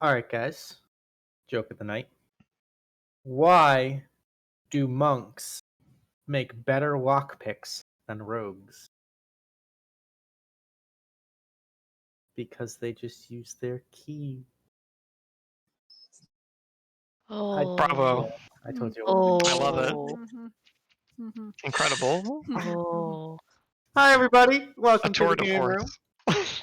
All right, guys. Joke of the night. Why do monks make better lockpicks than rogues? Because they just use their key. Bravo. I told you. I love it. Incredible. Hi, everybody. A Welcome to tour the de game room. force.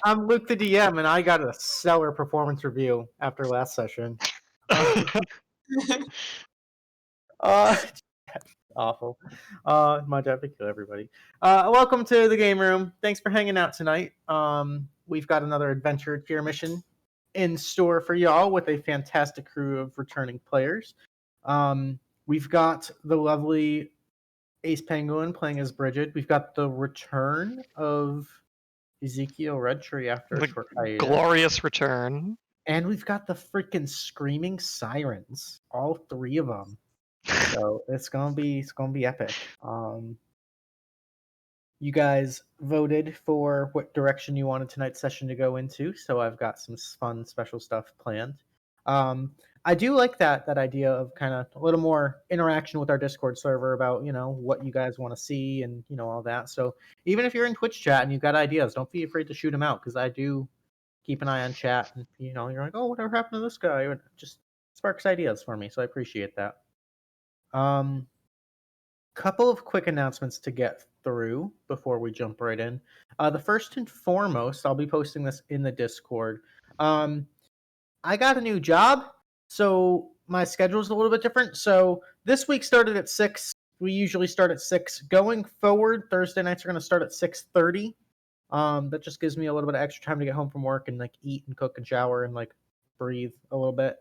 I'm Luke the DM, and I got a stellar performance review after last session. Awful. My job to kill everybody. Welcome to the game room. Thanks for hanging out tonight. We've got another adventure tier mission in store for y'all with a fantastic crew of returning players. We've got the lovely Ace Penguin playing as Bridget. We've got the return of Ezekiel Redtree after a short hiatus. Glorious return. And we've got the freaking screaming sirens, all three of them. So it's gonna be epic. You guys voted for what direction you wanted tonight's session to go into, so I've got some fun special stuff planned. I do like that idea of kind of a little more interaction with our Discord server about what you guys want to see and all that. So even if you're in Twitch chat and you've got ideas, don't be afraid to shoot them out because I do keep an eye on chat and you're like, oh, whatever happened to this guy? It just sparks ideas for me, so I appreciate that. Couple of quick announcements to get through before we jump right in. The first and foremost, I'll be posting this in the Discord. I got a new job, so my schedule is a little bit different. So this week started at 6. We usually start at 6. Going forward, Thursday nights are going to start at 6:30. That just gives me a little bit of extra time to get home from work and like eat and cook and shower and like breathe a little bit.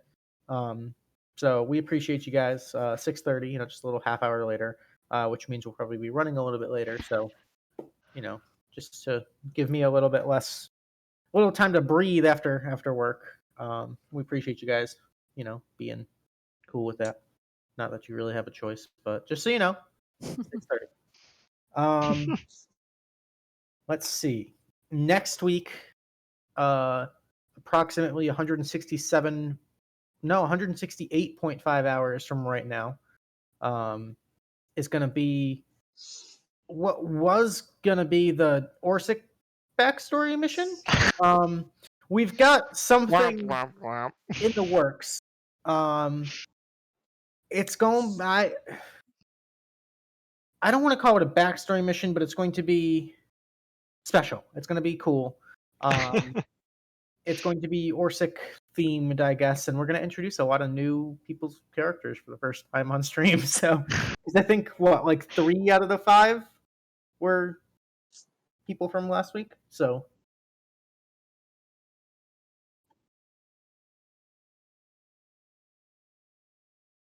So we appreciate you guys. 6:30, just a little half hour later. Which means we'll probably be running a little bit later. So, just to give me a little time to breathe after work. We appreciate you guys, being cool with that. Not that you really have a choice, but just so you know, 6:30. Let's see. Next week, approximately 168.5 hours from right now, is going to be what was going to be the Orsic backstory mission. We've got something in the works. It's going. I don't want to call it a backstory mission, but it's going to be special. It's going to be cool. It's going to be Orsic themed, I guess, and we're going to introduce a lot of new people's characters for the first time on stream. So, I think 3 out of the 5 were people from last week. So,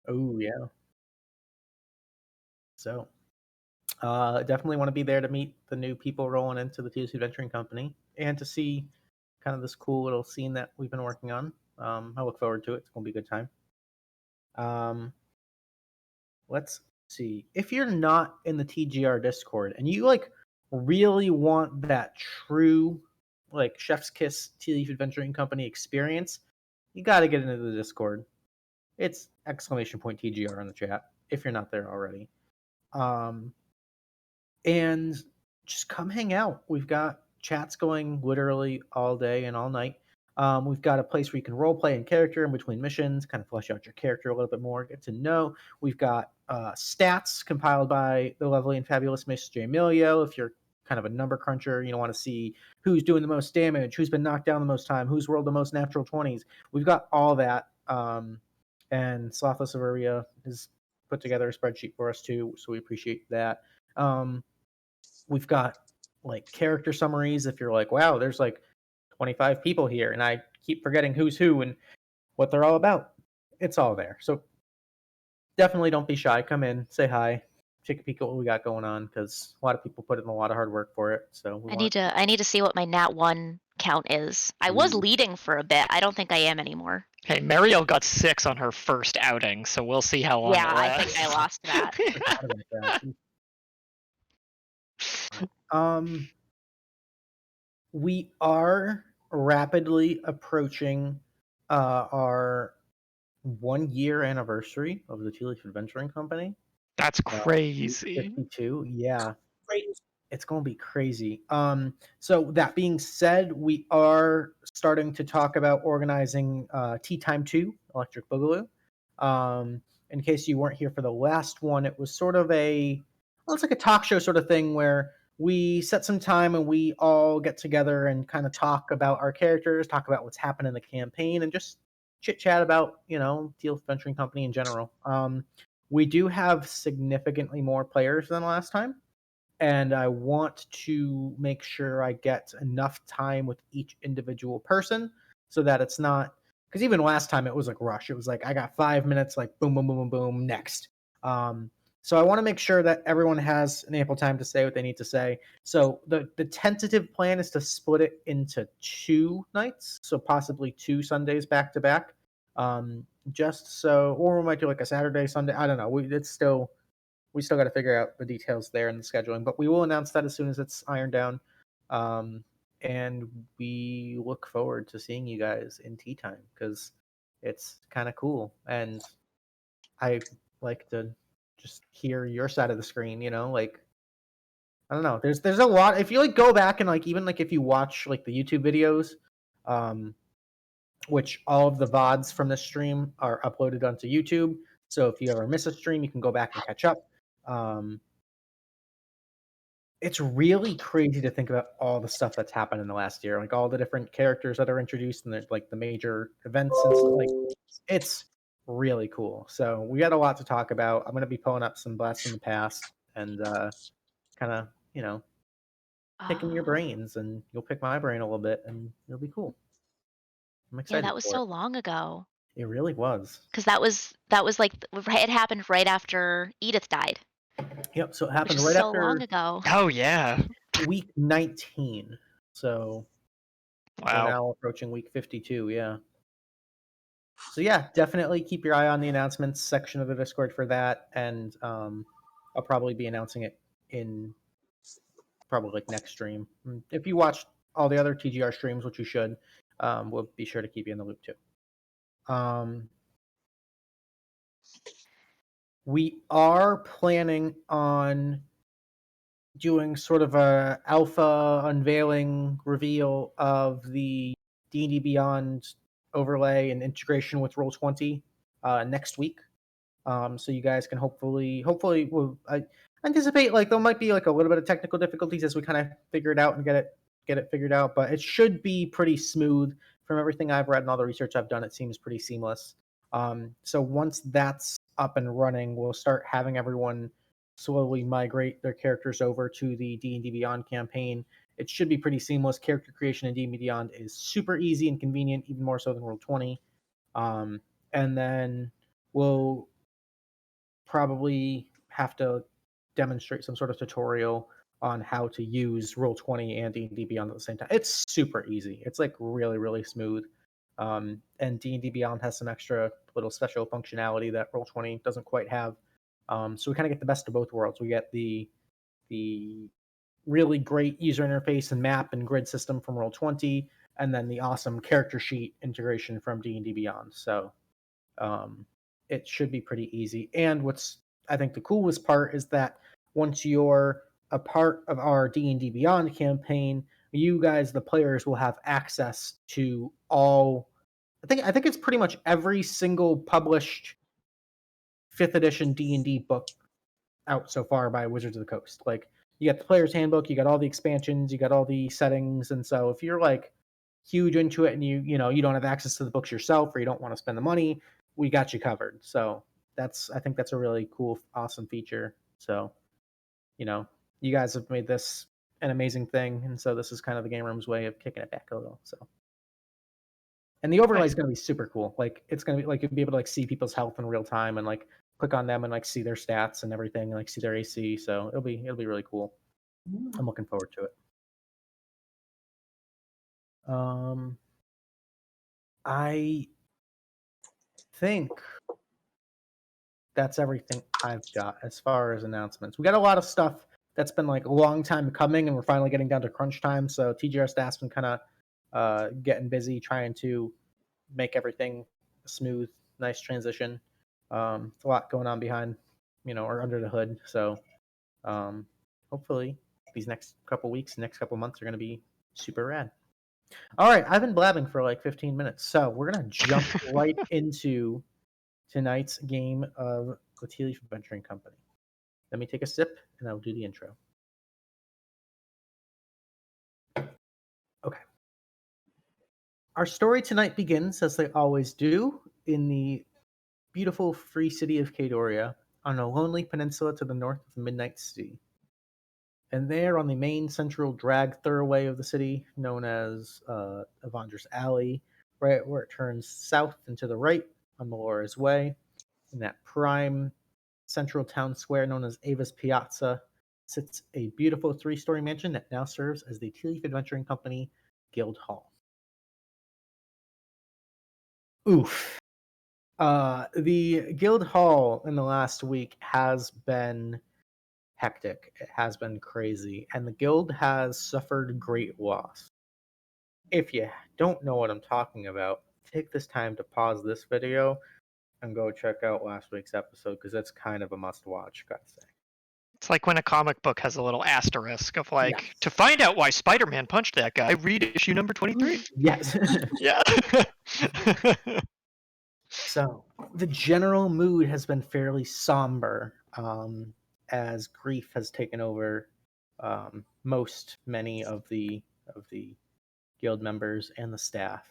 oh yeah. So, definitely want to be there to meet the new people rolling into the Tealeaf Adventuring Company and to see kind of this cool little scene that we've been working on. I look forward to it. It's going to be a good time. Let's see. If you're not in the TGR Discord and you really want that true Chef's Kiss Tealeaf Adventuring Company experience, you got to get into the Discord. It's !TGR in the chat if you're not there already. And just come hang out. We've got chats going literally all day and all night. We've got a place where you can role play in character in between missions, kind of flesh out your character a little bit more, get to know. We've got stats compiled by the lovely and fabulous Miss J. Emilio. If you're kind of a number cruncher, want to see who's doing the most damage, who's been knocked down the most time, who's rolled the most natural 20s. We've got all that. And Slothless Suburbia has put together a spreadsheet for us too, so we appreciate that. We've got character summaries. If you're like, wow, there's 25 people here, and I keep forgetting who's who and what they're all about. It's all there. So definitely don't be shy. Come in, say hi, take a peek at what we got going on, because a lot of people put in a lot of hard work for it. So I need to see what my Nat 1 count is. I was leading for a bit. I don't think I am anymore. Hey, Mariel got 6 on her first outing, so we'll see how long it lasts. I think I lost that. We are rapidly approaching our 1 year anniversary of the Tealeaf Adventuring Company. That's Week crazy. 52. Yeah. Great. It's gonna be crazy. So that being said, we are starting to talk about organizing Tea Time 2, Electric Boogaloo. In case you weren't here for the last one, it was sort of it's like a talk show sort of thing where we set some time and we all get together and kind of talk about our characters, talk about what's happened in the campaign, and just chit chat about, Teal Venturing Company in general. We do have significantly more players than last time, and I want to make sure I get enough time with each individual person so that it's not, because even last time it was like rush. It was like I got 5 minutes, like boom, boom, boom, boom, boom, next. So I want to make sure that everyone has an ample time to say what they need to say. So the tentative plan is to split it into 2 nights, so possibly 2 Sundays back to back. Just so, or we might do like a Saturday, Sunday. I don't know. We still got to figure out the details there and the scheduling, but we will announce that as soon as it's ironed down. And we look forward to seeing you guys in tea time because it's kind of cool. And I like to just hear your side of the screen, like, I don't know. There's a lot. If you like go back and like even like if you watch like the YouTube videos, um, which all of the VODs from this stream are uploaded onto YouTube. So if you ever miss a stream, you can go back and catch up. Um, it's really crazy to think about all the stuff that's happened in the last year, like all the different characters that are introduced and like the major events and stuff. Like, it's really cool. So we got a lot to talk about. I'm gonna be pulling up some blasts from the past and kind of picking your Oh, brains, and you'll pick my brain a little bit, and it'll be cool. I'm yeah, excited that was for so it. long ago. It really was. Because that was like it happened right after Edith died, Yep. So it which happened is right so long after ago. Oh yeah. week 19. So we're Wow. now approaching week 52. Yeah. So yeah, definitely keep your eye on the announcements section of the Discord for that, and I'll probably be announcing it in probably like next stream. If you watch all the other TGR streams, which you should, we'll be sure to keep you in the loop too. We are planning on doing sort of a alpha unveiling reveal of the D&D Beyond overlay and integration with Roll20 next week. So you guys can hopefully, I anticipate like there might be like a little bit of technical difficulties as we kind of figure it out and get it figured out, but it should be pretty smooth from everything I've read and all the research I've done. It seems pretty seamless. So once that's up and running, we'll start having everyone slowly migrate their characters over to the D&D Beyond campaign. It should be pretty seamless. Character creation in D&D Beyond is super easy and convenient, even more so than Roll20. And then we'll probably have to demonstrate some sort of tutorial on how to use Roll20 and D&D Beyond at the same time. It's super easy. It's like really, really smooth. And D&D Beyond has some extra little special functionality that Roll20 doesn't quite have. So we kind of get the best of both worlds. We get the really great user interface and map and grid system from Roll20, and then the awesome character sheet integration from D&D Beyond. So it should be pretty easy. And what's I think the coolest part is that once you're a part of our D&D Beyond campaign, you guys, the players, will have access to all. I think it's pretty much every single published 5th edition D&D book out so far by Wizards of the Coast. Like, you got the player's handbook, you got all the expansions, you got all the settings, and so if you're like huge into it and you don't have access to the books yourself or you don't want to spend the money, we got you covered. So I think that's a really cool, awesome feature. So, you guys have made this an amazing thing, and so this is kind of the game room's way of kicking it back a little. So, and the overlay is going to be super cool. Like, it's going to be like you'll be able to like see people's health in real time and like click on them and like see their stats and everything and like see their AC. So it'll be really cool. I'm looking forward to it. I think that's everything I've got as far as announcements. We got a lot of stuff that's been like a long time coming, and we're finally getting down to crunch time. So TGR staff's been kind of getting busy trying to make everything a smooth, nice transition. It's a lot going on behind, or under the hood. So hopefully these next couple weeks, next couple months are going to be super rad. All right, I've been blabbing for like 15 minutes, so we're going to jump right into tonight's game of the Tealeaf Adventuring Company. Let me take a sip, and I'll do the intro. Okay. Our story tonight begins, as they always do, in the beautiful free city of Kadoria, on a lonely peninsula to the north of the Midnight Sea. And there, on the main central drag thoroughway of the city, known as Avandra's Alley, right where it turns south and to the right on Melora's Way, in that prime central town square known as Ava's Piazza, sits a beautiful 3-story mansion that now serves as the Tealeaf Adventuring Company Guild Hall. Oof. The Guild Hall in the last week has been hectic. It has been crazy, and the guild has suffered great loss. If you don't know what I'm talking about, take this time to pause this video and go check out last week's episode, because it's kind of a must-watch, gotta say. It's like when a comic book has a little asterisk of like, Yes. to find out why Spider-Man punched that guy, read issue number 23. Yes. Yeah. So, the general mood has been fairly somber, as grief has taken over many of the guild members and the staff.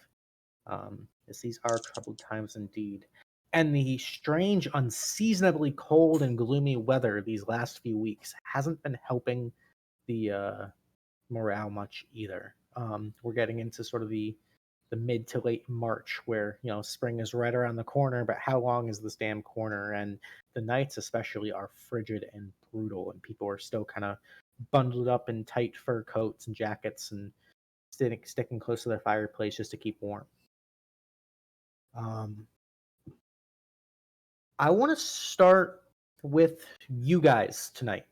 As these are troubled times indeed. And the strange, unseasonably cold and gloomy weather these last few weeks hasn't been helping the morale much either. We're getting into sort of the mid to late March, where spring is right around the corner, but how long is this damn corner? And the nights especially are frigid and brutal, and people are still kind of bundled up in tight fur coats and jackets and sticking close to their fireplace just to keep warm. I want to start with you guys tonight.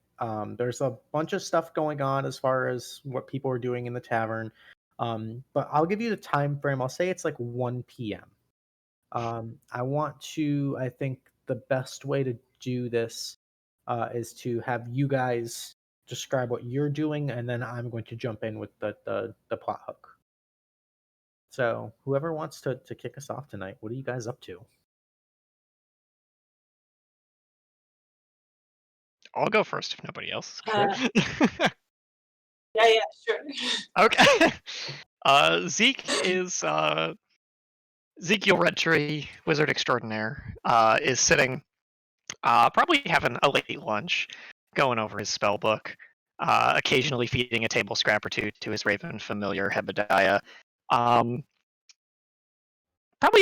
There's a bunch of stuff going on as far as what people are doing in the tavern, but I'll give you the time frame. I'll say it's like 1 p.m. I think the best way to do this is to have you guys describe what you're doing, and then I'm going to jump in with the plot hook. So whoever wants to kick us off tonight, what are you guys up to? I'll go first if nobody else. Yeah, sure. Okay. Zeke is Ezekiel Redtree, wizard extraordinaire, is sitting, probably having a late lunch, going over his spell book, occasionally feeding a table scrap or two to his raven familiar Hebediah. Probably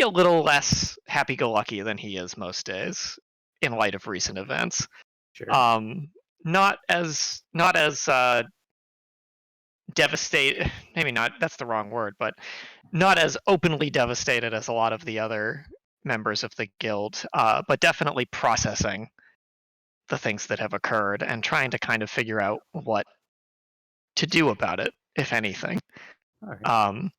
a little less happy-go-lucky than he is most days, in light of recent events. Sure. Not as devastated. Maybe not. That's the wrong word, but not as openly devastated as a lot of the other members of the guild, but definitely processing the things that have occurred and trying to kind of figure out what to do about it, if anything. All right.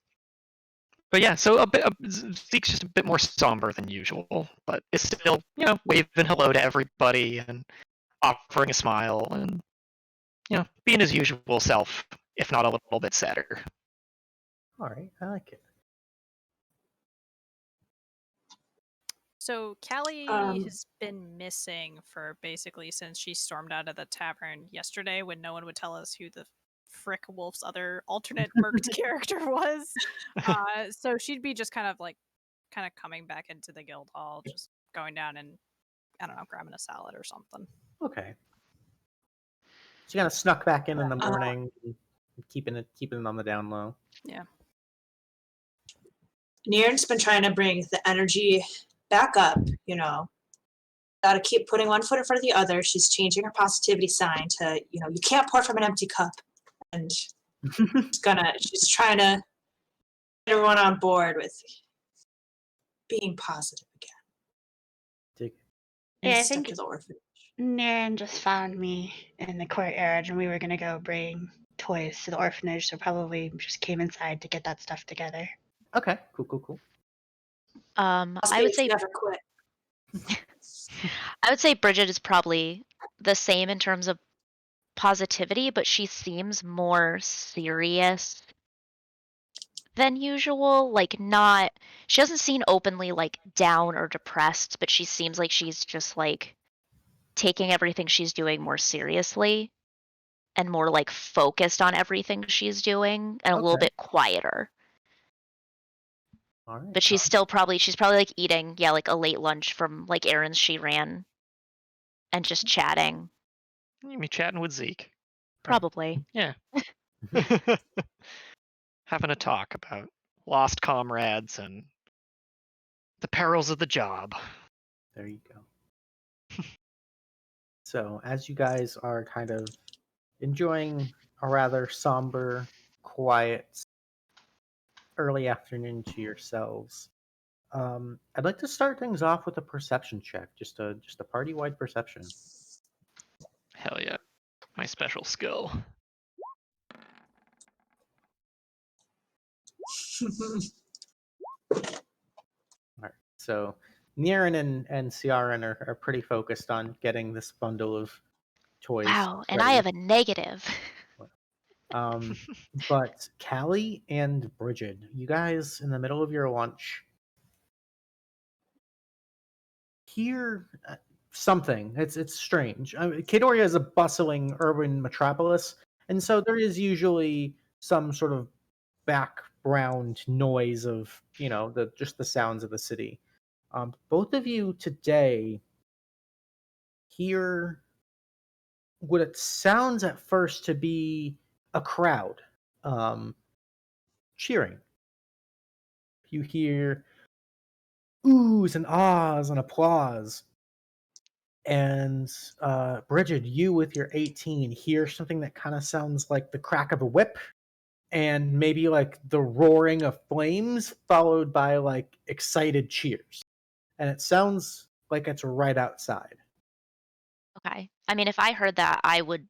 But yeah, so Zeke's just a bit more somber than usual, but is still, waving hello to everybody and offering a smile and, being his usual self, if not a little bit sadder. All right, I like it. So Callie Um, has been missing for basically since she stormed out of the tavern yesterday when no one would tell us who the frick Wolf's other alternate merked character was. So she'd be just kind of coming back into the guild hall, just going down and, I don't know, grabbing a salad or something. Okay. So you kind of snuck back in the morning, keeping it on the down low. Yeah. Niren's been trying to bring the energy back up, Gotta keep putting one foot in front of the other. She's changing her positivity sign to, you can't pour from an empty cup. And she's trying to get everyone on board with being positive again. Dig. Yeah, I And step think to the orphanage. Niren just found me in the courtyard and we were going to go bring toys to the orphanage, so probably just came inside to get that stuff together. Okay, cool. I would Spades say never quit. I would say Bridget is probably the same in terms of positivity, but she seems more serious than usual. Like not she doesn't seem openly like down or depressed, but she seems like she's just like taking everything she's doing more seriously and more like focused on everything she's doing and a little Okay. bit quieter. All right. But she's probably like eating, yeah, like a late lunch from like errands she ran and just chatting. You be chatting with Zeke. Probably. Yeah. Having a talk about lost comrades and the perils of the job. There you go. So, as you guys are kind of enjoying a rather somber, quiet early afternoon to yourselves, I'd like to start things off with a perception check, just a party-wide perception. Hell yeah. My special skill. All right. So, Niren and Ciaran are pretty focused on getting this bundle of toys Wow, and I ready. have a negative. Um, but Callie and Bridget, you guys in the middle of your lunch hear something. It's strange. Kadoria is a bustling urban metropolis, and so there is usually some sort of background noise of the sounds of the city. Both of you today hear what it sounds at first to be a crowd cheering. You hear oohs and ahs and applause. And Bridget, you with your 18 hear something that kind of sounds like the crack of a whip and maybe like the roaring of flames followed by like excited cheers. And it sounds like it's right outside. Okay. I mean, if I heard that, I would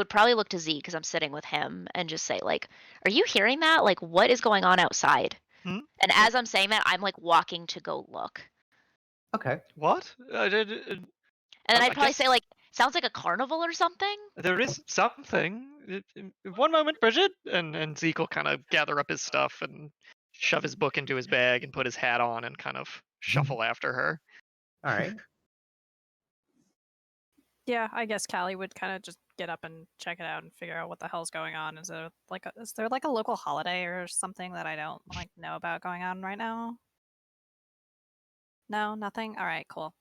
probably look to Z because I'm sitting with him and just say like, "Are you hearing that? Like, what is going on outside?" Hmm? And as I'm saying that, I'm like walking to go look. Okay. What? And then I I'd probably guess say like, "Sounds like a carnival or something." there is something. One moment, Bridget. And Zeke will kind of gather up his stuff and shove his book into his bag and put his hat on and kind of shuffle after her. All right. Yeah, I guess Callie would kind of just get up and check it out and figure out what the hell's going on. Is there like a local holiday or something that I don't like know about going on right now? No, nothing. All right, cool.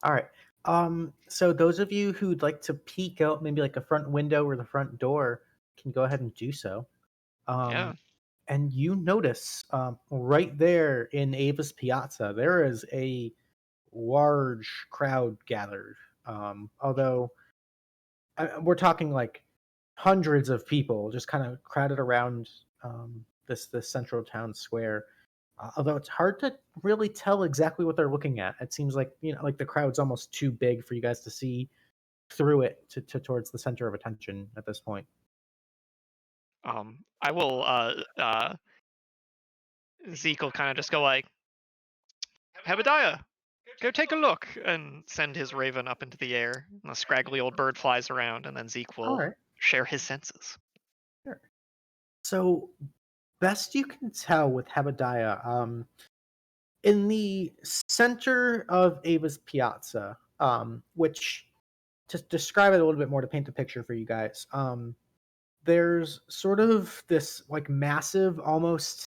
All right. So those of you who'd like to peek out maybe like a front window or the front door can go ahead and do so. Yeah. And you notice right there in Ava's Piazza, there is a large crowd gathered. Although we're talking like hundreds of people just kind of crowded around this central town square. Although it's hard to really tell exactly what they're looking at. It seems like like the crowd's almost too big for you guys to see through it to towards the center of attention at this point. I will Zeke will kind of just go like, Hebediah, go take a look, and send his raven up into the air. And a scraggly old bird flies around, and then Zeke All will right. share his senses. Sure. So, best you can tell with Hebediah, in the center of Ava's Piazza, which to describe it a little bit more to paint the picture for you guys, there's sort of this like massive, almost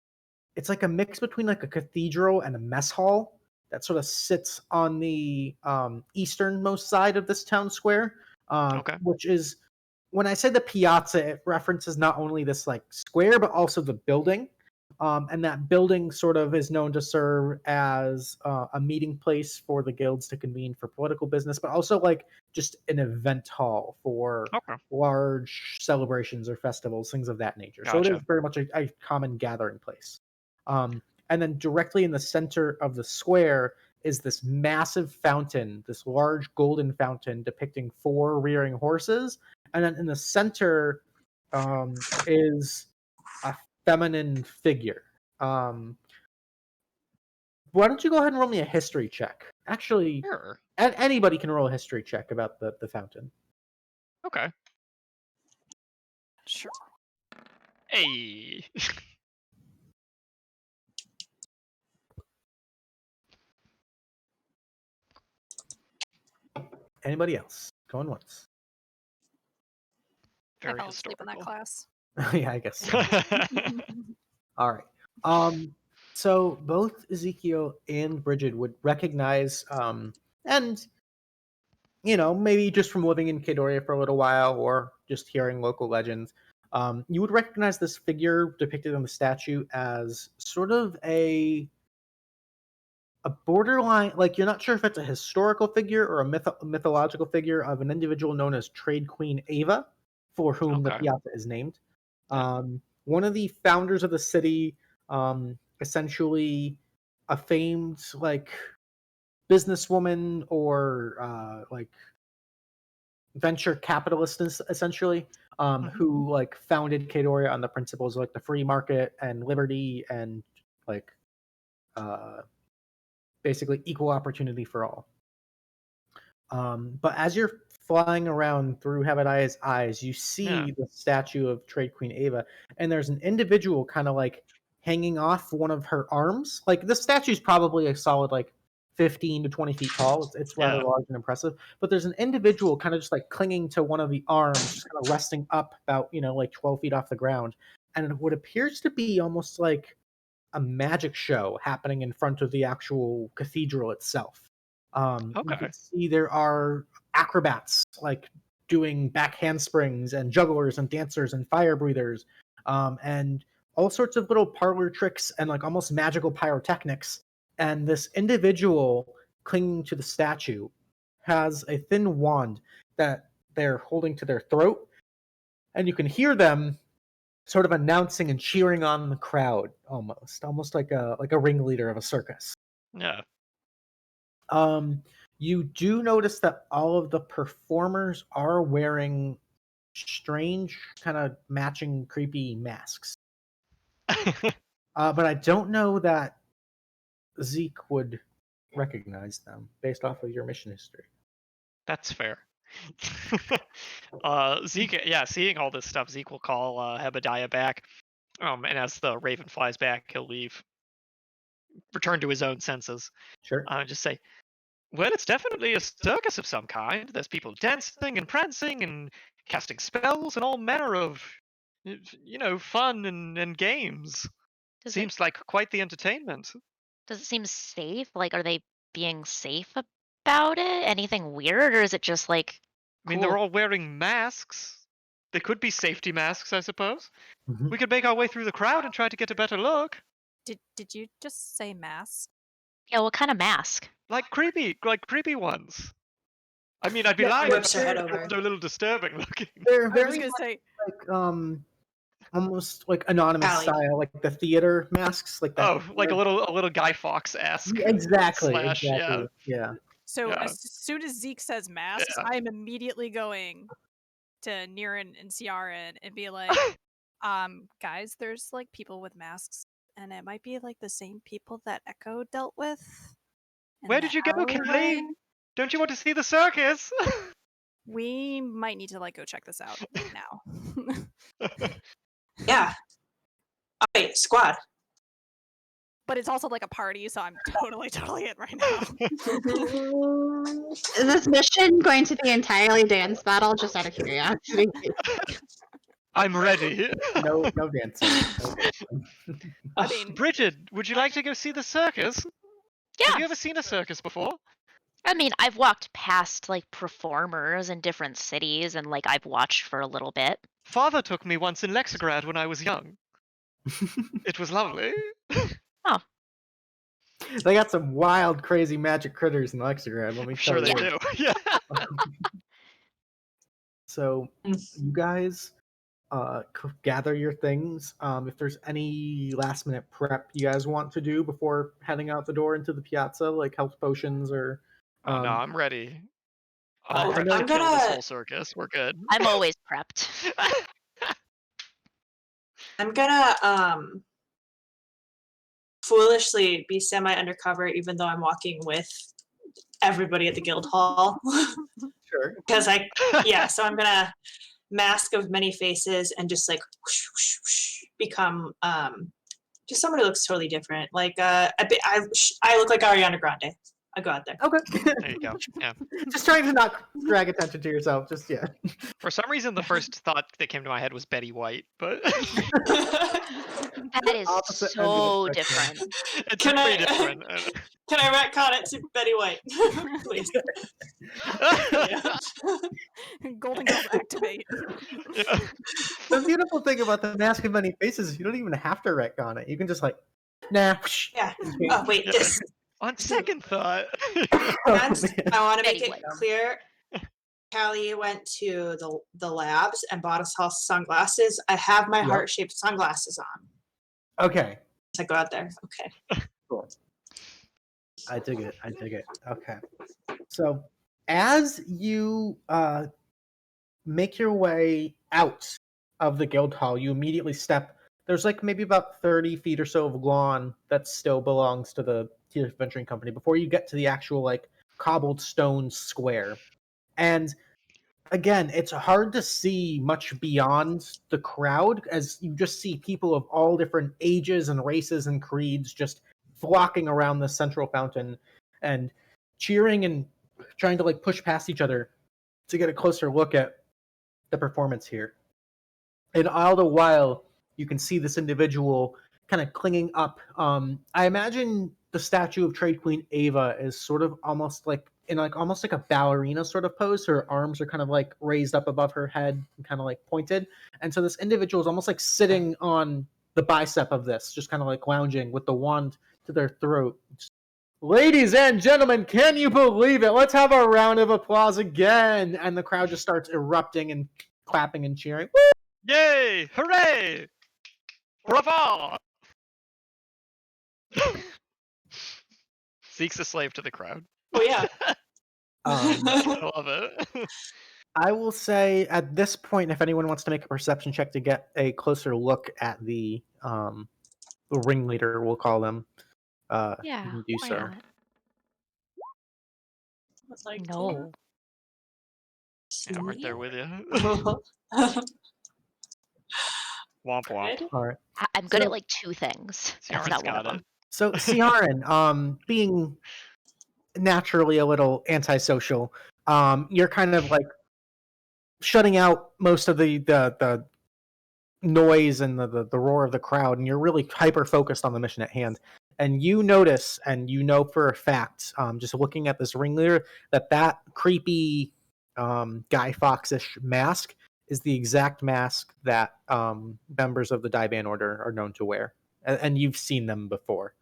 it's like a mix between like a cathedral and a mess hall that sort of sits on the easternmost side of this town square, Okay. which is when I say the piazza, it references not only this like square but also the building. And that building sort of is known to serve as a meeting place for the guilds to convene for political business, but also like just an event hall for Okay. large celebrations or festivals, things of that nature. So it is Gotcha. very much a common gathering place. And then directly in the center of the square is this massive fountain, this large golden fountain depicting 4 rearing horses. And then in the center is a feminine figure. Why don't you go ahead and roll me a history check? Actually, Sure. anybody can roll a history check about the fountain. Okay. Sure. Hey. Anybody else? Going once. I Very fell asleep in that historical. class. Yeah, I guess so. All right. So both Ezekiel and Bridget would recognize, and maybe just from living in Kadoria for a little while, or just hearing local legends, you would recognize this figure depicted on the statue as sort of a borderline, like you're not sure if it's a historical figure or a mythological figure of an individual known as Trade Queen Ava, for whom the Okay. piazza is named. Yeah. One of the founders of the city, essentially a famed like businesswoman or like venture capitalist, essentially, who like founded Kadoria on the principles of like the free market and liberty and like uh, basically equal opportunity for all. But as you're flying around through Hebediah's eyes, you see the statue of Trade Queen Ava, and there's an individual kind of like hanging off one of her arms. Like the statue's probably a solid like 15 to 20 feet tall. It's rather large and impressive. But there's an individual kind of just like clinging to one of the arms, just kind of resting up about like 12 feet off the ground, and what appears to be almost like a magic show happening in front of the actual cathedral itself. You can see there are acrobats like doing back handsprings and jugglers and dancers and fire breathers, and all sorts of little parlor tricks and like almost magical pyrotechnics. And this individual clinging to the statue has a thin wand that they're holding to their throat, and you can hear them sort of announcing and cheering on the crowd, almost like a ringleader of a circus. Yeah. You do notice that all of the performers are wearing strange, kind of matching, creepy masks. But I don't know that Zeke would recognize them based off of your mission history. That's fair. Zeke, seeing all this stuff, Zeke will call Hebediah back. And as the Raven flies back, he'll return to his own senses. Sure. Just say, well, it's definitely a circus of some kind. There's people dancing and prancing and casting spells and all manner of, fun and games. Seems like quite the entertainment. Does it seem safe? Like, are they being safe about it? Anything weird, or is it just like? I mean, they're all wearing masks. They could be safety masks, I suppose. Mhm. We could make our way through the crowd and try to get a better look. Did you just say mask? Yeah, what kind of mask? Like creepy ones. I mean, I'd be Yeah, lying whips her if head over. they're a little disturbing looking. They're I was very gonna say like almost like anonymous Pally. style, like the theater masks, like that. Oh, like a little Guy Fawkes-esque Exactly. Yeah. so. Yeah. As soon as Zeke says masks, Yeah. I'm immediately going to Niran and Ciaran and be like, guys, there's like people with masks, and it might be like the same people that Echo dealt with. in Where the did you go, alleyway. Kathleen? Don't you want to see the circus? We might need to like go check this out now. Yeah. All right, squad. But it's also like a party, so I'm totally in right now. Is this mission going to be entirely dance battle? Just out of curiosity. I'm ready. No dancing. I mean, Bridget, would you like to go see the circus? Yeah. Have you ever seen a circus before? I mean, I've walked past like performers in different cities, and like I've watched for a little bit. Father took me once in Lexigrad when I was young. It was lovely. They got some wild, crazy magic critters in Lexigrad, let me I'm tell sure you. they do. Yeah. So, you guys gather your things. If there's any last-minute prep you guys want to do before heading out the door into the piazza, like health potions or... Oh, no, I'm ready. I'm I all prepped know- to kill this whole circus. We're good. I'm always prepped. I'm gonna foolishly be semi-undercover, even though I'm walking with everybody at the guild hall. Sure. Because so I'm gonna mask of many faces and just like whoosh, whoosh, whoosh, become just someone who looks totally different. Like I look like Ariana Grande. I go out there. Okay. There you go. Yeah. Just trying to not drag attention to yourself. Just yeah. For some reason, the first thought that came to my head was Betty White, but That is Opposite end of the so spectrum. different. it's Can pretty I- different. Can I retcon it to Betty White, please? Golden Girls activate. Yeah. The beautiful thing about the Mask of Many Faces is you don't even have to retcon it. You can just like, nah. Yeah. Oh wait, Yeah. this. On second thought, And Oh, I want to make Betty it White. clear. Callie went to the labs and bought us all sunglasses. I have my Yep. heart-shaped sunglasses on. Okay. So I go out there. Okay. Cool. I dig it. Okay. So as you make your way out of the guild hall, you immediately step. There's like maybe about 30 feet or so of lawn that still belongs to the Tealeaf Venturing Company before you get to the actual like cobbled stone square. And again, it's hard to see much beyond the crowd as you just see people of all different ages and races and creeds just flocking around the central fountain and cheering and trying to like push past each other to get a closer look at the performance here. And all the while, you can see this individual kind of clinging up. I imagine the statue of Trade Queen Ava is sort of almost like in like almost like a ballerina sort of pose. Her arms are kind of like raised up above her head and kind of like pointed. And so this individual is almost like sitting on the bicep of this, just kind of like lounging with the wand to their throat. Ladies and gentlemen, can you believe it? Let's have a round of applause again. And the crowd just starts erupting and clapping and cheering. Woo! yay! Hooray! Bravo! Zeke's a slave to the crowd. Oh yeah. I love it. I will say at this point, if anyone wants to make a perception check to get a closer look at the ringleader, we'll call them, you Yeah, can do why so. not? It's like, No. Yeah, I'm right there with you. yeah. Womp womp. All right. I'm good So- at like two things. That's Ciaran's not one got of them. it. So Ciaran, being naturally a little antisocial, you're kind of like shutting out most of the noise and the roar of the crowd, and you're really hyper focused on the mission at hand. And you notice, and you know for a fact, just looking at this ringleader, that creepy Guy Fawkes-ish mask is the exact mask that members of the Diban Order are known to wear, and you've seen them before.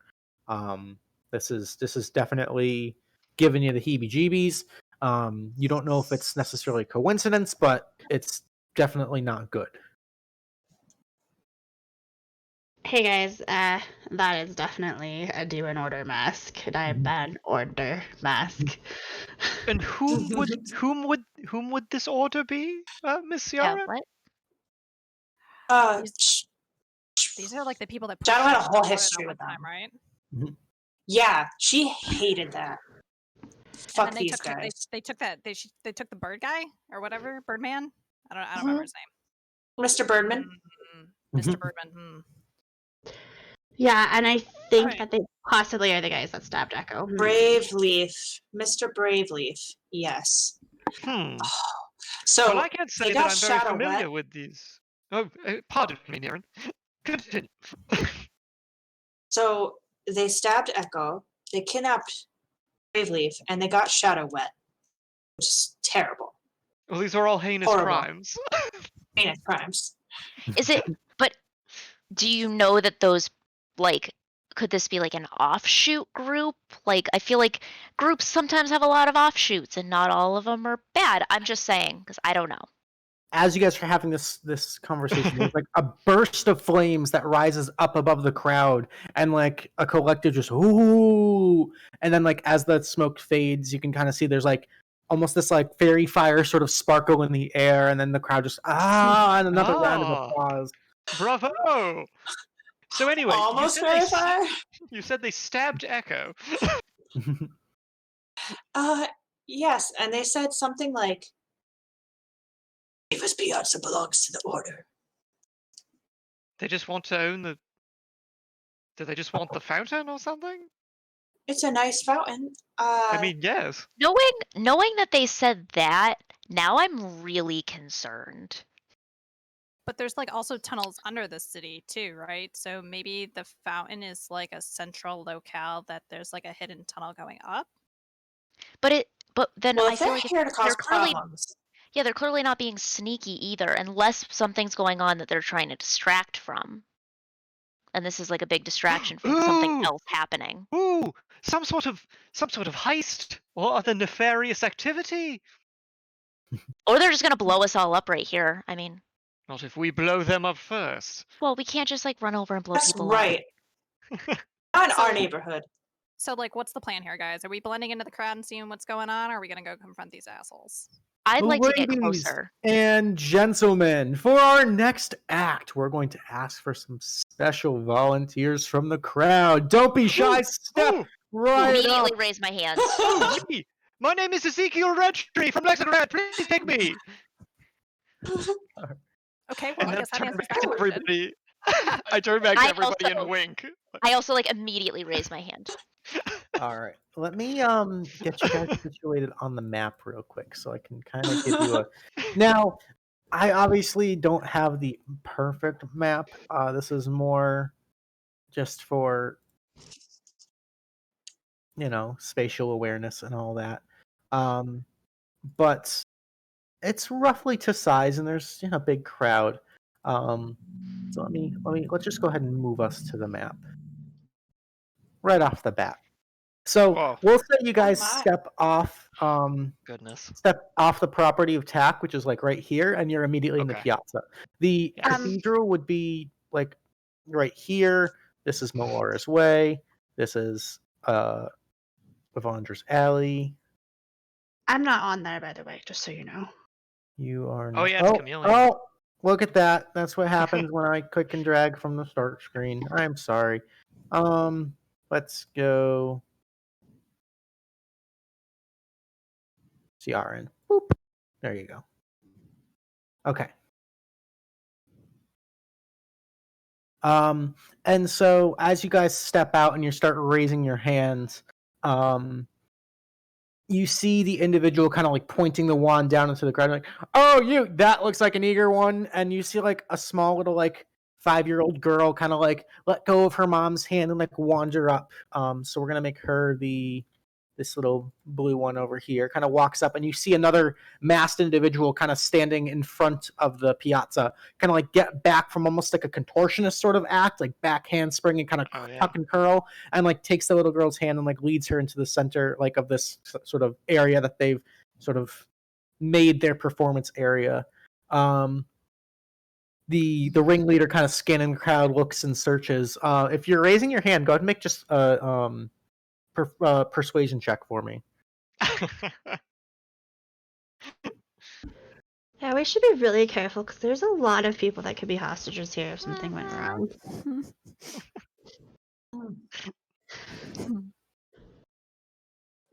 This is definitely giving you the heebie-jeebies. You don't know if it's necessarily a coincidence, but it's definitely not good. Hey guys, that is definitely a Diban order mask. Diban order mask. And whom would this order be, Miss Yeah, Ciara? what? These are like the people that John pushed had a us whole to history all with the time, them. right? Yeah, she hated that. Fuck And then these guys. they took that. They took the bird guy or whatever, Birdman. I don't Mm-hmm. remember his Mr. Birdman. name. Mr. Birdman. Yeah, and I think Alright. that they possibly are the guys that stabbed Echo. Braveleaf. Mr. Braveleaf. Yes. So Well, I can't say they that got I'm very shadow familiar wet. with these. Oh, pardon me, Niran. Continue. So they stabbed Echo. They kidnapped Braveleaf, and they got shadow wet, which is terrible. Well, these are all heinous Horrible. crimes. Heinous crimes. Is it? But do you know that those like? Could this be like an offshoot group? Like, I feel like groups sometimes have a lot of offshoots, and not all of them are bad. I'm just saying because I don't know. As you guys are having this conversation, there's like a burst of flames that rises up above the crowd, and like a collective just ooh, and then like as the smoke fades, you can kind of see there's like almost this like fairy fire sort of sparkle in the air, and then the crowd just and another round of Ah. applause. Bravo! So anyway, Almost verify. you said they stabbed Echo. Yes, and they said something like, Davis Piazza belongs to the order. They just want to own the. Do they just want the fountain or something? It's a nice fountain. I mean, yes. Knowing that they said that, now I'm really concerned. But there's like also tunnels under the city too, right? So maybe the fountain is like a central locale that there's like a hidden tunnel going up. But then well, I if feel they're like here to cause they're clearly problems. yeah, they're clearly not being sneaky either, unless something's going on that they're trying to distract from. And this is like a big distraction from something Ooh! else happening. Ooh! Some sort of heist or other nefarious activity. Or they're just gonna blow us all up right here. I mean, Not if we blow them up first. well, we can't just like run over and blow That's people right. up. Not in So- our neighborhood. So like what's the plan here, guys? Are we blending into the crowd and seeing what's going on, or are we gonna go confront these assholes? I'd like to get Ladies closer. and gentlemen, for our next act, we're going to ask for some special volunteers from the crowd. Don't be shy. Step Ooh! right up. Immediately raise my hand. Ooh, me! My name is Ezekiel Redtree from Lexington Red. Please take me. Okay, well And I then guess that turn answers back that to question. everybody. I turn back to I everybody also- and wink. I also like immediately raise my hand. All right. Let me get you guys situated on the map real quick so I can kind of give you a Now, I obviously don't have the perfect map. This is more just for spatial awareness and all that. But it's roughly to size and there's a big crowd. So let's just go ahead and move us to the map right off the bat. So Whoa. we'll say you guys my. step off Goodness. the property of TAC, which is like right here, and you're immediately in the Okay. piazza. The Yeah. cathedral would be like right here. This is Melora's Way. This is Evandra's Alley. I'm not on there, by the way, just so you know. You are Oh, not. yeah, it's Chameleon. Oh, look at that. That's what happens when I click and drag from the start screen. I'm sorry. Let's go CRN. Boop. There you go. Okay. And so as you guys step out and you start raising your hands, you see the individual kind of like pointing the wand down into the ground, like, "Oh, that looks like an eager one." And you see like a small little like 5-year-old girl kind of like let go of her mom's hand and like wander up. So we're gonna make her this little blue one over here, kind of walks up, and you see another masked individual kind of standing in front of the piazza, kind of like get back from almost like a contortionist sort of act, like back handspring and kind of tuck and curl, and like takes the little girl's hand and like leads her into the center like of this sort of area that they've sort of made their performance area. The ringleader kind of scanning the crowd, looks and searches. If you're raising your hand, go ahead and make just persuasion check for me. Yeah, we should be really careful because there's a lot of people that could be hostages here if something went wrong.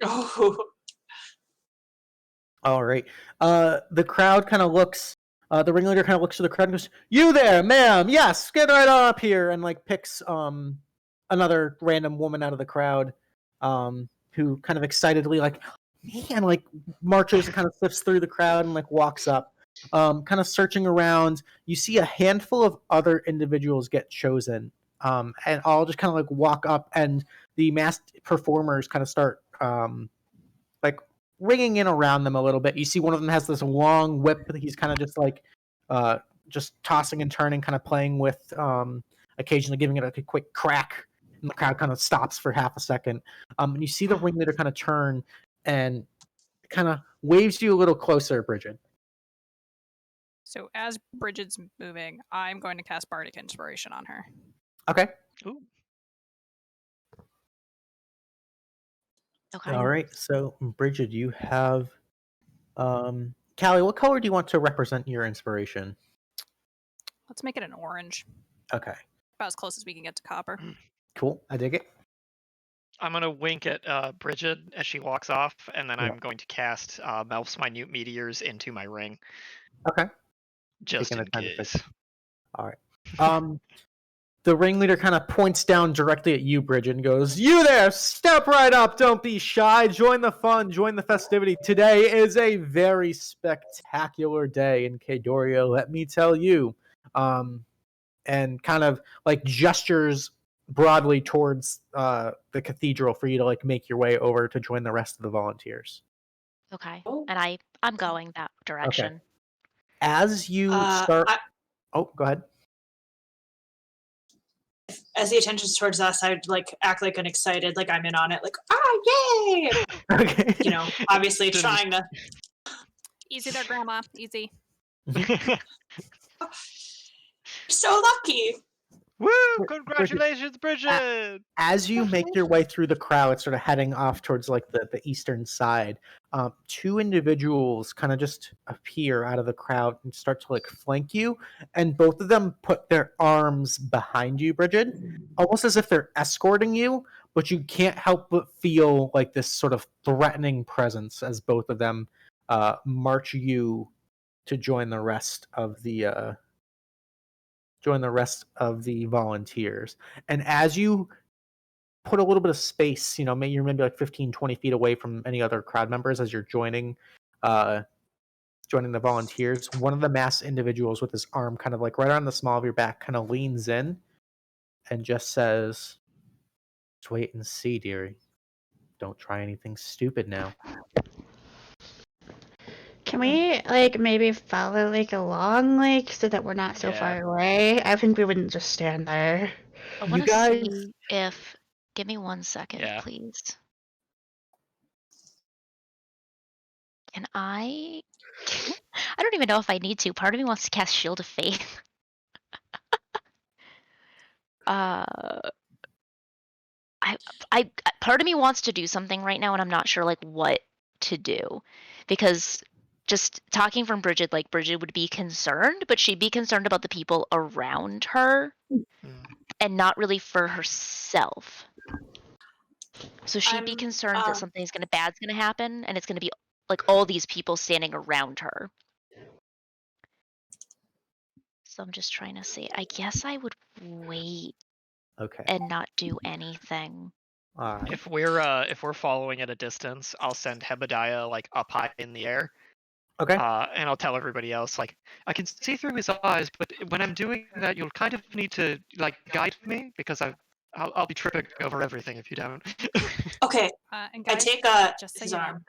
Oh. All right. The crowd kind of looks. The ringleader kind of looks to the crowd and goes, "You there, ma'am? Yes, get right up here." And like picks another random woman out of the crowd, who kind of excitedly like marches and kind of slips through the crowd and like walks up, kind of searching around. You see a handful of other individuals get chosen, and all just kind of like walk up, and the masked performers kind of start like ringing in around them a little bit. You see one of them has this long whip that he's kind of just like just tossing and turning, kind of playing with, occasionally giving it a quick crack, and the crowd kind of stops for half a second. And you see the ringleader kind of turn and kind of waves you a little closer, Bridget. So as Bridget's moving, I'm going to cast Bardic Inspiration on her. Okay. Ooh. Okay. All right. So, Bridget, you have Callie, what color do you want to represent your inspiration? Let's make it an orange. Okay. About as close as we can get to copper. Cool. I dig it. I'm gonna wink at Bridget as she walks off, and then Yeah. I'm going to cast Melf's minute meteors into my ring, Okay. just Taking in the time to case. fix it. All right. The ringleader kind of points down directly at you, Bridget, and goes, "You there! Step right up! Don't be shy! Join the fun! Join the festivity! Today is a very spectacular day in Kadoria, let me tell you." And kind of like gestures broadly towards the cathedral for you to like make your way over to join the rest of the volunteers. Okay. Oh. And I'm going that direction. As you start, go ahead. As the attention's towards us, I'd like act like an excited, like I'm in on it, like yay! Okay. You know, obviously Didn't- trying to. Easy there, Grandma. Easy. So lucky. Woo! Bridget, Congratulations, Bridget! As you make your way through the crowd, sort of heading off towards like the eastern side, two individuals kind of just appear out of the crowd and start to like flank you, and both of them put their arms behind you, Bridget, almost as if they're escorting you, but you can't help but feel like this sort of threatening presence as both of them march you to join the rest of the volunteers. And as you put a little bit of space, you're maybe like 15, 20 feet away from any other crowd members as you're joining the volunteers, one of the masked individuals with his arm kind of like right on the small of your back kind of leans in and just says, "Let's wait and see, dearie. Don't try anything stupid now." Can we like maybe follow like along like so that we're not so Yeah. far away? I think we wouldn't just stand there. I You want to guys- see if. Give me 1 second, Yeah. please. Can I? I don't even know if I need to. Part of me wants to cast Shield of Faith. I part of me wants to do something right now, and I'm not sure like what to do, because just talking from Bridget, like Bridget would be concerned, but she'd be concerned about the people around her Mm. and not really for herself. So she'd be I'm, concerned that bad's gonna happen, and it's gonna be like all these people standing around her. So I'm just trying to see. I guess I would wait Okay. and not do anything. All right. If we're following at a distance, I'll send Hebediah like up high in the air. Okay. And I'll tell everybody else, like, I can see through his eyes, but when I'm doing that, you'll kind of need to like guide me because I'll be tripping over everything if you don't. Okay, And I guys, take just so his you know, arm.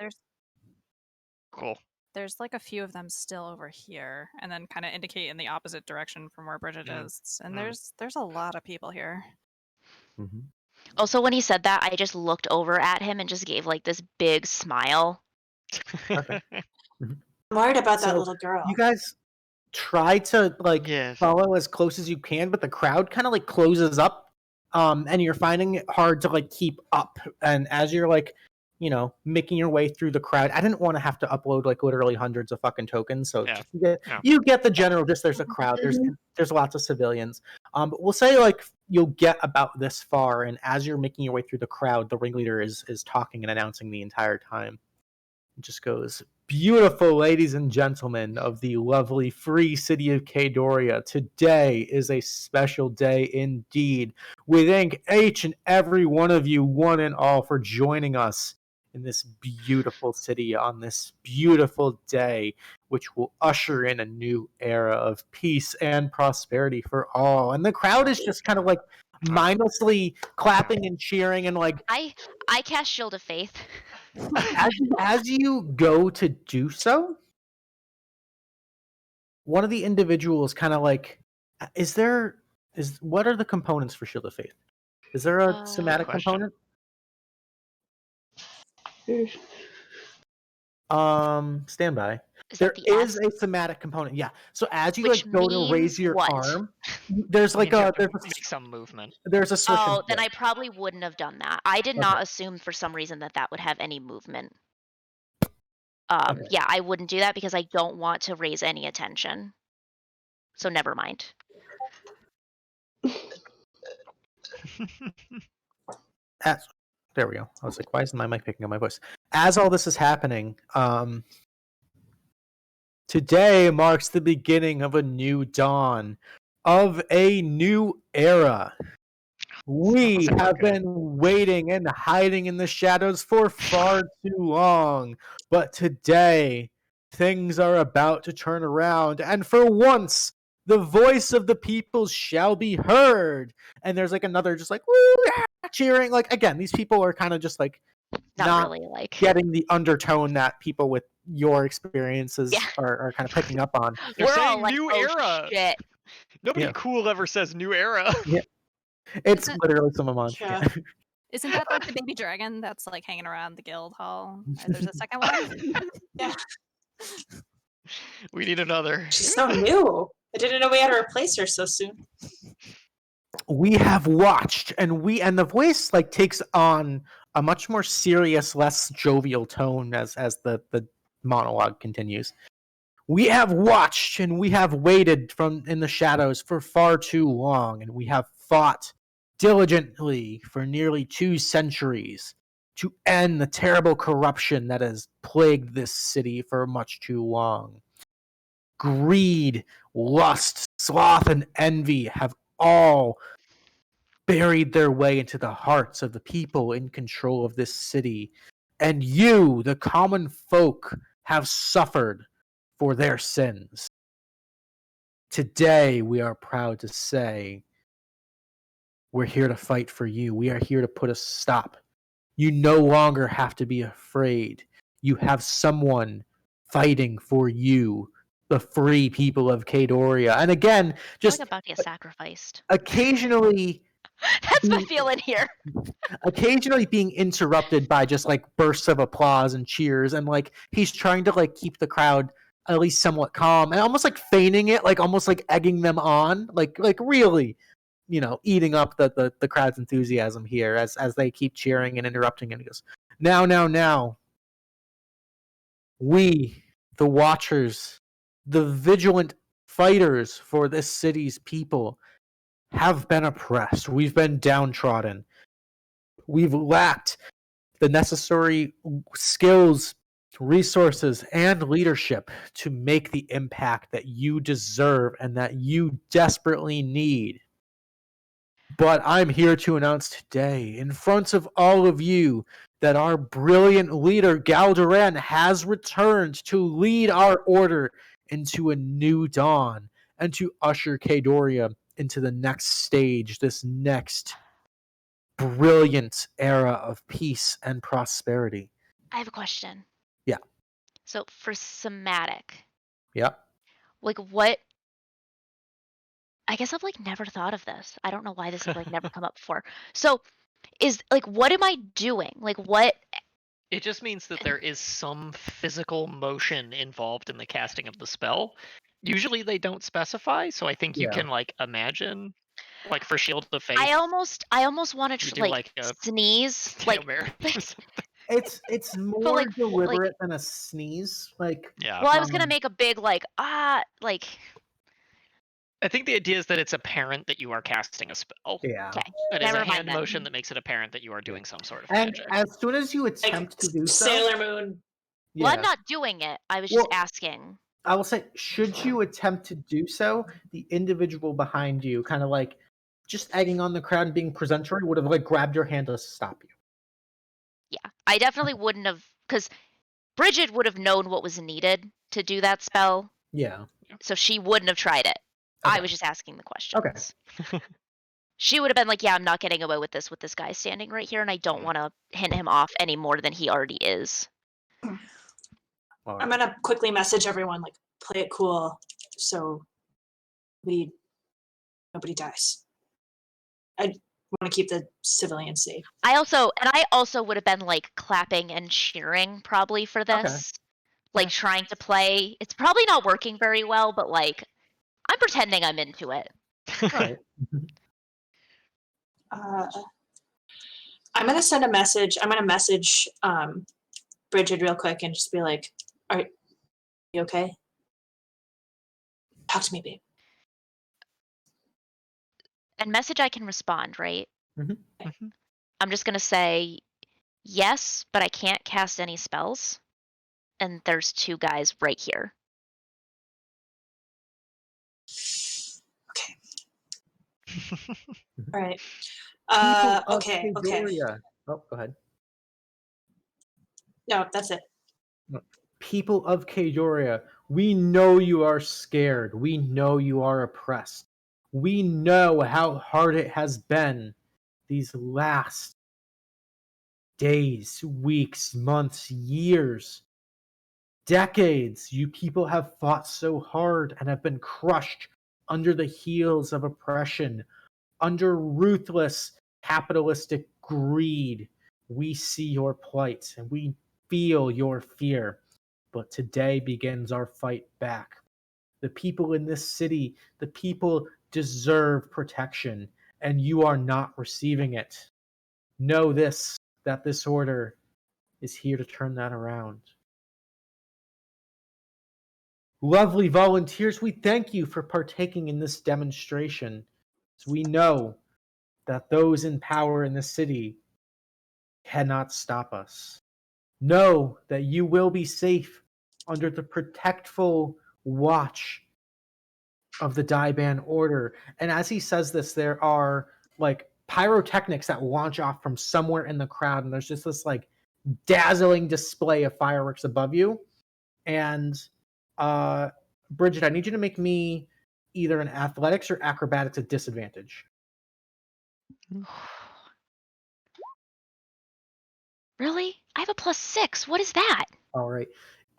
Cool. there's like a few of them still over here, and then kind of indicate in the opposite direction from where Bridget is. And there's a lot of people here. Mm-hmm. Also, when he said that, I just looked over at him and just gave like this big smile. Perfect. I'm worried about that So, little girl. You guys try to like Yes. follow as close as you can, but the crowd kind of like closes up, and you're finding it hard to like keep up. And as you're like, making your way through the crowd, I didn't want to have to upload like literally hundreds of fucking tokens. So Yeah. just Yeah. you get the general. Just there's a crowd. There's lots of civilians. But we'll say like you'll get about this far, and as you're making your way through the crowd, the ringleader is talking and announcing the entire time. It just goes, "Beautiful ladies and gentlemen of the lovely free city of Kadoria, today is a special day indeed. We thank each and every one of you, one and all, for joining us in this beautiful city on this beautiful day, which will usher in a new era of peace and prosperity for all." And the crowd is just kind of like mindlessly clapping and cheering, and like I cast Shield of Faith. as you go to do so, one of the individuals kind of like, what are the components for Shield of Faith? Is there a somatic Good question. component? Stand by. Is There that the is a somatic component. Yeah. So as you Which like go to raise means your what? arm, there's It like means you a have to make some movement. there's a switch. Oh, and then flip. I probably wouldn't have done that. I did Okay. not assume for some reason that would have any movement. Okay. Yeah, I wouldn't do that because I don't want to raise any attention. So never mind. There we go. I was like, why isn't my mic picking up my voice? As all this is happening, today marks the beginning of a new dawn, of a new era. We Sounds have okay. been waiting and hiding in the shadows for far too long. But today, things are about to turn around. And for once, the voice of the people shall be heard. And there's like another just like, woo, yeah, cheering. Like, again, these people are kind of just like Not not really like. getting the undertone that people with your experiences Yeah. are kind of picking up on. They're We're all saying like, new oh era. shit. Nobody Yeah. cool ever says new era. Yeah. It's Isn't- literally some month. Yeah. Yeah. Isn't that like the baby dragon that's like hanging around the guild hall? There's a second one. Yeah. We need another. She's so new. I didn't know we had to replace her so soon. We have watched, and the voice like takes on a much more serious, less jovial tone as the monologue continues. We have watched and we have waited from in the shadows for far too long, and we have fought diligently for nearly 2 centuries to end the terrible corruption that has plagued this city for much too long. Greed, lust, sloth, and envy have all buried their way into the hearts of the people in control of this city. And you, the common folk, have suffered for their sins. Today, we are proud to say, we're here to fight for you. We are here to put a stop. You no longer have to be afraid. You have someone fighting for you, the free people of Kadoria. And again, I'm just like about to get sacrificed. occasionally That's my feeling here. occasionally being interrupted by just like bursts of applause and cheers, and like he's trying to like keep the crowd at least somewhat calm and almost like feigning it, like almost like egging them on, like really, eating up the crowd's enthusiasm here as they keep cheering and interrupting, and he goes, now we, the watchers, the vigilant fighters for this city's people, have been oppressed. We've been downtrodden. We've lacked the necessary skills, resources, and leadership to make the impact that you deserve and that you desperately need. But I'm here to announce today, in front of all of you, that our brilliant leader, Galduran, has returned to lead our order into a new dawn and to usher Kadoria into the next stage, this next brilliant era of peace and prosperity. I have a question. Yeah. So for somatic, Yeah. like what? I guess I've like never thought of this. I don't know why this has like never come up before. So is like what am I doing? Like what? It just means that there is some physical motion involved in the casting of the spell. Usually they don't specify, so I think you Yeah. can like imagine, like for Shield of Faith, I almost want you to do like a sneeze, Hail like Mary or something. It's more like, deliberate than a sneeze. Like, Yeah. well, I was gonna make a big like like I think the idea is that it's apparent that you are casting a spell. yeah. okay, It is never a mind hand then. motion that makes it apparent that you are doing some sort of And magic. as soon as you Like attempt to do so, Sailor Moon. Well, yeah, I'm not doing it. I was just Well- asking. I will say, should you attempt to do so, the individual behind you, kind of like just egging on the crowd and being presentary, would have like grabbed your hand to stop you. Yeah, I definitely wouldn't have, because Bridget would have known what was needed to do that spell, Yeah. so she wouldn't have tried it. I Okay. was just asking the questions. She would have been like, "Yeah, I'm not getting away with this guy standing right here, and I don't want to hint him off any more than he already is." All I'm right. gonna quickly message everyone, like, play it cool, so nobody dies. I want to keep the civilians safe. I also would have been like clapping and cheering probably for this, like trying to play. It's probably not working very well, but like I'm pretending I'm into it. All right. I'm gonna send a message. I'm gonna message Bridget real quick and just be like, "Are you okay? Talk to me, babe." And message I can respond, right? Mhm. I'm just gonna say yes, but I can't cast any spells. And there's 2 guys right here. Okay. Mhm. All right. People of Okay. Kadoria. Oh, go ahead. No, that's it. People of Kadoria, we know you are scared. We know you are oppressed. We know how hard it has been these last days, weeks, months, years, decades. You people have fought so hard and have been crushed under the heels of oppression, under ruthless capitalistic greed. We see your plight and we feel your fear. But today begins our fight back. The people in this city, the people deserve protection, and you are not receiving it. Know this, that this order is here to turn that around. Lovely volunteers, we thank you for partaking in this demonstration. As we know that those in power in the city cannot stop us. Know that you will be safe under the protectful watch of the Diban order. And as he says this, there are like pyrotechnics that launch off from somewhere in the crowd, and there's just this like dazzling display of fireworks above you. And Bridget, I need you to make me either an athletics or acrobatics at disadvantage. Really? I have a +6. What is that? All right.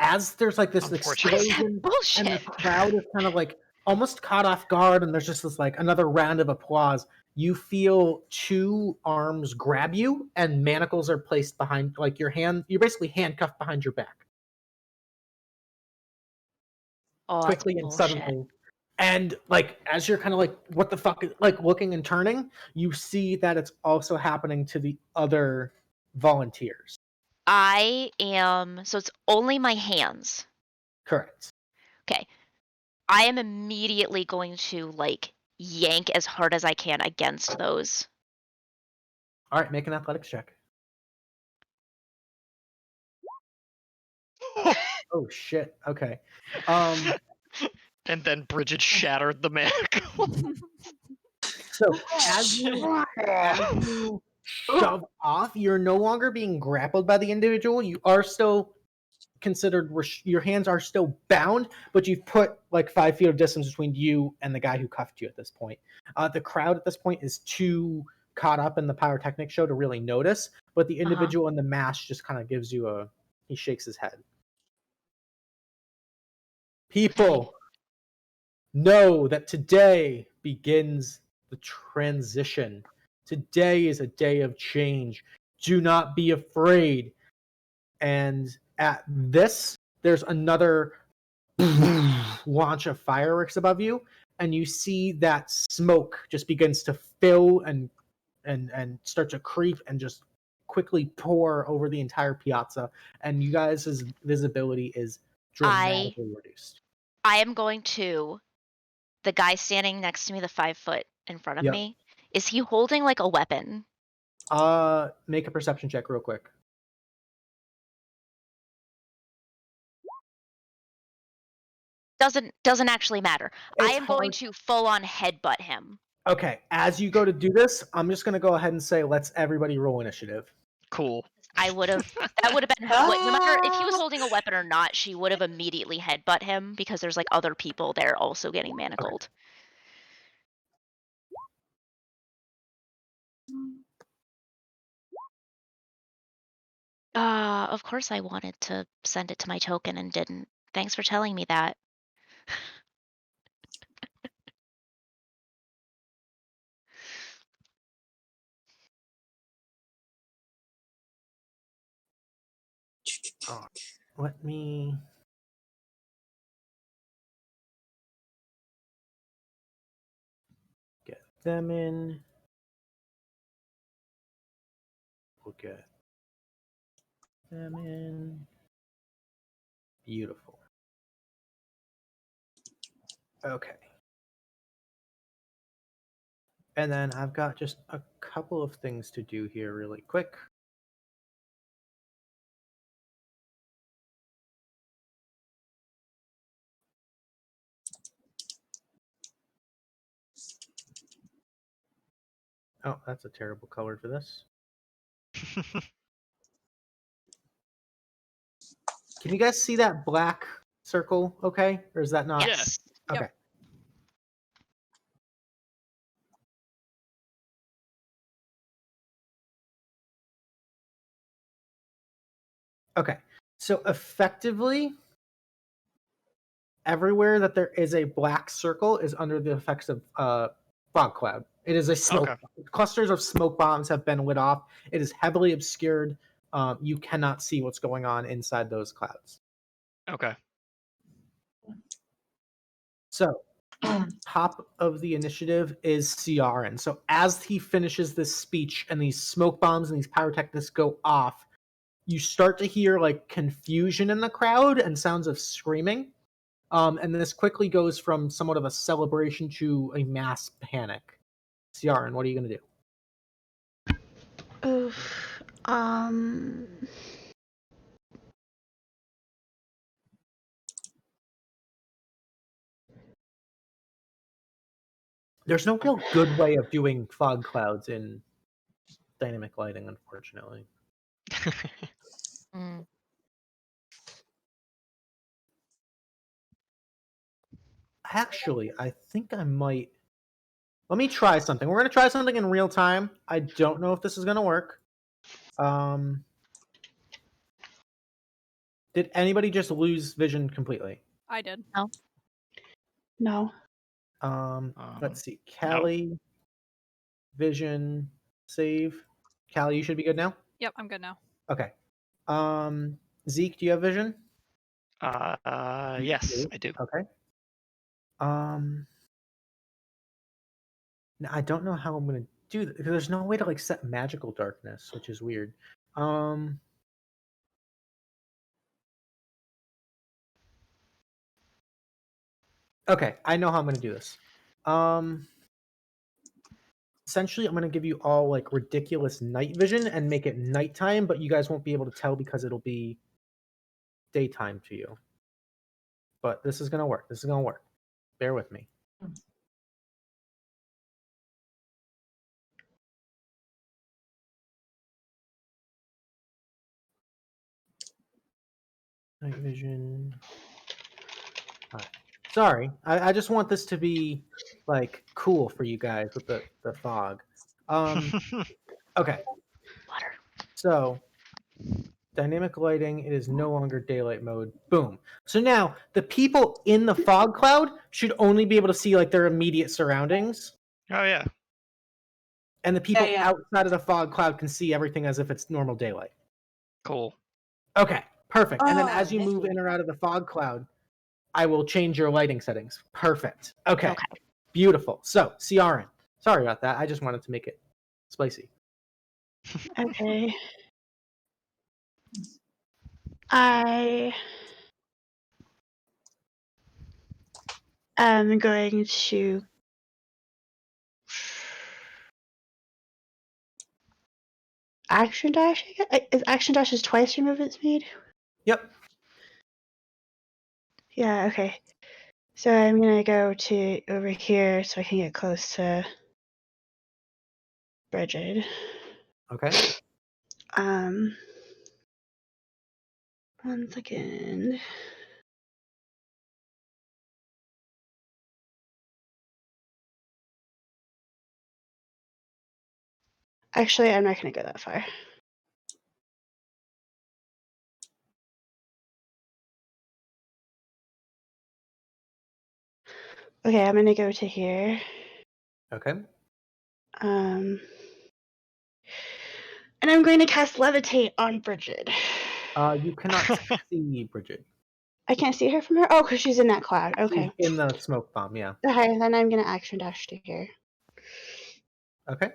As there's like this Unfortunate. What is that explosion and the bullshit? crowd is kind of like almost caught off guard, and there's just this like another round of applause, you feel 2 arms grab you and manacles are placed behind like your hand. You're basically handcuffed behind your back Oh, that's quickly and bullshit. suddenly. And like as you're kind of like what the fuck, like looking and turning, you see that it's also happening to the other volunteers. So it's only my hands. Correct. Okay. I am immediately going to like yank as hard as I can against those. All right, make an athletics check. Oh shit. Okay. And then Bridget shattered the manacle. So as you shove off, you're no longer being grappled by the individual. You are still considered, your hands are still bound, but you've put like 5 feet of distance between you and the guy who cuffed you at this point. The crowd at this point is too caught up in the pyrotechnic show to really notice, but the individual in the mask just kind of gives you he shakes his head. People, know that today begins the transition. Today is a day of change. Do not be afraid. And at this, there's another launch of fireworks above you, and you see that smoke just begins to fill and start to creep and just quickly pour over the entire piazza, and you guys' visibility is dramatically reduced. I am going to the guy standing next to me, the 5 foot in front of Yep. me. Is he holding like a weapon? Make a perception check real quick. Doesn't actually matter. I It's am going hard. to full on headbutt him. Okay, as you go to do this, I'm just gonna go ahead and say let's everybody roll initiative. Cool. That would have been like, no matter if he was holding a weapon or not, she would have immediately headbutt him because there's like other people there also getting manacled. Of course I wanted to send it to my token and didn't. Thanks for telling me that. Let me get them in. We'll get them in. Beautiful. Okay. And then I've got just a couple of things to do here really quick. Oh, that's a terrible color for this. Can you guys see that black circle okay? Or is that not? Yeah. Yes. Yep. Okay. Okay. So effectively, everywhere that there is a black circle is under the effects of fog cloud. It is a smoke. Okay. Clusters of smoke bombs have been lit off. It is heavily obscured. You cannot see what's going on inside those clouds. Okay. So, top of the initiative is Ciaran. So, as he finishes this speech and these smoke bombs and these pyrotechnics go off, you start to hear like confusion in the crowd and sounds of screaming. And this quickly goes from somewhat of a celebration to a mass panic. Ciaran, what are you going to do? Oof. There's no real good way of doing fog clouds in dynamic lighting, unfortunately. Mm. Actually, I think I might. Let me try something. We're going to try something in real time. I don't know if this is going to work. Did anybody just lose vision completely? I did. No. Let's see. No. Callie, vision, save. Callie, you should be good now. Yep, I'm good now. Okay. Zeke, do you have vision? Yes, I do. Okay. Now I don't know how I'm gonna do that because there's no way to like set magical darkness, which is weird. Okay, I know how I'm gonna do this. Essentially, I'm gonna give you all like ridiculous night vision and make it nighttime, but you guys won't be able to tell because it'll be daytime to you. But this is gonna work. This is gonna work. Bear with me. Night vision. Alright. Sorry, I just want this to be like cool for you guys with the fog. Okay. Water. So dynamic lighting, it is no longer daylight mode. Boom. So now the people in the fog cloud should only be able to see like their immediate surroundings. Oh yeah. And the people Yeah. outside of the fog cloud can see everything as if it's normal daylight. Cool. Okay, perfect. And then Oh, as you move in or out of the fog cloud, I will change your lighting settings. Perfect. Okay. Okay. Beautiful. So, Ciaran. Sorry about that. I just wanted to make it spicy. Okay. I am going to action dash. Is action dash is twice your movement speed? Yep. Yeah. Okay. So I'm gonna go to over here so I can get close to Bridget. Okay. 1 second. Actually, I'm not gonna go that far. Okay, I'm gonna go to here. Okay. And I'm going to cast Levitate on Bridget. You cannot see Bridget. I can't see her from here? Oh, because she's in that cloud. Okay. She's in the smoke bomb, yeah. Okay, then I'm going to action dash to here. Okay.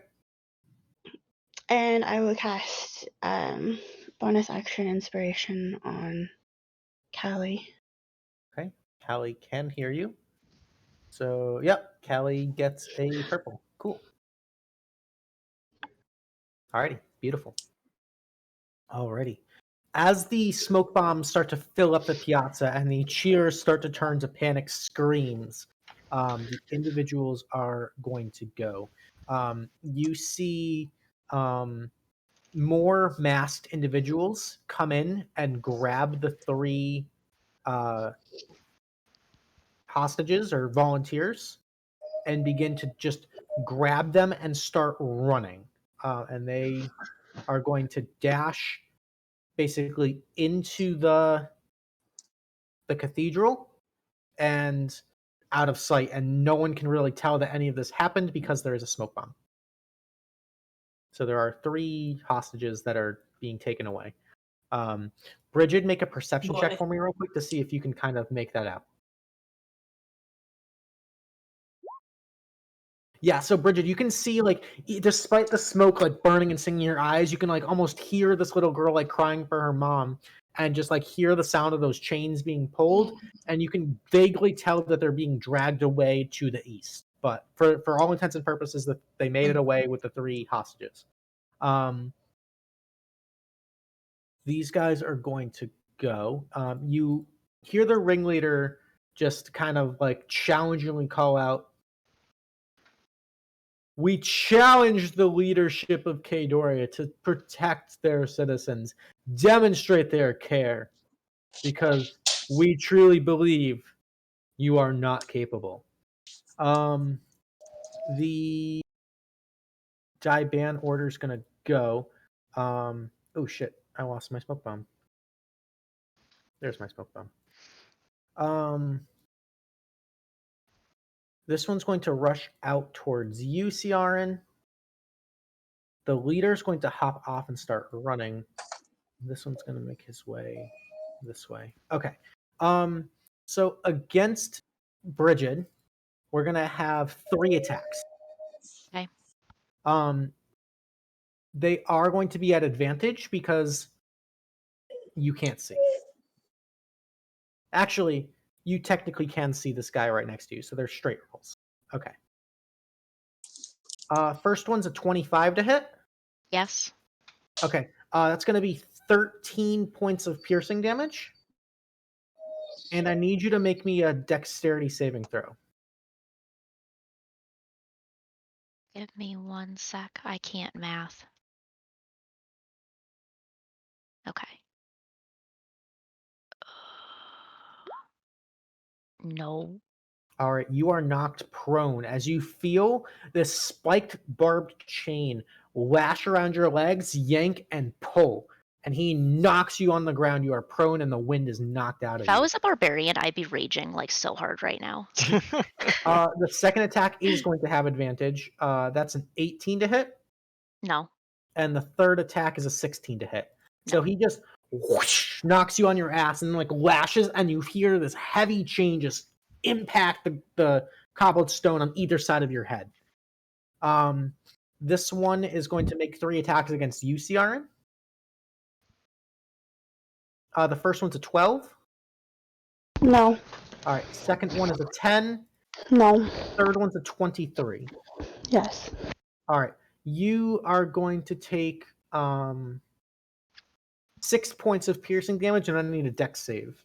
And I will cast bonus action inspiration on Callie. Okay. Callie can hear you. So, yep, Callie gets a purple. Cool. Alrighty, beautiful. Alrighty. As the smoke bombs start to fill up the piazza and the cheers start to turn to panic screams, the individuals are going to go. You see more masked individuals come in and grab the three hostages or volunteers and begin to just grab them and start running. And they are going to dash basically into the cathedral and out of sight, and no one can really tell that any of this happened because there is a smoke bomb. So there are 3 hostages that are being taken away. Bridget, make a perception check Boy. for me real quick to see if you can kind of make that out. Yeah, so Bridget, you can see, like, despite the smoke, like, burning and stinging your eyes, you can, like, almost hear this little girl, like, crying for her mom and just, like, hear the sound of those chains being pulled, and you can vaguely tell that they're being dragged away to the east. But for all intents and purposes, that they made it away with the 3 hostages. These guys are going to go. You hear the ringleader just kind of, like, challengingly call out, "We challenge the leadership of Kadoria to protect their citizens, demonstrate their care, because we truly believe you are not capable." The Diban order is going to go. Oh shit, I lost my smoke bomb. There's my smoke bomb. This one's going to rush out towards you, CRN. The leader's going to hop off and start running. This one's going to make his way this way. Okay. So against Bridget, we're going to have 3 attacks. Okay. They are going to be at advantage because you can't see. Actually, you technically can see this guy right next to you, so they're straight rolls. Okay. First one's a 25 to hit. Yes. Okay. That's going to be 13 points of piercing damage. And I need you to make me a dexterity saving throw. Give me 1 sec. I can't math. Okay. No. All right, you are knocked prone as you feel this spiked barbed chain lash around your legs, yank and pull, and he knocks you on the ground. You are prone, and the wind is knocked out of If I you. was a barbarian, I'd be raging like so hard right now. The second attack is going to have advantage. That's an 18 to hit, No. and the third attack is a 16 to hit. No. So he just whoosh, knocks you on your ass and like lashes, and you hear this heavy chain just impact the cobbled stone on either side of your head. This one is going to make 3 attacks against you, CRN. The first one's a 12. No. All right, second one is a 10. No. Third one's a 23. Yes. All right, you are going to take 6 points of piercing damage, and I need a dex save.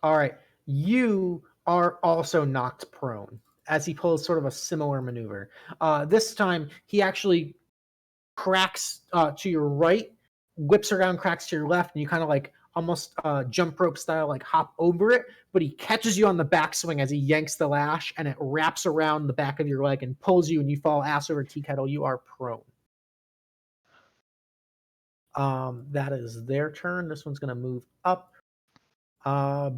All right, you are also knocked prone as he pulls sort of a similar maneuver. This time, he actually cracks to your right, whips around, cracks to your left, and you kind of like almost jump rope style, like hop over it, but he catches you on the backswing as he yanks the lash, and it wraps around the back of your leg and pulls you, and you fall ass over tea kettle. You are prone. That is their turn. This one's going to move up.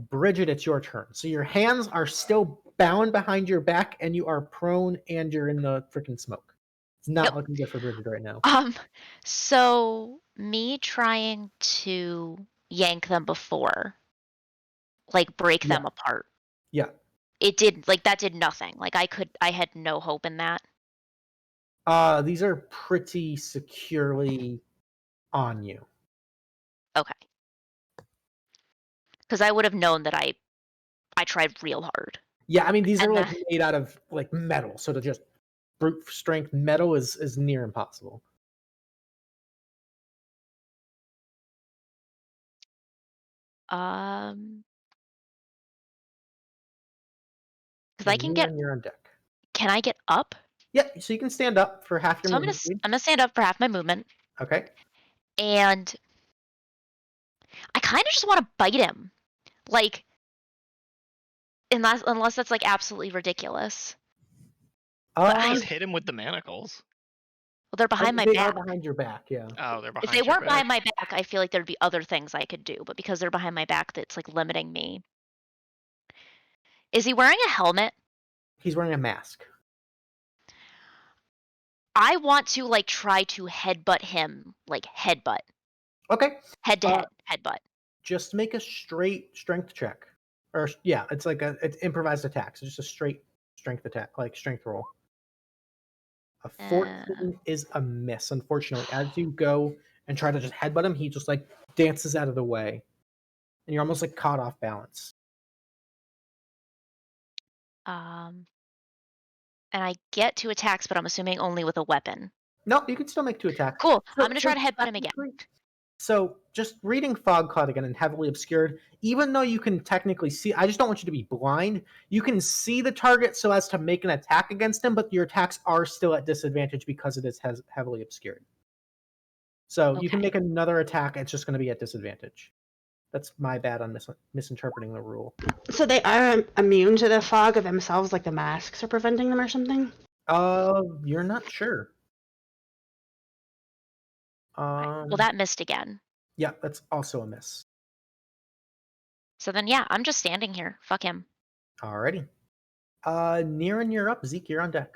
Bridget, it's your turn. So your hands are still bound behind your back, and you are prone, and you're in the freaking smoke. It's not looking good for Bridget right now. So me trying to yank them before, like break them apart. Yeah. It did, like, that did nothing. Like I had no hope in that. These are pretty securely on you. Okay. Because I would have known that I I tried real hard. Yeah, I mean these are And like the- made out of like metal, so to just brute strength metal is near impossible. Because I can get. You're on deck. Can I get up? Yeah, so you can stand up for half your So movement speed. I'm gonna stand up for half my movement, Okay. and I kind of just want to bite him, like unless that's like absolutely ridiculous. Just hit him with the manacles. Well, they're behind my They back. are behind your back, yeah. Oh, they're behind If they your weren't back. behind my back, I feel like there'd be other things I could do, but because they're behind my back, that's like limiting me. Is he wearing a helmet? He's wearing a mask. I want to like try to headbutt him, like headbutt, Okay. head to head, headbutt. Just make a straight strength check. Or yeah, it's like it's improvised attack. So just a straight strength attack, like strength roll. A 14 is a miss, unfortunately. As you go and try to just headbutt him, he just like dances out of the way. And you're almost like caught off balance. And I get 2 attacks, but I'm assuming only with a weapon. No, you can still make 2 attacks. Cool. I'm gonna try to headbutt him again. So just reading Fog Cloud again and heavily obscured, even though you can technically see, I just don't want you to be blind. You can see the target so as to make an attack against him, but your attacks are still at disadvantage because it is heavily obscured. So you can make another attack, it's just going to be at disadvantage. That's my bad on misinterpreting the rule. So they are immune to the fog of themselves, like the masks are preventing them or something? You're not sure. Well, that missed again. Yeah, that's also a miss. So then, yeah, I'm just standing here. Fuck him. Alrighty. Niran, you're up. Zeke, you're on deck.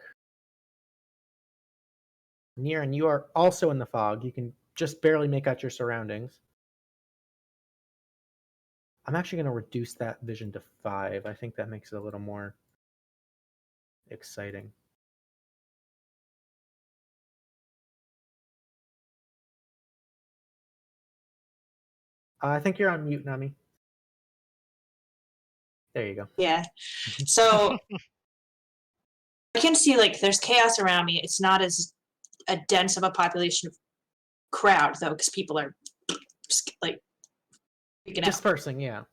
Niran, you are also in the fog. You can just barely make out your surroundings. I'm actually going to reduce that vision to 5. I think that makes it a little more exciting. I think you're on mute, Nami. There you go. Yeah. So I can see like there's chaos around me. It's not as a dense of a population of crowd though, because people are like freaking out. Dispersing, yeah.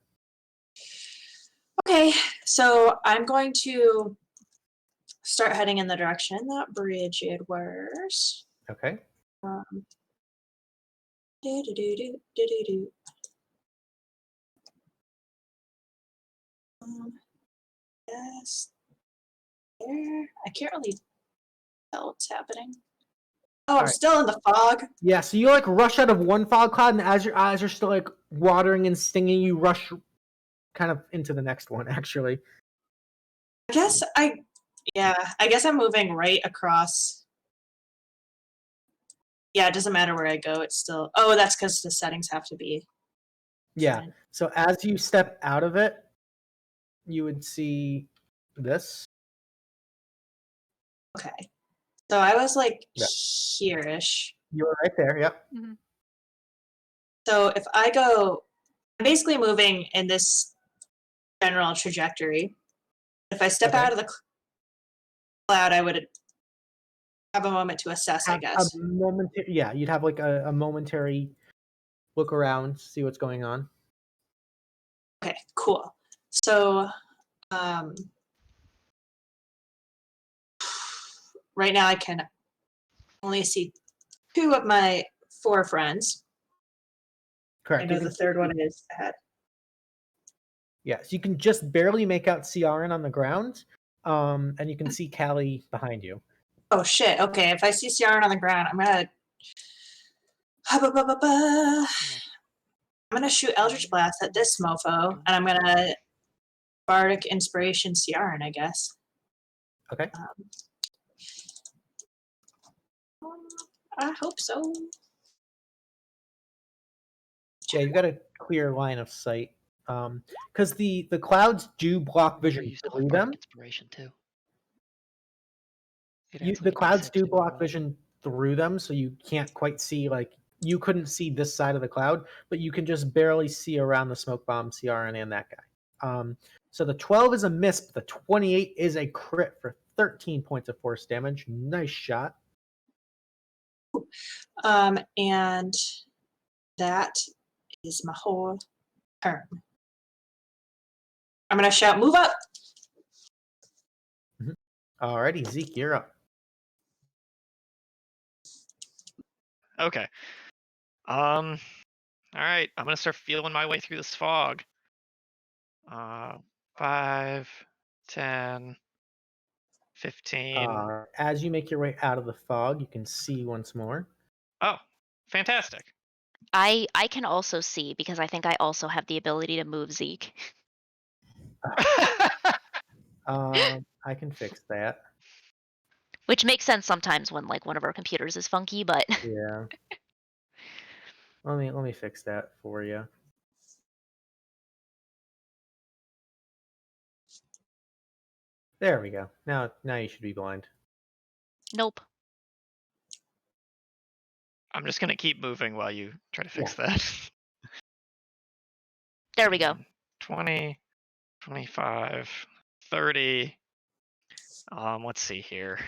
Okay, so I'm going to start heading in the direction that Bridget was. Okay. Yes. There. I can't really tell what's happening. Oh, I'm still in the fog. Yeah, so you like rush out of one fog cloud, and as your eyes are still like watering and stinging, you rush kind of into the next one, actually. I guess I'm moving right across. Yeah, it doesn't matter where I go, it's still. Oh, that's because the settings have to be. Yeah. So as you step out of it, you would see this. Okay. So I was like here-ish. You were right there, yep. Mm-hmm. So if I go, I'm basically moving in this general trajectory. If I step out of the cloud, I would have a moment to assess, I guess. You'd have like a momentary look around, see what's going on. Okay, cool. So right now I can only see 2 of my 4 friends. Correct. I know the third one is ahead. Yes, you can just barely make out Ciaran on the ground, and you can see Callie behind you. Oh shit! Okay, if I see Ciaran on the ground, I'm gonna shoot Eldritch Blast at this mofo, and I'm gonna Bardic Inspiration Ciaran, I guess. Okay. I hope so. Yeah, you've got a clear line of sight. Because the clouds do block vision through them. Inspiration too. The clouds do block vision through them, so you can't quite see, like, you couldn't see this side of the cloud, but you can just barely see around the smoke bomb, Ciaran, and that guy. So the 12 is a miss, but the 28 is a crit for 13 points of force damage. Nice shot. And that is my whole turn. I'm gonna shout, "Move up!" Alrighty, Zeke, you're up. Okay. All right. I'm gonna start feeling my way through this fog. 5, 10, 15. As you make your way out of the fog, you can see once more. Oh, fantastic. I can also see because I think I also have the ability to move Zeke. I can fix that. Which makes sense sometimes when like one of our computers is funky, but Yeah. Let me fix that for you. There we go. Now you should be blind. nope. I'm just gonna keep moving while you try to fix that. There we go. 20, 25, 30. Let's see here.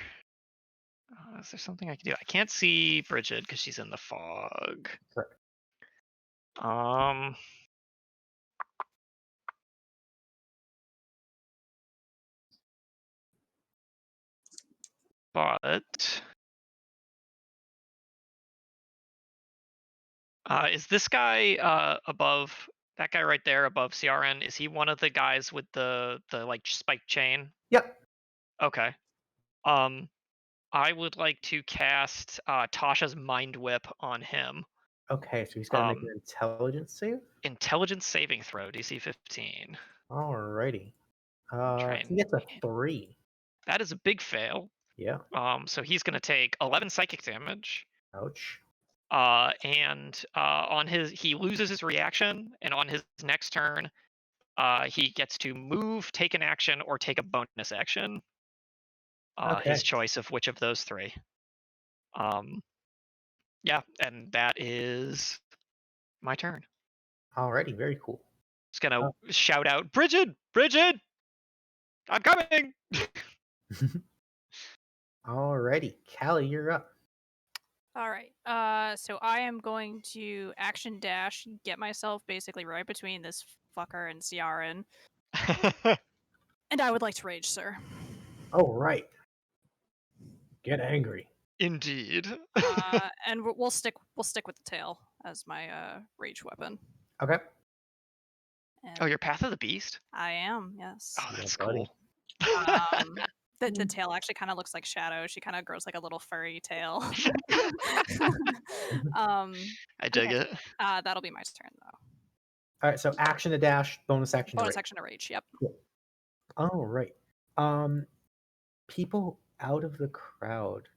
Is there something I can do? I can't see Bridget because she's in the fog. Correct. But is this guy above that guy right there above CRN? Is he one of the guys with the like spike chain? Yep. Okay. I would like to cast Tasha's Mind Whip on him. Okay, so he's got to make an intelligence save. Intelligence saving throw, DC 15. Alrighty. Try He gets a and 3. that is a big fail. Yeah. So he's gonna take 11 psychic damage. Ouch. And on he loses his reaction, and on his next turn, he gets to move, take an action, or take a bonus action. Okay. His choice of which of those three. Yeah, and that is my turn. Alrighty, very cool. Just gonna shout out, Bridget, I'm coming. Alrighty, Callie, you're up. All right. So I am going to action dash, get myself basically right between this fucker and Ciaran, and I would like to rage, sir. Oh right. Get angry. Indeed. And we'll stick with the tail as my rage weapon. Okay. And Oh, you're Path of the Beast? I am, yes. Oh, that's Yeah, buddy. cool. The tail actually kind of looks like Shadow. She kind of grows like a little furry tail. I dig it. That'll be my turn though. All right, so action to dash, bonus action to Bonus rage. action to rage. Yep. Cool. All right. People out of the crowd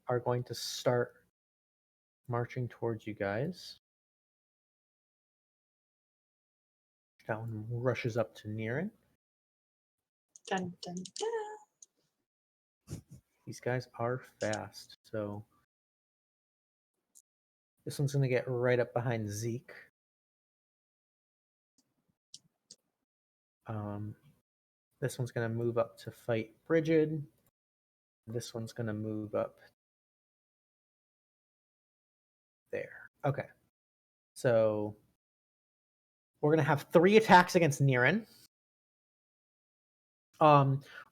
are going to start marching towards you guys. That one rushes up to Niran. Dun, dun, dun. These guys are fast, so this one's going to get right up behind Zeke. This one's going to move up to fight Bridget. This one's going to move up there. Okay. So we're going to have 3 attacks against Niran.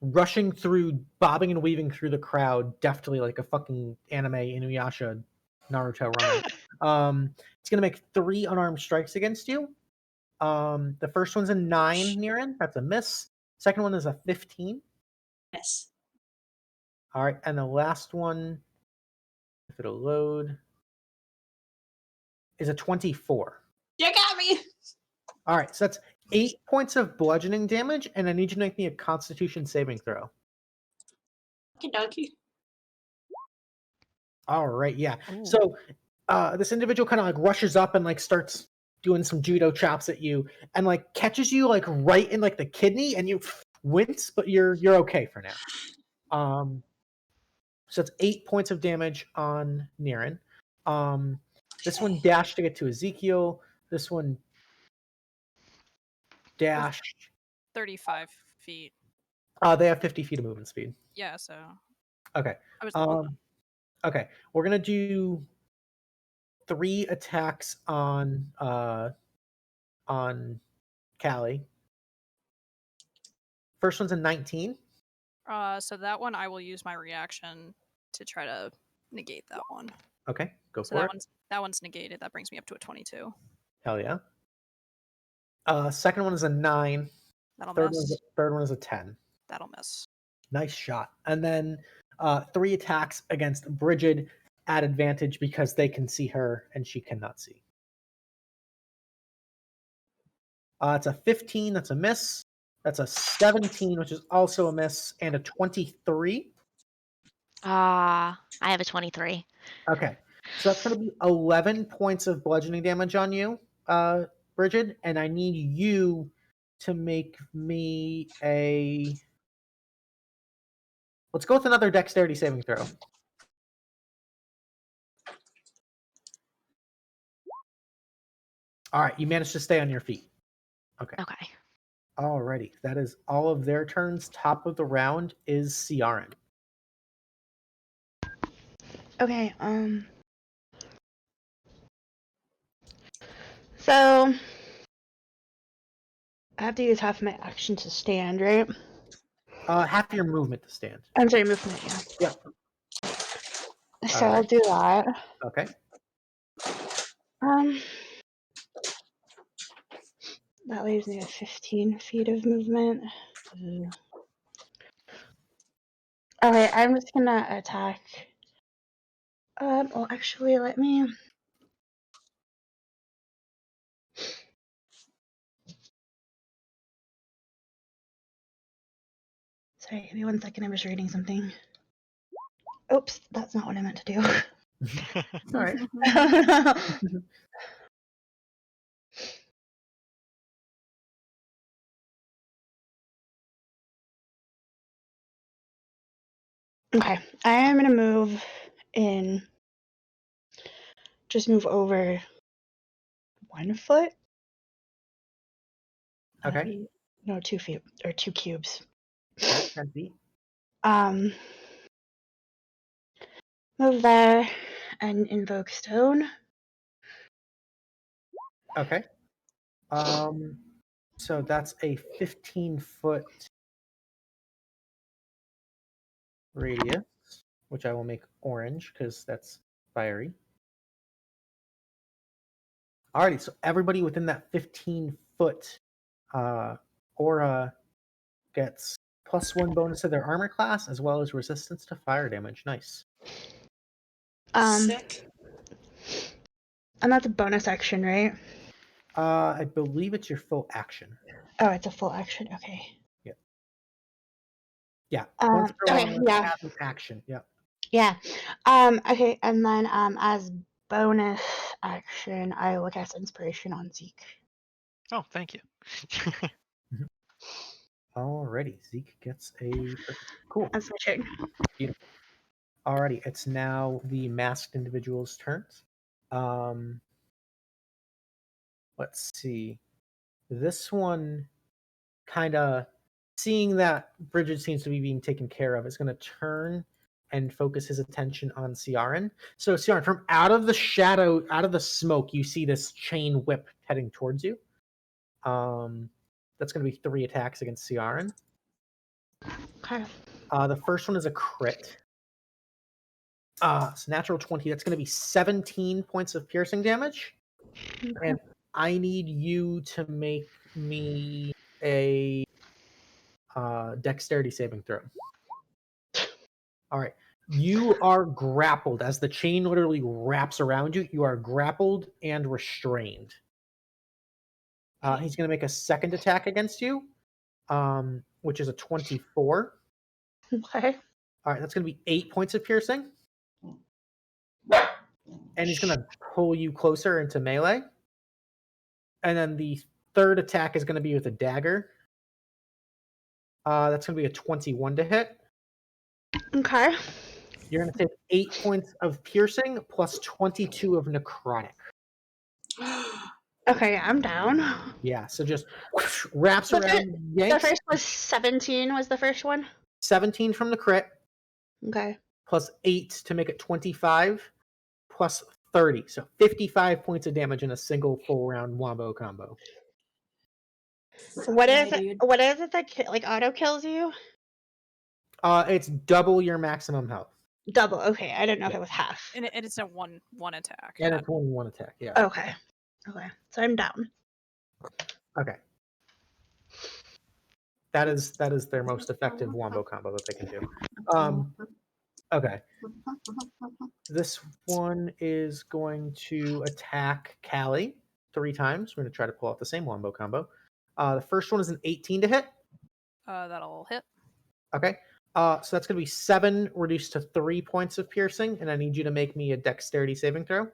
Rushing through, bobbing and weaving through the crowd, deftly like a fucking anime Inuyasha Naruto running. It's going to make 3 unarmed strikes against you. The first one's a 9, Niran. That's a miss. Second one is a 15. Yes. All right, and the last one, if it'll load, is a 24. You got me. All right, so that's 8 points of bludgeoning damage, and I need you to make me a Constitution saving throw. Okie dokie. All right, yeah. Ooh. So this individual kind of like rushes up and like starts doing some judo chops at you, and like catches you like right in like the kidney, and you wince, but you're okay for now. So it's 8 points of damage on Niran. This one dashed to get to Ezekiel. This one dashed 35 feet. They have 50 feet of movement speed. Yeah, so Okay. I was wrong. Okay. We're gonna do 3 attacks on Callie. First one's a 19. So that one I will use my reaction to try to negate that one. Okay, go So for it. that one's negated. That brings me up to a 22. Hell yeah. Second one is a 9. That'll Third miss. one is a 10. That'll miss. Nice shot. And then 3 attacks against Bridget at advantage because they can see her and she cannot see. It's a 15, that's a miss. That's a 17, which is also a miss, and a 23. I have a 23. Okay, so that's going to be 11 points of bludgeoning damage on you, Bridget, and I need you to make me a... Let's go with another dexterity saving throw. All right, you managed to stay on your feet. Okay. Okay. Alrighty, that is all of their turns. Top of the round is Ciaran. Okay, so I have to use half my action to stand, right? Half your movement to stand. I'm sorry, movement, yeah. Yep. So I'll Alright. do that. Okay. That leaves me with 15 feet of movement. Okay, I'm just gonna attack. Well, actually, let me. Sorry, give me 1 second. I was reading something. Oops, that's not what I meant to do. All right. Okay, I am gonna move in. Just move over 1 foot. Okay. No, 2 feet or 2 cubes. Okay. 10 feet. Move there and invoke stone. Okay. So that's a 15-foot radius, which I will make orange because that's fiery. Alrighty, so everybody within that 15-foot aura gets +1 bonus to their armor class as well as resistance to fire damage. Nice. Sick. And that's a bonus action, right? I believe it's your full action. Oh, it's a full action. Okay. Yeah. Once per okay, round, yeah. have an action. Yeah. Yeah. Okay, and then as bonus action, I will cast inspiration on Zeke. Oh, thank you. Alrighty, Zeke gets a cool. That's my turn. Beautiful. Alrighty, it's now the masked individual's turns. Let's see. This one kind of seeing that Bridget seems to be being taken care of is going to turn and focus his attention on Ciaran. So Ciaran, from out of the shadow, out of the smoke, you see this chain whip heading towards you. That's going to be 3 attacks against Ciaran. Okay. The first one is a crit. It's natural 20. That's going to be 17 points of piercing damage. Okay. And I need you to make me a dexterity saving throw. All right. You are grappled as the chain literally wraps around you. You are grappled and restrained. He's going to make a second attack against you, which is a 24. Okay. All right. That's going to be 8 points of piercing. And he's going to pull you closer into melee. And then the third attack is going to be with a dagger. That's going to be a 21 to hit. Okay. You're going to take 8 points of piercing plus 22 of necrotic. Okay, I'm down. Yeah, so just wraps The around, The yanks. first was 17. Was the first one? 17 from the crit, Okay. plus 8 to make it 25, plus 30. So 55 points of damage in a single full round wombo combo. What is Yeah, it? dude. What is it that like auto kills you? It's double your maximum health. Double. Okay, I didn't know if Yeah. it was half. And it's a one attack. And not- it's only one attack, yeah. Okay. Okay. So I'm down. Okay. That is their most effective wombo combo that they can do. Okay. This one is going to attack Callie 3 times. We're going to try to pull out the same wombo combo. The first one is an 18 to hit. That'll hit. Okay. So that's going to be 7 reduced to 3 points of piercing, and I need you to make me a dexterity saving throw.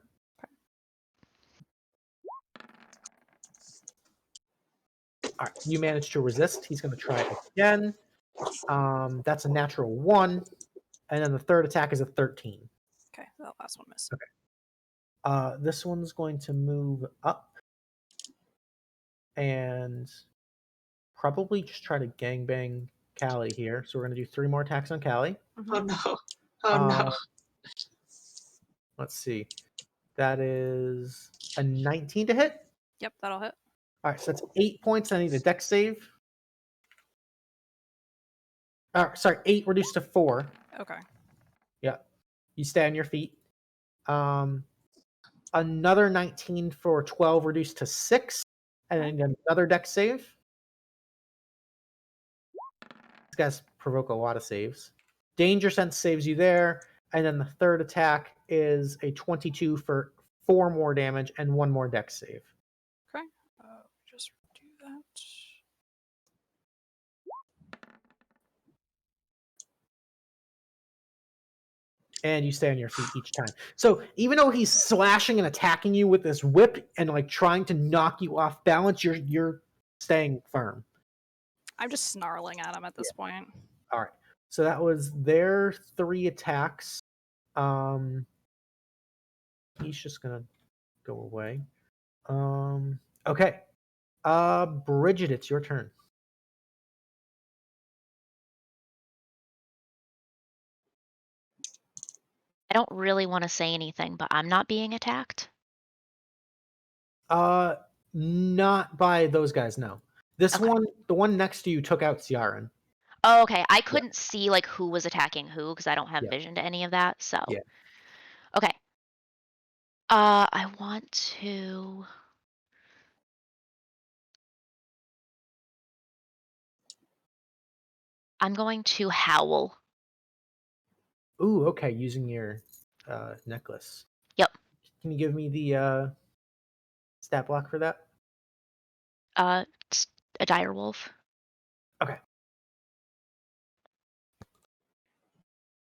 All right, you managed to resist. He's going to try again. That's a natural 1, and then the third attack is a 13. Okay, that last one missed. This one's going to move up and probably just try to gangbang Callie here. So we're going to do 3 more attacks on Callie. Oh no. Oh no. Let's see. That is a 19 to hit. Yep, that'll hit. All right, so that's 8 points. I need a dex save. Sorry, 8 reduced to 4. Okay. Yeah. You stay on your feet. Another 19 for 12 reduced to 6. And then another dex save. These guys provoke a lot of saves. Danger Sense saves you there. And then the third attack is a 22 for 4 more damage and 1 more dex save. Okay. Just do that. And you stay on your feet each time. So even though he's slashing and attacking you with this whip and like trying to knock you off balance, you're staying firm. I'm just snarling at him at this point. All right. So that was their 3 attacks. He's just gonna go away. Okay. Bridget, it's your turn. I don't really want to say anything, but I'm not being attacked. Not by those guys, no. This Okay. one, the one next to you, took out Ciaran. Oh, okay. I couldn't see like who was attacking who because I don't have Yeah. vision to any of that. So, Yeah. okay. I want to. I'm going to howl. Ooh, okay. Using your necklace. Yep. Can you give me the stat block for that? It's a dire wolf. Okay.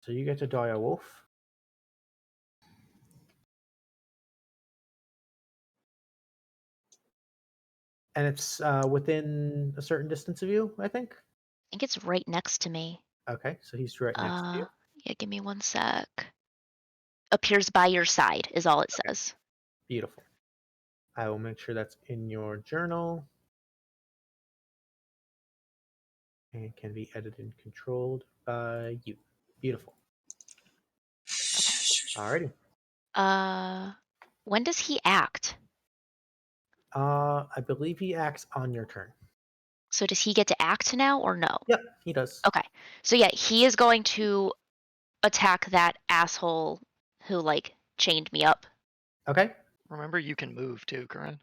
So you get to die a wolf. And it's within a certain distance of you, I think. I think it's right next to me. Okay, so he's right next to you. Yeah, give me one sec. Appears by your side is all it says. Beautiful. I will make sure that's in your journal. And can be edited and controlled by you. Beautiful. Alrighty. When does he act? I believe he acts on your turn. So does he get to act now or no? Yep, he does. Okay. So yeah, he is going to attack that asshole who like chained me up. Okay. Remember, you can move too, Corinne.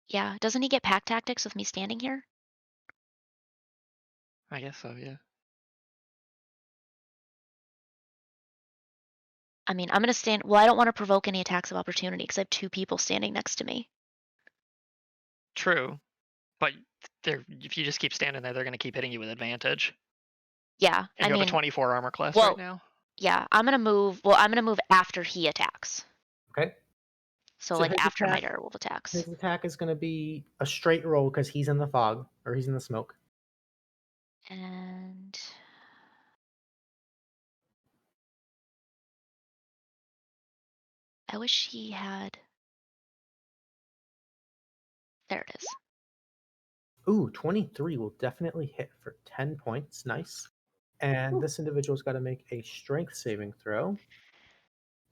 Yeah, doesn't he get pack tactics with me standing here? I guess so, yeah. I mean, I'm going to stand. Well, I don't want to provoke any attacks of opportunity because I have 2 people standing next to me. True. But if you just keep standing there, they're going to keep hitting you with advantage. Yeah, And I you mean, have a 24 armor class well, right now. yeah, I'm going to move. Well, I'm going to move after he attacks. Okay. So, So like his after my attack- direwolf attacks. His attack is going to be a straight roll because he's in the fog or he's in the smoke. And I wish he had There it is. Ooh, 23 will definitely hit for 10 points. Nice. And this individual's got to make a strength saving throw.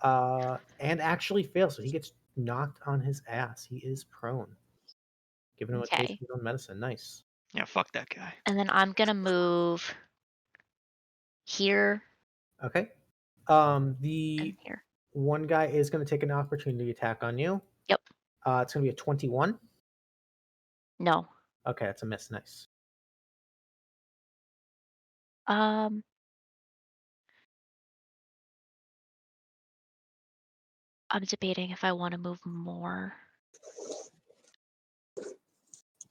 And actually fails, so he gets knocked on his ass. He is prone. Giving him a taste of Okay. his own medicine. Nice. Yeah, fuck that guy. And then I'm gonna move here Okay. and The here. one guy is going to take an opportunity attack on you. Yep. It's going to be a 21. No. Okay, that's a miss. Nice. Um. I'm debating if I want to move more.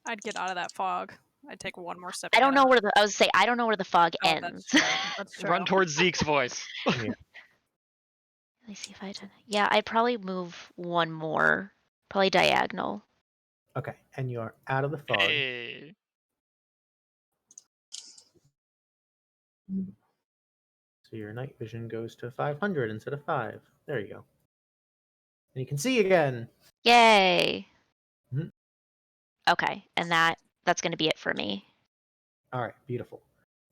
I'd get out of that fog. I'd take one more step. I don't and get know out. where the I was say I don't know where the fog Oh, that's ends. true. That's true. Run towards Zeke's voice. Let me see if I did. Yeah, I'd probably move one more, probably diagonal. Okay, and you are out of the fog. Hey. So your night vision goes to 500 instead of 5. There you go. And you can see again. Yay! Mhm. Okay, and that's gonna be it for me. All right, beautiful.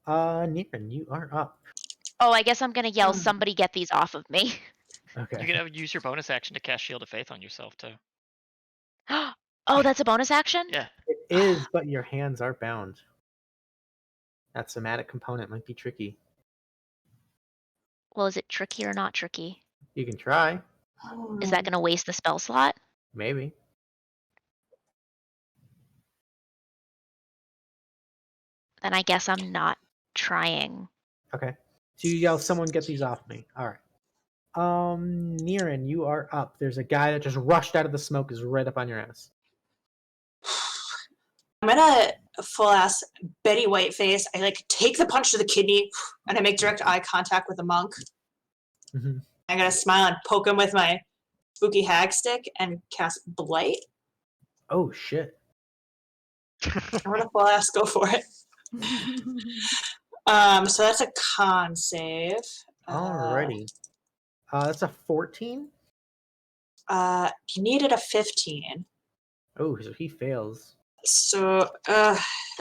Niran, you are up. Oh, I guess I'm gonna yell, "Somebody get these off of me!" Okay. You can use your bonus action to cast Shield of Faith on yourself too. Oh, that's a bonus action? Yeah. It is, but your hands are bound. That somatic component might be tricky. Well, is it tricky or not tricky? You can try, Is that gonna waste the spell slot? maybe. Then I guess I'm not trying. Okay. So you yell, "Someone get these off me!" All right. Niran, you are up. There's a guy that just rushed out of the smoke, is right up on your ass. I'm gonna full ass Betty Whiteface. I like take the punch to the kidney and I make direct eye contact with the monk. Mm-hmm. I'm gonna smile and poke him with my spooky hag stick and cast Blight. Oh shit! I'm gonna full ass go for it. So that's a con save. Alrighty. That's a 14. He needed a 15. Oh, so he fails. So,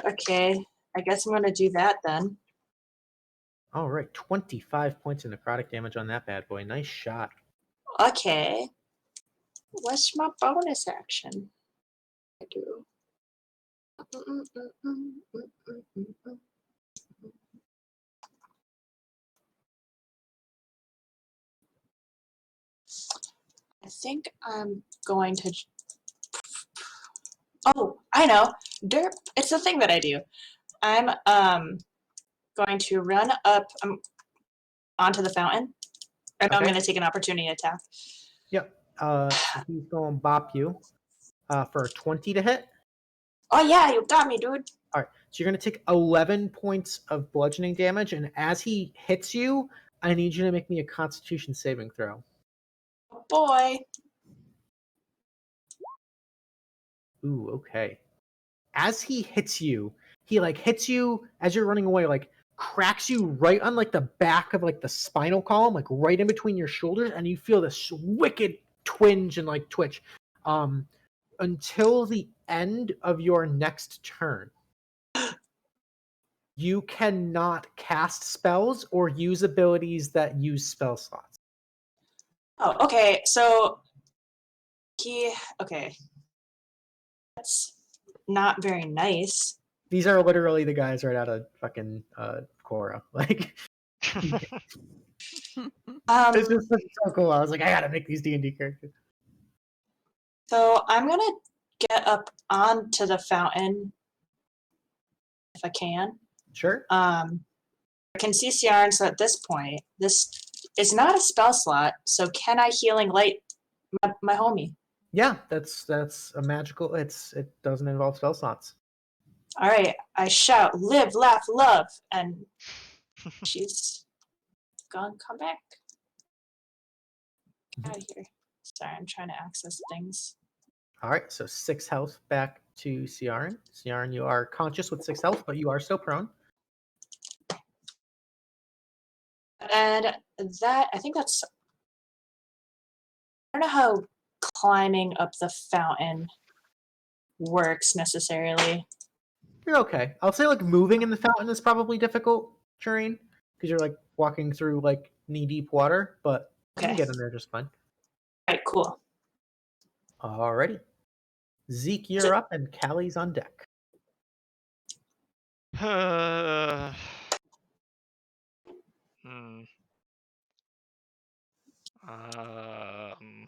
okay. I guess I'm gonna do that then. All right, 25 points of necrotic damage on that bad boy. Nice shot. Okay. What's my bonus action? I do. I think I'm going to. Oh, I know. Derp. It's a thing that I do. I'm going to run up onto the fountain. Or no, I'm Okay. going to take an opportunity attack. Yep. So he's going to bop you for a 20 to hit. Oh yeah, you got me, dude. All right. So you're going to take 11 points of bludgeoning damage, and as he hits you, I need you to make me a Constitution saving throw. Oh boy. Ooh, okay. As he hits you, he like hits you as you're running away, like cracks you right on like the back of like the spinal column, like right in between your shoulders, and you feel this wicked twinge and like twitch. Until the end of your next turn, you cannot cast spells or use abilities that use spell slots. Oh, okay. So okay. That's not very nice. These are literally the guys right out of fucking Korra. Like, it's just so cool. I was like, I gotta make these D&D characters. So I'm gonna get up onto the fountain if I can. Sure. I can see Ciaran, so at this point, this is not a spell slot. So can I healing light my homie? Yeah, that's a magical. It doesn't involve spell slots. All right, I shout, "Live, laugh, love," and she's gonna come back. Out of here. Sorry, I'm trying to access things. All right, so 6 health back to Ciaran. Ciaran, you are conscious with 6 health, but you are still prone. And that, I think that's. I don't know how climbing up the fountain works necessarily. You're okay. I'll say like moving in the fountain is probably difficult terrain because you're like walking through like knee deep water, but you can Okay. get in there just fine. All right, cool. Alrighty. Zeke, you're up, and Callie's on deck. Hmm. Um.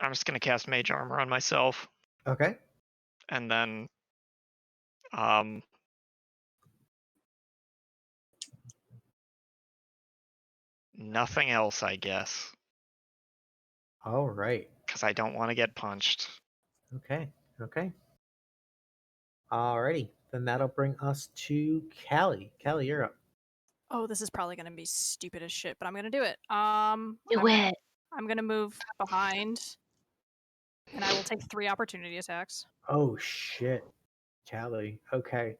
I'm just gonna cast Mage Armor on myself, Okay. and then, um, nothing else, I guess, All right. because I don't want to get punched. Okay. Okay. Alrighty. Then that'll bring us to Callie. Callie, you're up. Oh, this is probably gonna be stupid as shit, but I'm gonna do it. Do it. I'm gonna move behind, and I will take 3 opportunity attacks. Oh shit. Callie. Okay.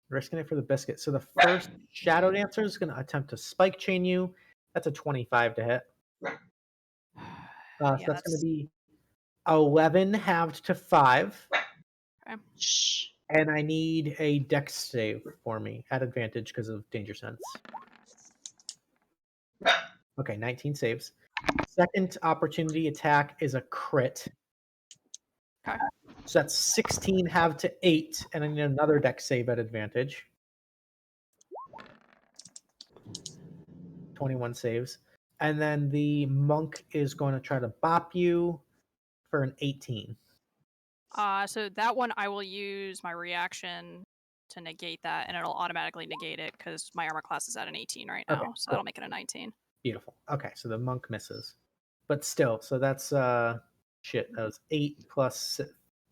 Risking it for the biscuit. So the first Shadow Dancer is gonna attempt to spike chain you. That's a 25 to hit. So Yeah, that's gonna be 11 halved to 5. okay. Shh. And I need a dex save for me at advantage because of danger sense. Okay, 19 saves. Second opportunity attack is a crit. Okay. So that's 16 halved to 8, and I need another dex save at advantage. 21 saves. And then the monk is going to try to bop you for an 18. So that one I will use my reaction to negate that, and it'll automatically negate it because my armor class is at an 18 right now, Okay, so cool. that'll make it a 19. Beautiful. Okay, so the monk misses. But still, so that's shit, that was 8 plus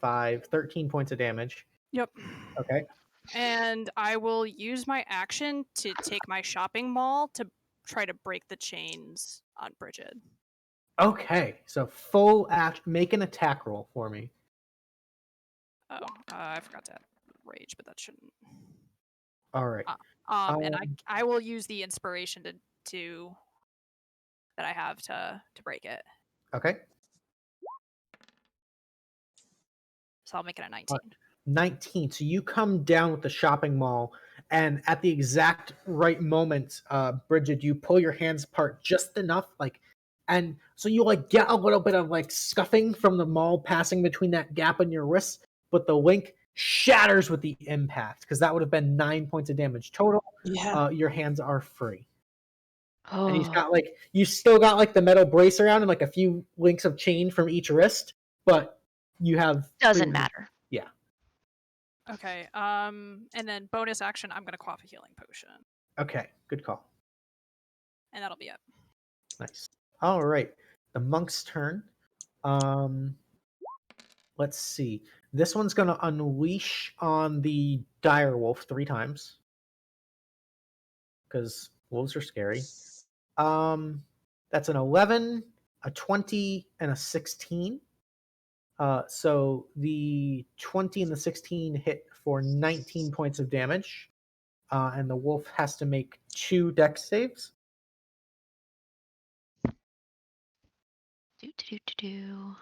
5, 13 points of damage. Yep. Okay. And I will use my action to take my shopping mall to try to break the chains on Bridget. Okay. So full act, make an attack roll for me. Oh, I forgot to add rage, but that shouldn't. All right. And I will use the inspiration to that I have to break it. Okay. So I'll make it a 19. 19. So you come down with the shopping mall, and at the exact right moment, Bridget, you pull your hands apart just enough, like, and so you like get a little bit of like scuffing from the mall passing between that gap in your wrist, but the link shatters with the impact because that would have been 9 points of damage total. Yeah. Your hands are free. And he's Oh. got like you still got like the metal brace around and like a few links of chain from each wrist, but you have Doesn't freedom. matter. Yeah. Okay. And then bonus action, I'm gonna quaff a healing potion, Okay. Good call. and that'll be it. Nice. All right. The monk's turn. Let's see. This one's gonna unleash on the dire wolf 3 times because wolves are scary. That's an 11, a 20, and a 16. So the 20 and the 16 hit for 19 points of damage, and the wolf has to make 2 dex saves. Do.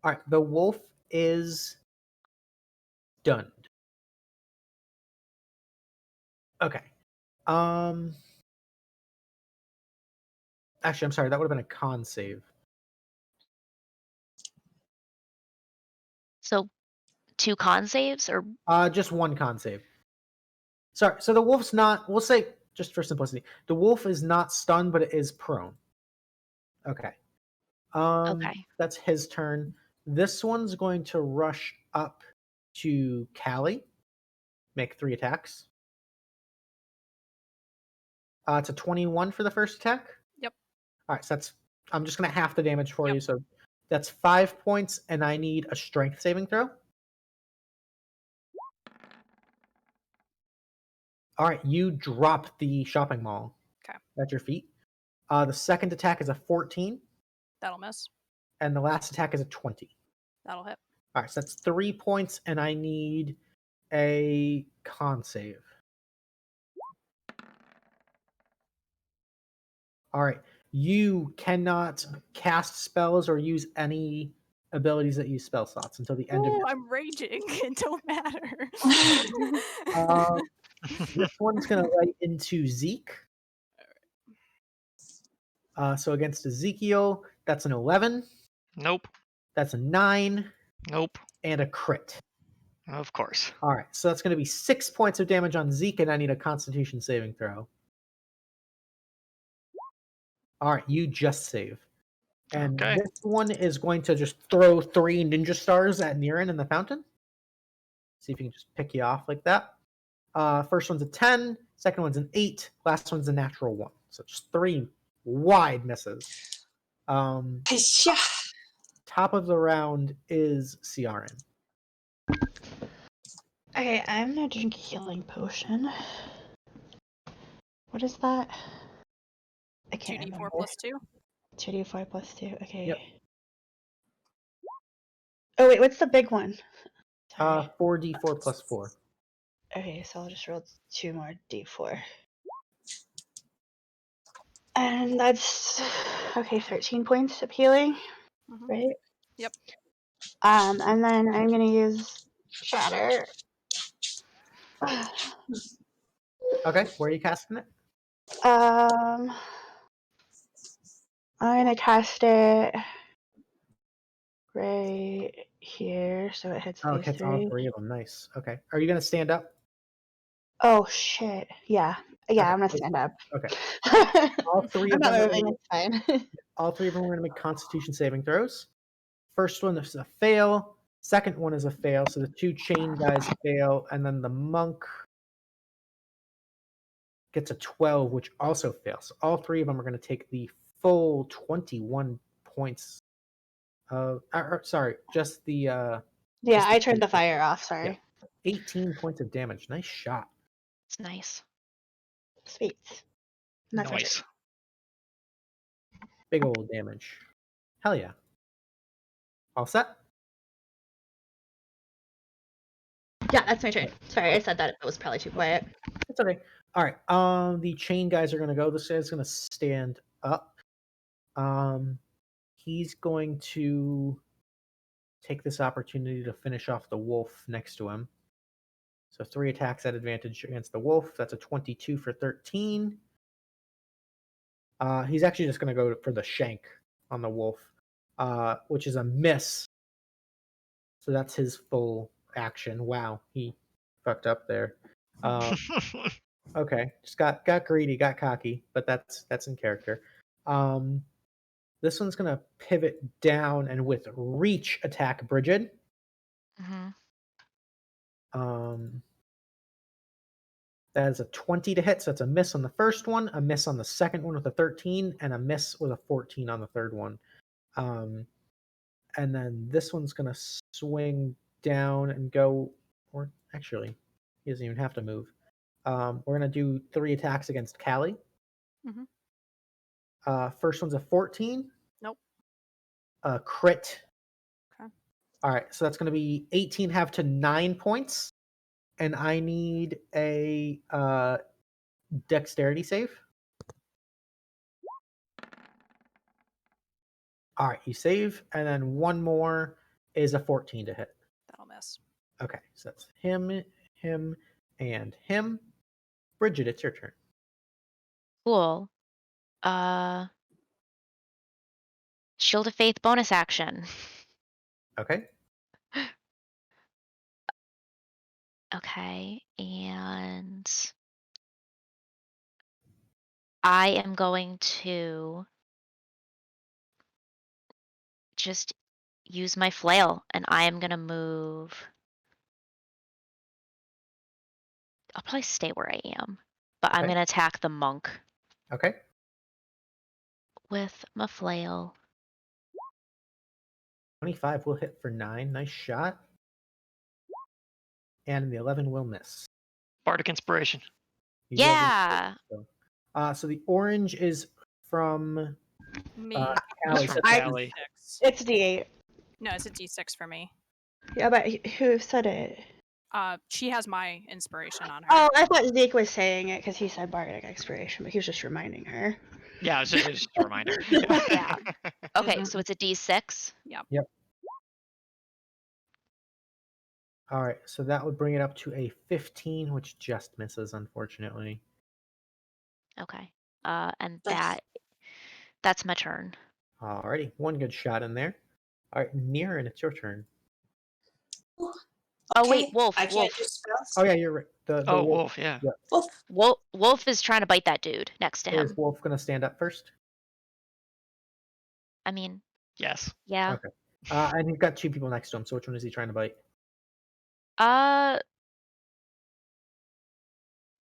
All right, the wolf is stunned. Okay. Actually, I'm sorry. That would have been a con save. So 2 con saves or Just 1 con save. Sorry. So the wolf's not. We'll say just for simplicity, the wolf is not stunned, but it is prone. Okay. okay. That's his turn. This one's going to rush up to Callie. Make 3 attacks. It's a 21 for the first attack. Yep. All right, so that's. I'm just gonna half the damage for Yep. you. So that's 5 points, and I need a strength saving throw. All right, you drop the shopping mall. 'Kay. At your feet. The second attack is a 14, That'll miss. and the last attack is a 20. That'll hit. All right, so that's 3 points, and I need a con save. All right, you cannot cast spells or use any abilities that use spell slots until the end of Oh, your. I'm raging. It don't matter. This one's gonna lay into Zeke. So against Ezekiel, that's an 11. Nope. That's a 9 Nope. and a crit. Of course. All right, so that's going to be 6 points of damage on Zeke, and I need a Constitution saving throw. All right, you just save. And Okay. this one is going to just throw 3 ninja stars at Niran in the fountain. See if you can just pick you off like that. First one's a 10, second one's an 8, last one's a natural 1. So just 3 wide misses. Hisha. Top of the round is CRN. Okay, I'm gonna drink a healing potion. What is that? I can't 2d4 remember. plus 2. 2d4 plus 2. Okay. Yep. Oh wait, what's the big one? Sorry. 4d4 plus 4. Okay, so I'll just roll 2 more d4. And that's okay, 13 points of healing, Mhm. right? Yep. And then I'm gonna use Shatter. Okay, where are you casting it? I'm gonna cast it right here, so it hits Oh, it phase hits all 3. 3 of them. Nice. Okay. Are you going to stand up? Oh shit! Yeah, Okay. I'm gonna stand up. Okay. All 3 I'm of not them. moving. It's fine. All 3 of them are going to make Constitution saving throws. First one is a fail. Second one is a fail. So the 2 chain guys fail, and then the monk gets a 12, which also fails. So all 3 of them are going to take the full 21 points. Sorry, just the. Yeah, just I turned the fire off. Sorry. 18 points of damage. Nice shot. It's nice. Sweet. And that's my Nice. turn. Big old damage. Hell yeah. All set? Yeah, that's my turn. Sorry, I said that. It was probably too quiet. It's okay. All right. The chain guys are gonna go. This guy's gonna stand up. He's going to take this opportunity to finish off the wolf next to him. So 3 attacks at advantage against the wolf. That's a 22 for 13. He's actually just gonna go for the shank on the wolf, which is a miss. So that's his full action. Wow, he fucked up there. Okay, just got greedy, got cocky, but that's in character. This one's gonna pivot down and with reach attack Bridget. Hmm. That is a 20 to hit, so it's a miss on the first one, a miss on the second one with a 13, and a miss with a 14 on the third one. And then this one's gonna swing down and go, or actually, he doesn't even have to move. We're gonna do 3 attacks against Callie. Mhm. First one's a 14. Nope. A crit. Okay. All right, so that's going to be 18 half to 9 points, and I need a dexterity save. All right, you save, and then one more is a 14 to hit. That'll miss. Okay, so that's him, him, and him. Bridget, it's your turn. Cool. Shield of Faith bonus action. Okay. Okay, and I am going to just use my flail, and I am gonna move. I'll probably stay where I am, but I'm Okay. gonna attack the monk Okay. with my flail. 25 will hit for 9. Nice shot. And the 11 will miss. Bardic Inspiration. You do have Yeah. inspiration, so the orange is from Me. Callie. From So I- Callie. It's D8. No, it's a D6 for me. Yeah, but who said it? She has my inspiration on her. Oh, I thought Zeke was saying it because he said bardic inspiration, but he was just reminding her. Yeah, it's just a reminder. Yeah. Okay, Mhm. so it's a D6. Yep. All right, so that would bring it up to a 15, which just misses, unfortunately. Okay. And That's- that's my turn. Alrighty, one good shot in there. All right, Niran, it's your turn. Oh wait, Okay, wolf, I can't wolf. do spells. Oh yeah, you're right. The Oh, wolf. wolf, yeah. Wolf. Wolf is trying to bite that dude next to Is him. Wolf gonna stand up first? I mean, Yes. yeah. Okay. And he's got two people next to him. So which one is he trying to bite?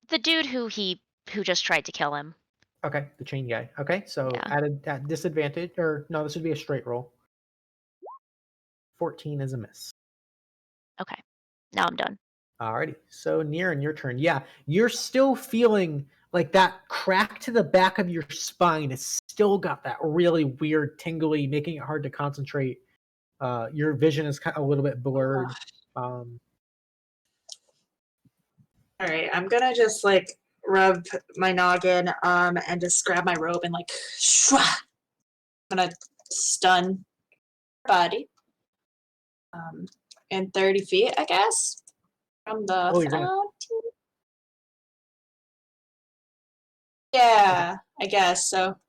The dude who just tried to kill him. Okay, the chain guy. Okay, so Yeah. at disadvantage, or no, this would be a straight roll. 14 is a miss. Okay. Now I'm done. Alrighty, so Niran, your turn. Yeah, you're still feeling like that crack to the back of your spine. It's still got that really weird tingly, making it hard to concentrate. Your vision is kind of a little bit blurred. All right, I'm gonna just like rub my noggin and just grab my robe and like shwa. I'm gonna stun her body. And 30 feet, I guess, from the Oh, you're gonna- fountain. Yeah, I guess so.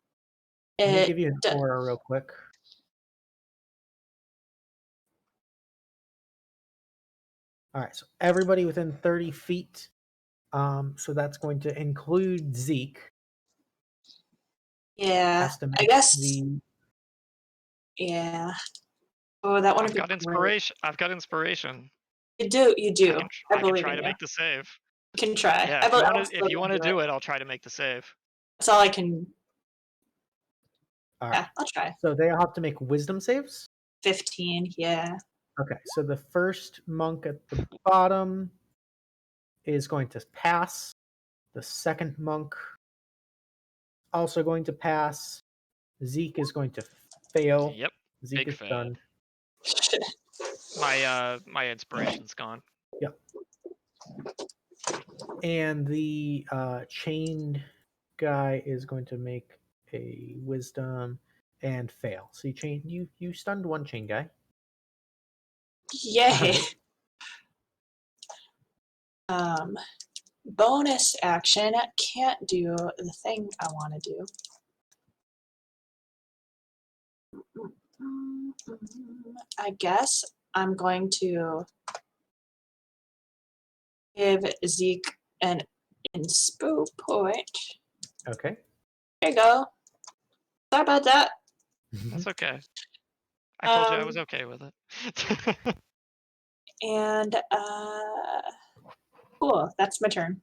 Let me It give you an d- aura real quick. All right, so everybody within 30 feet. So that's going to include Zeke. yeah, Has to I make guess. the Yeah. Oh, that I've wouldn't be got great. inspiration. I've got inspiration. You do. You do. I I can believe try in to you. make the save. You can try. Yeah, I if you believe, want to, if you want to do it, I'll try to make the save. That's all I can. all Yeah, right. I'll try. So they all have to make wisdom saves. 15. Yeah. Okay, so the first monk at the bottom is going to pass. The second monk also going to pass. Zeke is going to fail. Yep, Zeke big is fail. stunned. My inspiration's gone. Yep. And the chained guy is going to make a wisdom and fail. So you stunned one chain guy. Yay. Alright. Bonus action. Can't do the thing I want to do. I guess I'm going to give Zeke an inspo point. Okay. There you go. Sorry about that. That's okay. I told you I was Um, okay with it. And cool. That's my turn.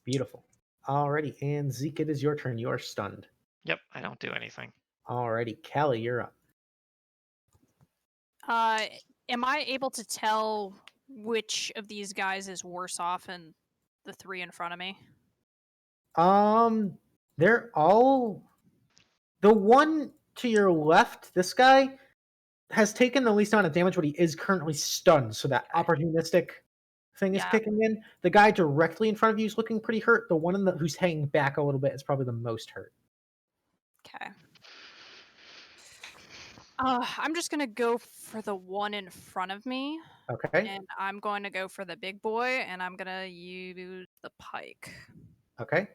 Beautiful. Alrighty, and Zeke, it is your turn. You are stunned. Yep, I don't do anything. Alrighty, Callie, you're up. Am I able to tell which of these guys is worse off than the three in front of me? They're all the one to your left. This guy has taken the least amount of damage, but he is currently stunned. So that opportunistic thing is Yeah. kicking in. The guy directly in front of you is looking pretty hurt. The one who's hanging back a little bit is probably the most hurt. Okay. I'm just gonna go for the one in front of me, Okay. and I'm going to go for the big boy, and I'm gonna use the pike. Okay.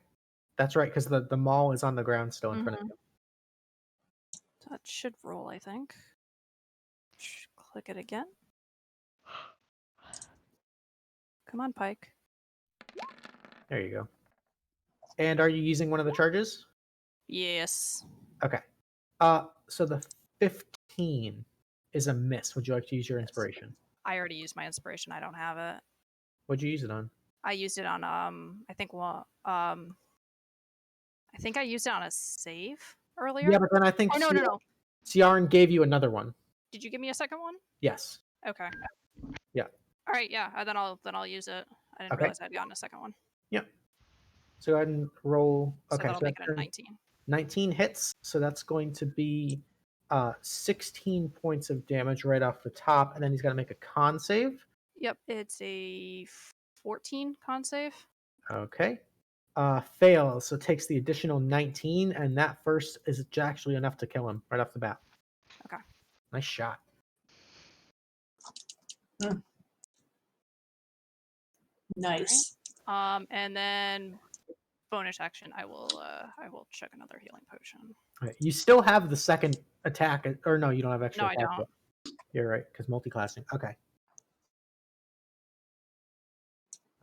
That's right, because the maul is on the ground still in front of you. That should roll, I think. Click it again. Come on, pike. There you go. And are you using one of the charges? Yes. Okay. So the 15 is a miss. Would you like to use your inspiration? I already used my inspiration. I don't have it. What'd you use it on? I used it on I think I think I used it on a save earlier. Yeah, but then I think Oh no. Ciaran gave you another one. Did you give me a second one? Yes. Okay. Yeah. All right, yeah. Then I'll use it. I didn't Okay. realize I'd gotten a second one. Yep. So go ahead and roll. So Okay, that'll so make that it a turns 19. 19 hits. So that's going to be 16 points of damage right off the top, and then he's got to make a con save. Yep, it's a 14 con save. Okay. Fails, so takes the additional 19, and that first is actually enough to kill him right off the bat. Okay. Nice shot. Nice. And then bonus action, I will check another healing potion. Okay, you still have the second attack, or no, you don't have extra No, I attack. don't. Yet. You're right, because multi-classing. Okay.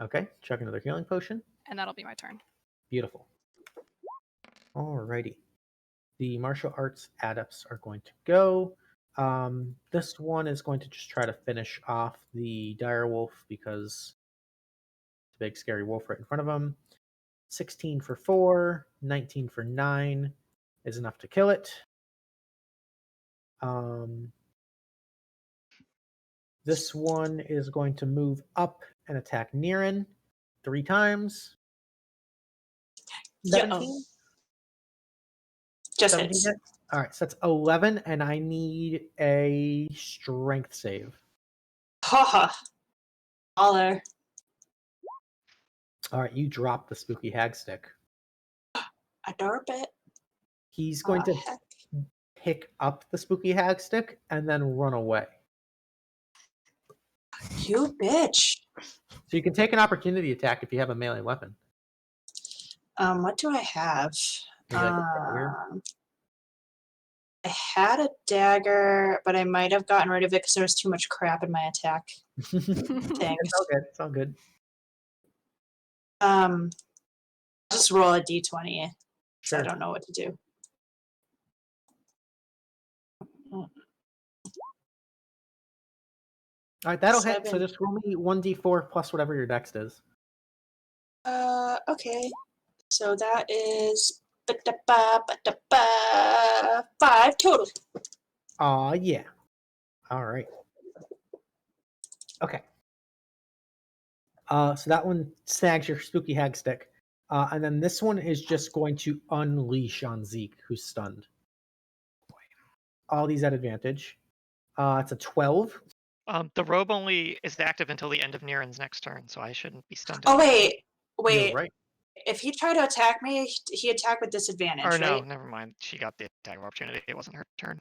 Okay, check another healing potion. And that'll be my turn. Beautiful. Alrighty. The martial arts adepts are going to go. This one is going to just try to finish off the dire wolf because it's a big scary wolf right in front of him. 16 for 4, 19 for 9 is enough to kill it. This one is going to move up and attack Niran 3 times. 17? Just 17 hits. hit? All right, so that's 11, and I need a strength save. Haha. Holler. All right, you drop the spooky hag stick. I derp it. He's going to Heck. pick up the spooky hag stick and then run away. You bitch. So you can take an opportunity attack if you have a melee weapon. What do I have? Maybe like a dagger. I had a dagger, but I might have gotten rid of it because there was too much crap in my attack thing. It's all good. It's all good. Just roll a d20. Sure. I don't know what to do. All right, that'll hit. So 7. just roll me 1d4 plus whatever your dex is. Okay. So that is 5 total. Aw, yeah. All right. Okay. So that one snags your spooky hag stick. And then this one is just going to unleash on Zeke, who's stunned. All these at advantage. It's a 12. The robe only is active until the end of Niran's next turn, so I shouldn't be stunned. Oh, anymore. wait. You're right. If he tried to attack me, he attacked with disadvantage, Or no, right? never mind. She got the attack of opportunity. It wasn't her turn.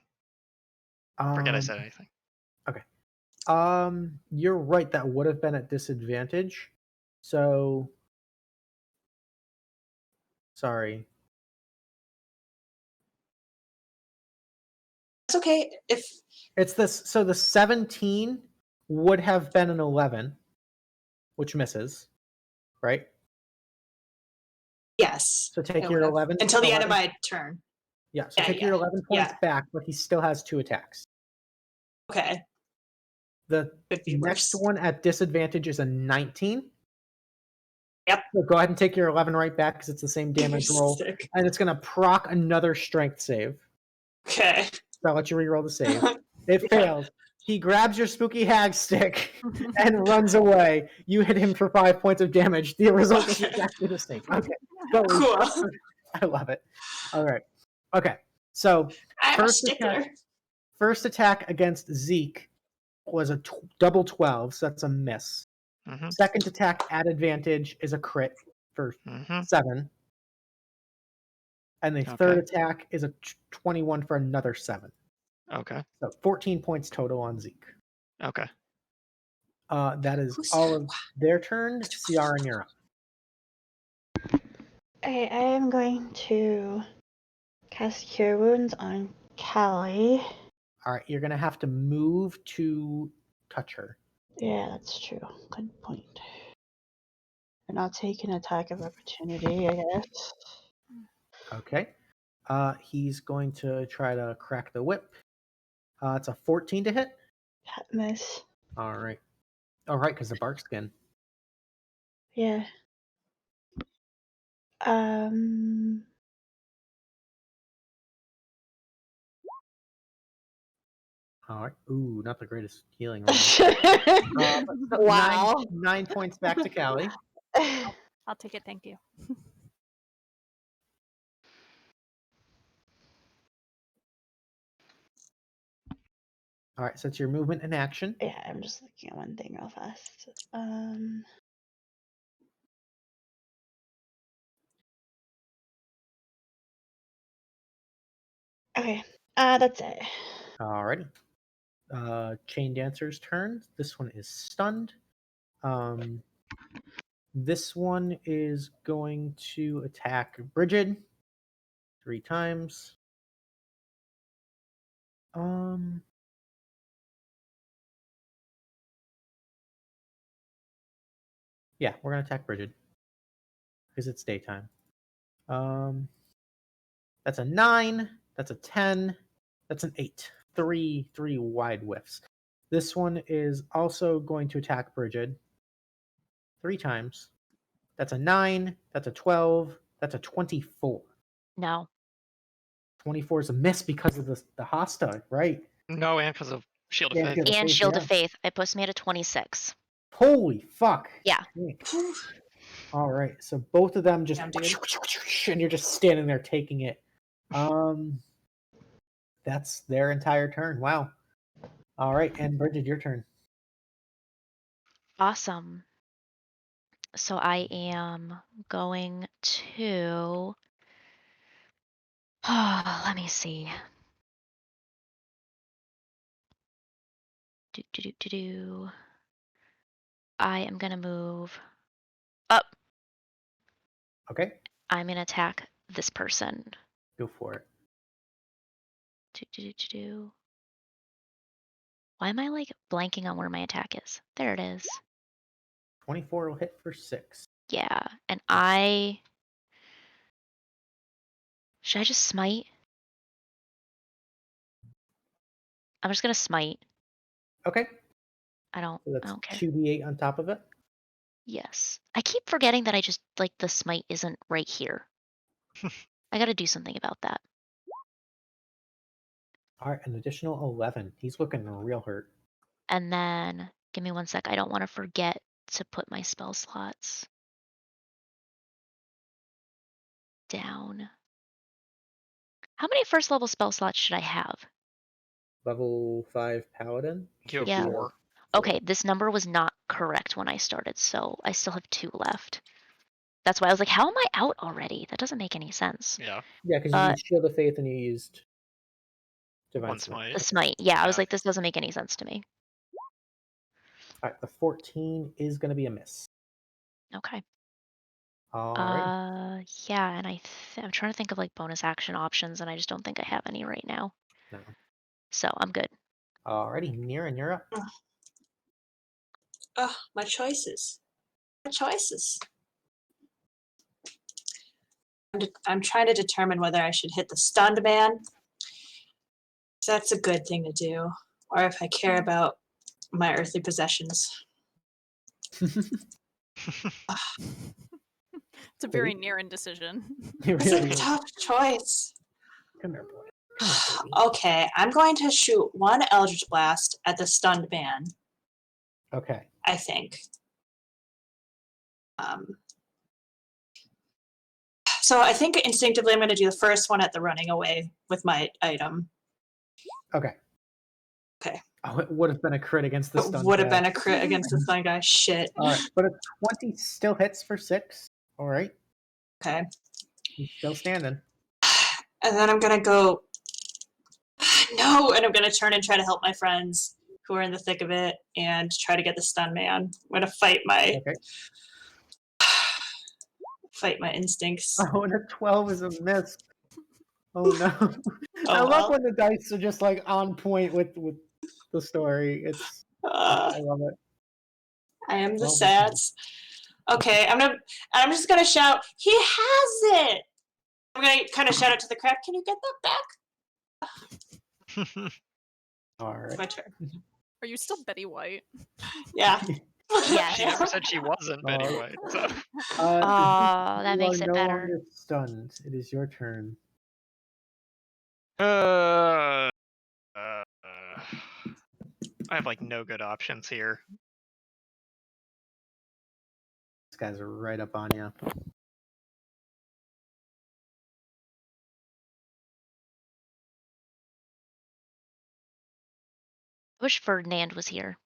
Forget I said anything. Okay. You're right. That would have been at disadvantage. So, sorry. It's okay. If It's this. So the 17 would have been an 11, which misses, right? yes. So take it your would've. 11 Until the end of 11 my turn. Yeah. So Yeah, take your 11 points yeah. back, but he still has 2 attacks. Okay. The Could be next worse. one at disadvantage is a 19. Yep. So go ahead and take your 11 right back because it's the same damage roll. Sick. And it's going to proc another strength save. Okay. So I'll let you reroll the save. It fails. He grabs your spooky hag stick and runs away. You hit him for 5 points of damage. The result is Okay. exactly the same. Okay. So Cool. I love it. All right. Okay. So I'm a first stickler. first attack against Zeke was a double 12, so that's a miss. Mm-hmm. Second attack at advantage is a crit for Mm-hmm. 7. And the third attack is a 21 for another 7. Okay. So 14 points total on Zeke. Okay. That is all of their turn. Ciara, you're up. Okay, I am going to cast Cure Wounds on Callie. All right, you're going to have to move to touch her. Yeah, that's true. Good point. And I'll take an attack of opportunity, I guess. Okay. He's going to try to crack the whip. It's a 14 to hit. Miss. All right. All right, because the bark skin. Yeah. All right. Ooh, not the greatest healing roll. Wow. 9 points back to Callie. I'll take it, thank you. All right, so it's your movement and action. Yeah, I'm just looking at one thing real fast. Okay, that's it. Alrighty. Chain Dancer's turn. This one is stunned. This one is going to attack Bridget 3 times. Yeah, we're gonna attack Bridget because it's daytime. That's a 9. That's a 10. That's an 8. Three wide whiffs. This one is also going to attack Bridget 3 times. That's a 9. That's a 12. That's a 24. No. 24 is a miss because of the Hosta, right? No, and because of Shield of Yeah, Faith. Shield of And Faith, Shield yeah. of Faith. I posted me at a 26. Holy fuck. Yeah. All right, so both of them just, Damn, dude. and you're just standing there taking it. That's their entire turn. Wow. All right, and Bridget, your turn. Awesome. So I am going to. Let me see. I am going to move up. Okay, I'm going to attack this person. go for it. Why am I like blanking on where my attack is? There it is. 24 will hit for 6. Yeah, and should I just smite? I'm just gonna smite. Okay, I so that's don't care. 2d8 on top of it. Yes. I keep forgetting that I just like the smite isn't right here. I gotta do something about that. All right, an additional 11. He's looking real hurt. And then give me 1 sec. I don't want to forget to put my spell slots down. How many first level spell slots should I have? Level 5 paladin. You have Yeah. 4. Okay, this number was not correct when I started, so I still have 2 left. That's why I was like, how am I out already? That doesn't make any sense. Yeah. Yeah, because you used Shield of Faith and you used Divine One Smite. smite. The smite. Yeah, I was Yeah. like, this doesn't make any sense to me. All right, the 14 is going to be a miss. Okay. All right. Yeah, and I'm trying to think of like bonus action options, and I just don't think I have any right now. No. So I'm good. Alrighty, Niran, you're up. Oh, my choices. My choices. I'm trying to determine whether I should hit the stunned man. That's a good thing to do. Or if I care about my earthly possessions. It's a very near indecision. It It's a really is. tough choice. Come here, boy. Come here, baby. Okay, I'm going to shoot one Eldritch Blast at the stunned man, Okay. I think. So I think instinctively I'm going to do the first one at the running away with my item. Okay. Okay. Oh, it would have been a crit against the It stun. would have been a crit against the stun guy. Shit. All right, but a 20 still hits for 6. All right. Okay. He's still standing. And then I'm going to go, no, and I'm going to turn and try to help my friends who are in the thick of it and try to get the stun man. I'm going to fight my instincts. Oh, and a 12 is a miss. Oh no. Oh, I love well. when the dice are just like on point with the story. It's I love it. I am the Well, sats. Okay, I'm just gonna shout, he has it! I'm gonna kind of shout it to the crowd, can you get that back? All It's my right. turn. Are you still Betty White? Yeah. Yeah. She never said she wasn't Betty Oh. White. So. Oh, that you makes are it no better. longer stunned. It is your turn. I have like no good options here. This guy's right up on you. I wish Ferdinand was here.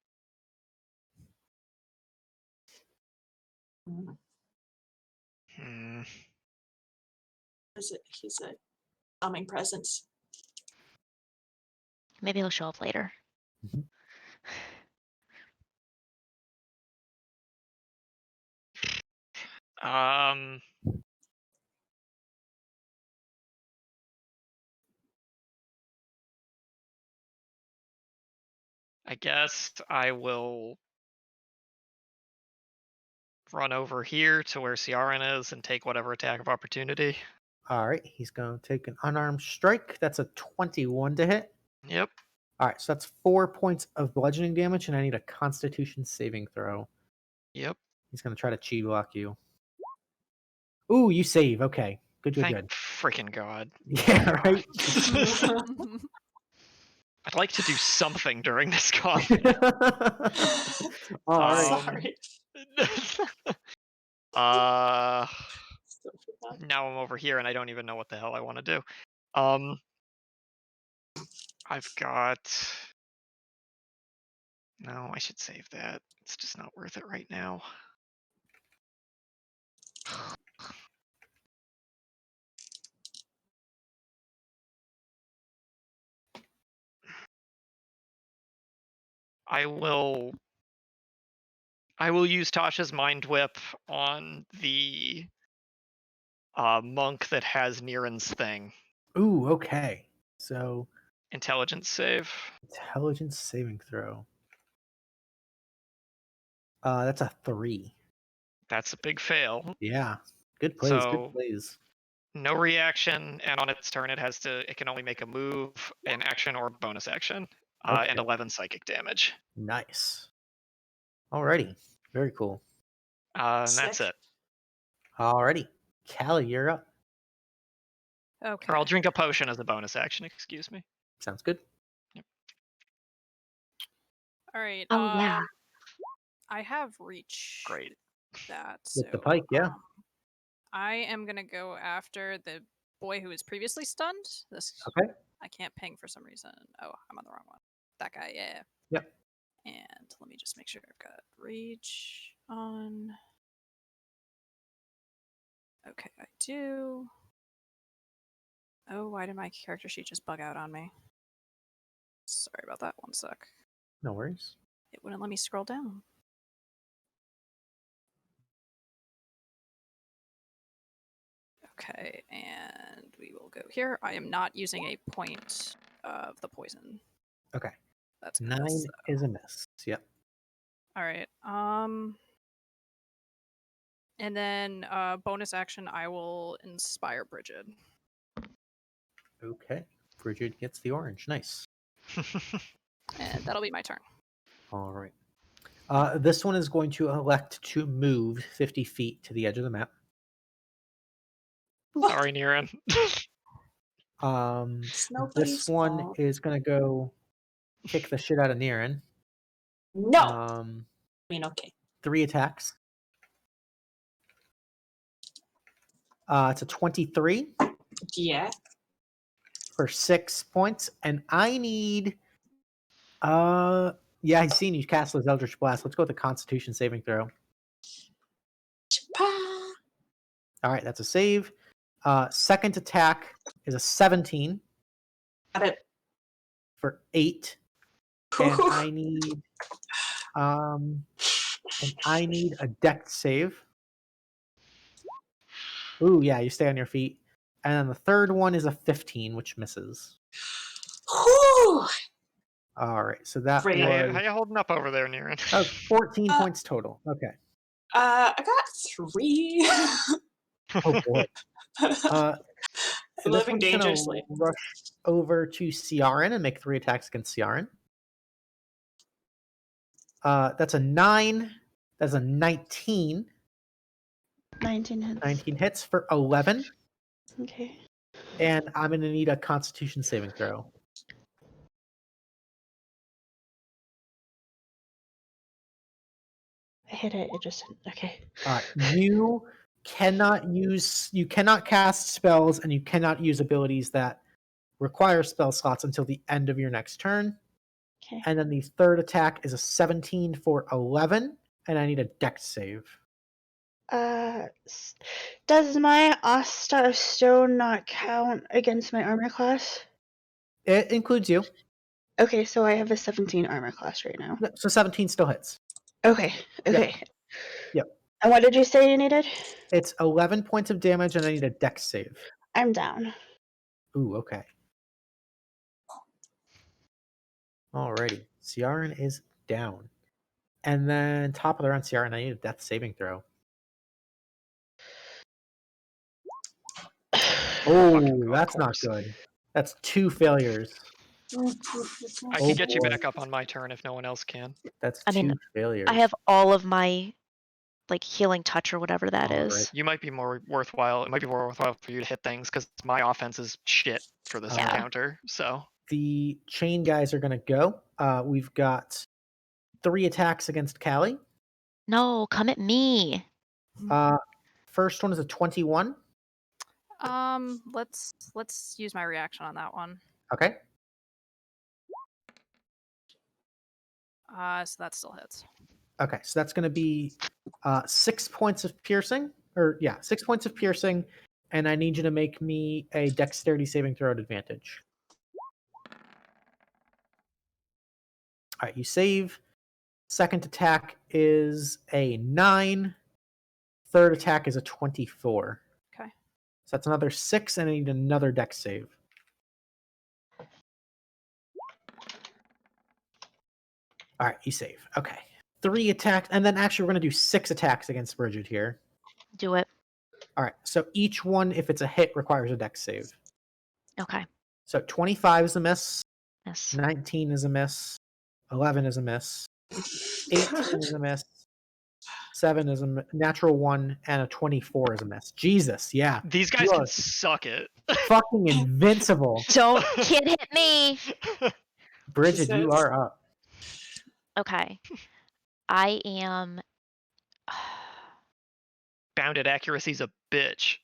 Hmm. He's a calming presence. Maybe he'll show up later. Mhm. Um. I guess I will run over here to where Ciaran is and take whatever attack of opportunity. All right, he's going to take an unarmed strike. That's a 21 to hit. Yep. All right, so that's 4 points of bludgeoning damage, and I need a Constitution saving throw. Yep. He's going to try to chi block you. Ooh, you save. Okay, good, good, Thank good. freaking God. Yeah, right. I'd like to do something during this combat. All right. Sorry. uh, Still forgot. now I'm over here and I don't even know what the hell I want to do. I've got. No, I should save that. It's just not worth it right now. I will use Tasha's Mind Whip on the monk that has Niran's thing. Ooh, okay. So Intelligence save. intelligence saving throw. That's a 3. That's a big fail. Yeah, good plays. Good So plays. no reaction, and on its turn it can only make a move, an action, or bonus action, Okay. and 11 psychic damage. Nice. Alrighty, very cool. And that's Sick. it. Alrighty, Callie, you're up. Okay. Or I'll drink a potion as a bonus action. Excuse me. Sounds good. All right. Oh yeah. I have reach. Great. That With the so, pike, yeah. I am gonna go after the boy who was previously stunned. This Okay. I can't ping for some reason. Oh, I'm on the wrong one. That guy, yeah. Yep. And let me just make sure I've got reach on. Okay, I do. Oh, why did my character sheet just bug out on me? Sorry about that. One sec. No worries. It wouldn't let me scroll down. Okay, and we will go here. I am not using a point of the poison. Okay. That's gonna 9 miss, though. is a miss. Yep. All right. And then bonus action, I will inspire Bridget. Okay. Bridget gets the orange. Nice. And that'll be my turn. All right. This one is going to elect to move 50 feet to the edge of the map. Sorry, Niran. It's nobody's This one fault. is going to go kick the shit out of Niran. No. I mean, okay. 3 attacks. It's a 23 Yeah. for 6 points, and I need. Yeah, he's seen you cast his Eldritch Blast. Let's go with the Constitution saving throw. Cha-pa. All right, that's a save. Second attack is a 17 Got it. for 8, and I need a Dex save. Ooh, yeah, you stay on your feet. And then the third one is a 15, which misses. Whew. All right, so that Great. was, How you holding up over there, Niran? that was 14 points total. Okay. I got 3. Oh boy. This Living one's gonna dangerously. rush over to Ciaran and make 3 attacks against Ciaran. That's a 9. That's a 19. 19 hits. 19 hits for 11. Okay. And I'm going to need a Constitution saving throw. I hit it. It just okay. You cannot cast spells and you cannot use abilities that require spell slots until the end of your next turn. Okay. And then the third attack is a 17 for 11, and I need a dex save. Does my Asta of Stone not count against my armor class? It includes you. Okay, so I have a 17 armor class right now. So 17 still hits. Okay, okay. Yep. And what did you say you needed? It's 11 points of damage, and I need a dex save. I'm down. Ooh, okay. Alrighty. Ciaran is down. And then top of the round, Ciaran, I need a death saving throw. Oh, Of that's not course. good. That's 2 failures. I Oh, can get you boy. back up on my turn if no one else can. That's I 2 mean, failures. I have all of my like healing touch or whatever that All is. right. You might be more worthwhile. It might be more worthwhile for you to hit things because my offense is shit for this Yeah. encounter. So The chain guys are going to go. We've got 3 attacks against Callie. No, come at me. First one is a 21. Let's use my reaction on that one. Okay. So that still hits. Okay, so that's going to be 6 points of piercing. 6 points of piercing. And I need you to make me a dexterity saving throw at advantage. All right, you save. Second attack is a 9. Third attack is a 24. Okay. So that's another 6, and I need another dex save. All right, you save. Okay. 3 attacks, and then actually we're going to do 6 attacks against Bridget here. Do it. All right, so each one, if it's a hit, requires a dex save. Okay. So 25 is a miss, Yes. 19 is a miss, 11 is a miss, 18 is a miss, 7 is a natural 1, and a 24 is a miss. Jesus, yeah. these guys You can are suck it. fucking invincible. Don't kid hit me. Bridget, you Jesus. are up. Okay. I am. Bounded accuracy's a bitch.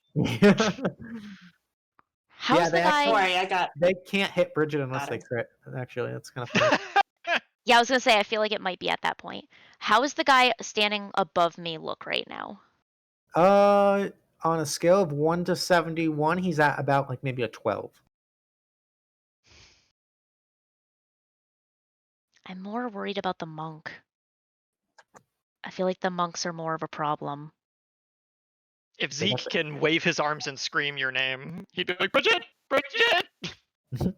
How's Yeah, the they guy? Don't worry, I got. They can't hit Bridget unless Got they it. crit. Actually, that's kind of funny. Yeah, I was gonna say I feel like it might be at that point. How is the guy standing above me look right now? On a scale of 1 to 71, he's at about like maybe a 12. I'm more worried about the monk. I feel like the monks are more of a problem. If So that's Zeke can wave his arms and scream your name, he'd be like, Bridget! Bridget!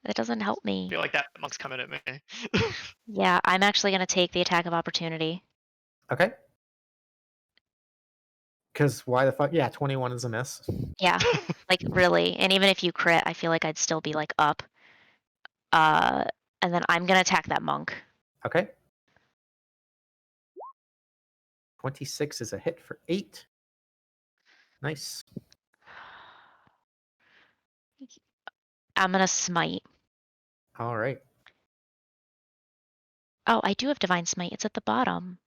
That doesn't help I me. feel like that monk's coming at me. Yeah, I'm actually gonna take the attack of opportunity. Okay. Because why the fuck? Yeah, 21 is a miss. Yeah, like really. And even if you crit, I feel like I'd still be like up. And then I'm gonna attack that monk. Okay. 26 is a hit for 8. Nice. I'm gonna smite. All right. Oh, I do have divine smite. It's at the bottom.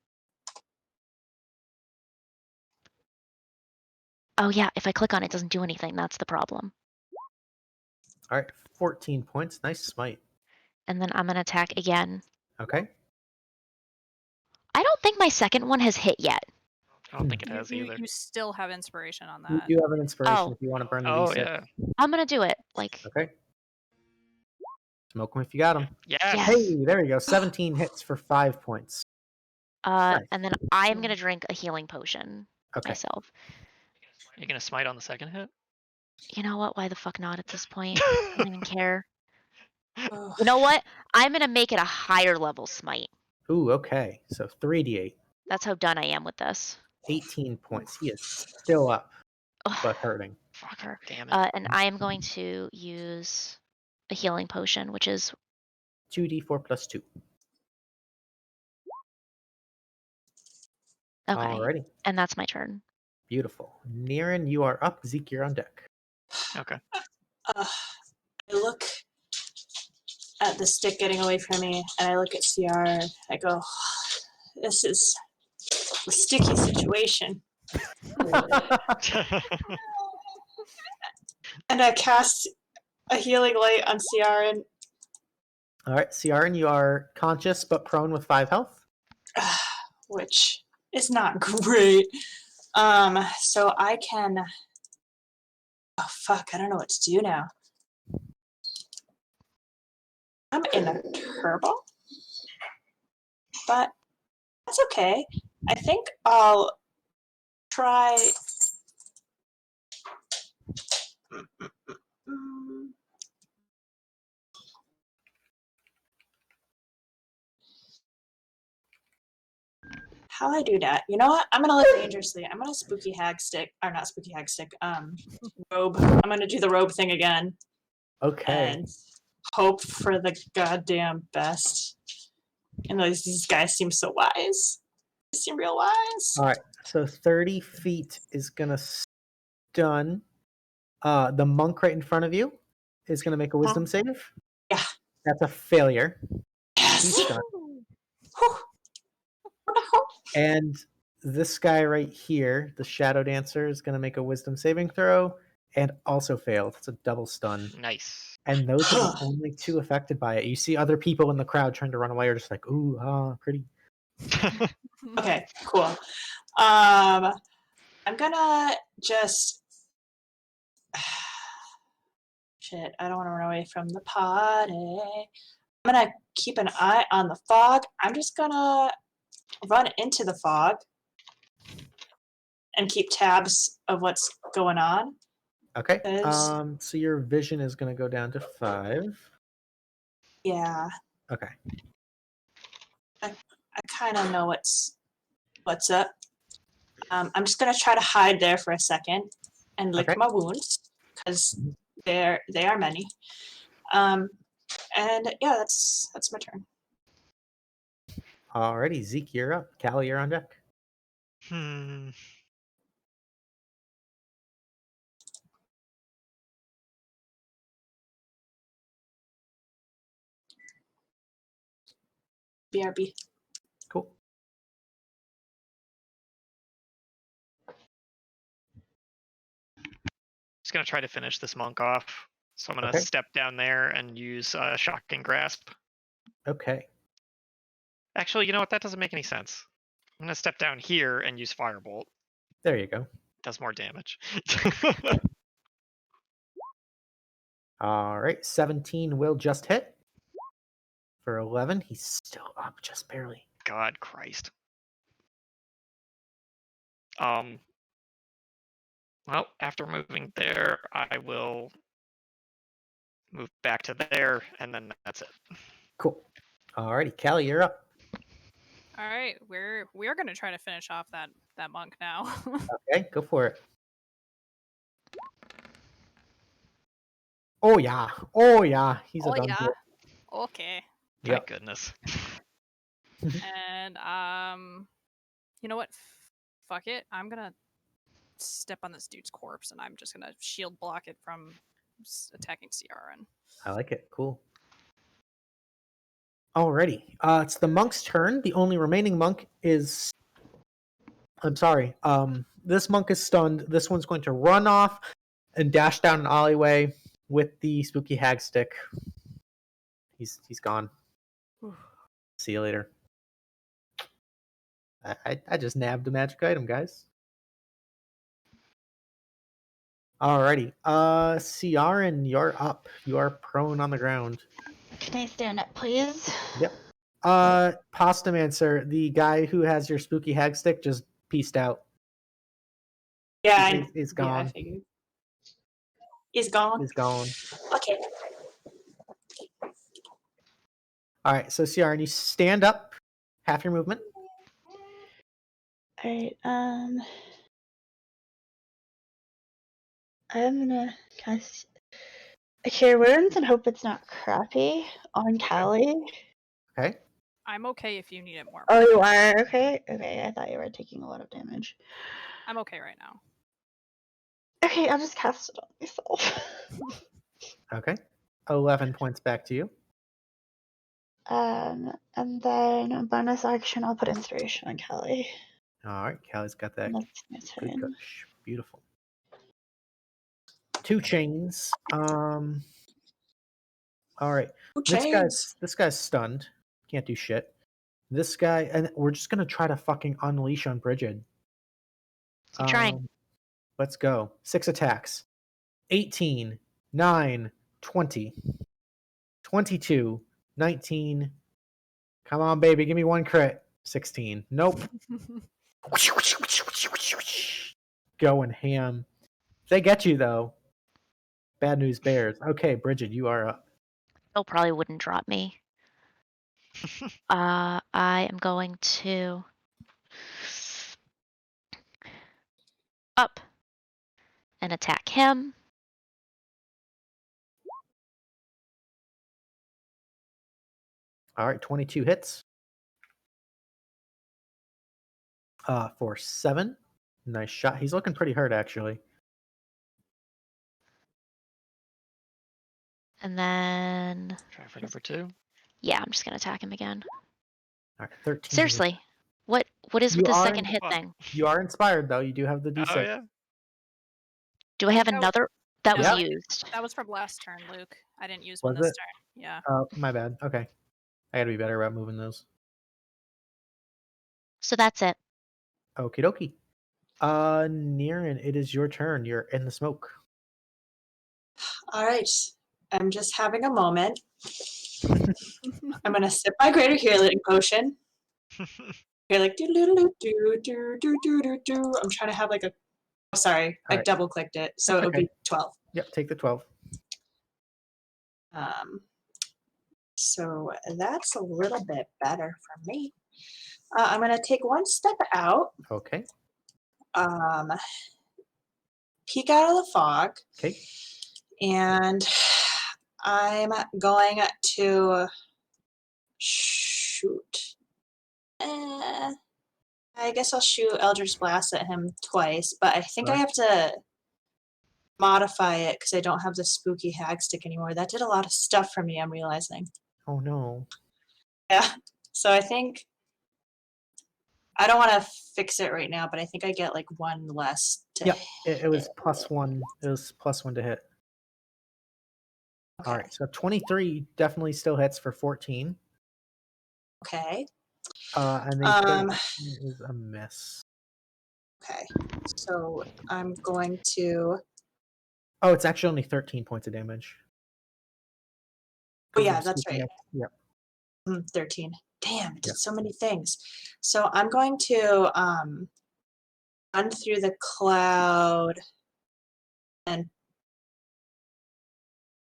Oh yeah, if I click on it, it doesn't do anything. That's the problem. All right. 14 points. Nice smite. And then I'm gonna attack again. Okay. I don't think my second one has hit yet. I don't think it You, has you, either. you still have inspiration on You that. do have an inspiration Oh. if you want to burn the Oh, D6. yeah. I'm gonna do it. Like, Okay. Smoke them if you got them. Yes! Yes. Hey, there you go. 17 hits for 5 points. Nice. and then I am gonna drink a healing potion Okay. myself. You gonna smite on the second hit? You know what? Why the fuck not at this point? I don't even care. Ugh. You know what? I'm gonna make it a higher level smite. Ooh, okay. So 3d8. That's how done I am with this. 18 points. He is still up, Ugh, but hurting. fucker. Damn it. And I am going to use a healing potion, which is 2d4 plus 2. okay. Alrighty. And that's my turn. Beautiful. Niran, you are up. Zeke, you're on deck. Okay. I look at the stick getting away from me, and I look at CR, and I go, this is a sticky situation. And I cast a healing light on CR, and All right, Ciaran, you are conscious but prone with 5 health. Which is not great. So I can. Oh fuck! I don't know what to do now. I'm in a turbo, but that's okay. I think I'll try. Mm, How do I do that? You know what? I'm gonna live dangerously. I'm gonna spooky hag stick, or not spooky hag stick. Robe. I'm gonna do the robe thing again Okay. and hope for the goddamn best. And these guys seem so wise. They seem real wise. All right. So 30 feet is going to stun. The monk right in front of you is going to make a wisdom save. Yeah. That's a failure. He's Yes. stunned. Whew. And this guy right here, the shadow dancer, is going to make a wisdom saving throw and also failed. It's a double stun. Nice. And those are the only 2 affected by it. You see other people in the crowd trying to run away are just like, ooh, pretty. Okay, cool. I'm gonna just shit. I don't want to run away from the party. I'm gonna keep an eye on the fog. I'm just gonna run into the fog and keep tabs of what's going on. Okay. 'Cause, So your vision is going to go down to 5. yeah, Okay. I kind of know what's up. I'm just gonna try to hide there for a second and lick Okay. my wounds because they are many. And yeah, that's my turn. Alrighty, Zeke, you're up. Callie, you're on deck. Hmm. BRB. Cool. Just gonna try to finish this monk off. So I'm gonna Okay. step down there and use shocking grasp. Okay. Actually, you know what? That doesn't make any sense. I'm gonna step down here and use firebolt. There you go. Does more damage. All right. 17 will just hit. For 11, he's still up just barely. God Christ. Well, after moving there, I will move back to there, and then that's it. Cool. Alrighty, Callie, you're up. All right, we're gonna try to finish off that monk now. Okay, go for it. Oh yeah. Oh yeah. He's a Oh done yeah. for. Okay. Thank Yep. goodness. And you know what? Fuck it. I'm gonna step on this dude's corpse, and I'm just gonna shield block it from attacking CRN. I like it. Cool. Alrighty. It's the monk's turn. The only remaining monk is. I'm sorry. This monk is stunned. This one's going to run off and dash down an alleyway with the spooky hag stick. He's gone. See you later. I just nabbed a magic item, guys. Alrighty. Ciaran, you're up. You are prone on the ground. Can I stand up, please? Yep. Pastamancer, the guy who has your spooky hag stick just pieced out. Yeah, He's yeah, I gone. figured. He's gone. He's gone. Okay. Alright, so Ciaran, you stand up, half your movement. Alright, I'm gonna cast Cure Wounds and hope it's not crappy on Callie. Okay. I'm okay if you need it more. Oh, you are? Okay. Okay, I thought you were taking a lot of damage. I'm okay right now. Okay, I'll just cast it on myself. Okay. 11 points back to you. And then a bonus action, I'll put Inspiration on Callie. Alright, Callie's got that And that's my good turn. kush. Beautiful. 2 chains. All right. This guy's stunned. Can't do shit. This guy, and we're just gonna try to fucking unleash on Bridget. Keep trying. Let's go. 6 attacks. 18, 9, 20, 22, 19. Come on, baby. Give me one crit. 16. Nope. Going ham. They get you, though. Bad news bears. Okay, Bridget, you are up. Bill probably wouldn't drop me. I am going to up and attack him. All right, 22 hits. For 7. Nice shot. He's looking pretty hurt, actually. And then, Try for number 2. yeah, I'm just gonna attack him again. All right, 13. Seriously, what is with You the are second hit What? thing? You are inspired, though. You do have the D6. Oh yeah. Do I have No. another? That was Yeah. used. That was from last turn, Luke. I didn't use Was one this it? turn. Yeah. Oh, my bad. Okay. I gotta be better about moving those. So that's it. Okie dokie. Niran, it is your turn. You're in the smoke. All right. I'm just having a moment. I'm gonna sip my greater healing potion. You're like do do do do do do do do do. I'm trying to have like a. Oh, sorry, I Alright. double clicked it, so That's it would be 12. Yep, take the 12. So that's a little bit better for me. I'm gonna take one step out. Okay. Peek out of the fog. Okay. And I'm going to shoot. I guess I'll shoot Eldritch Blast at him twice, but I think I Right. have to modify it because I don't have the spooky hag stick anymore. That did a lot of stuff for me, I'm realizing. Oh no. Yeah. So I think I don't want to fix it right now, but I think I get like one less to Yep. It was hit. +1. It was +1 to hit. Okay. All right. So 23 definitely still hits for 14. Okay. And then 13 is a miss. Okay. So I'm going to. Oh, it's actually only 13 points of damage. Oh yeah, that's right. Yep. 13. Damn, it did Yeah. so many things. So I'm going to run through the cloud and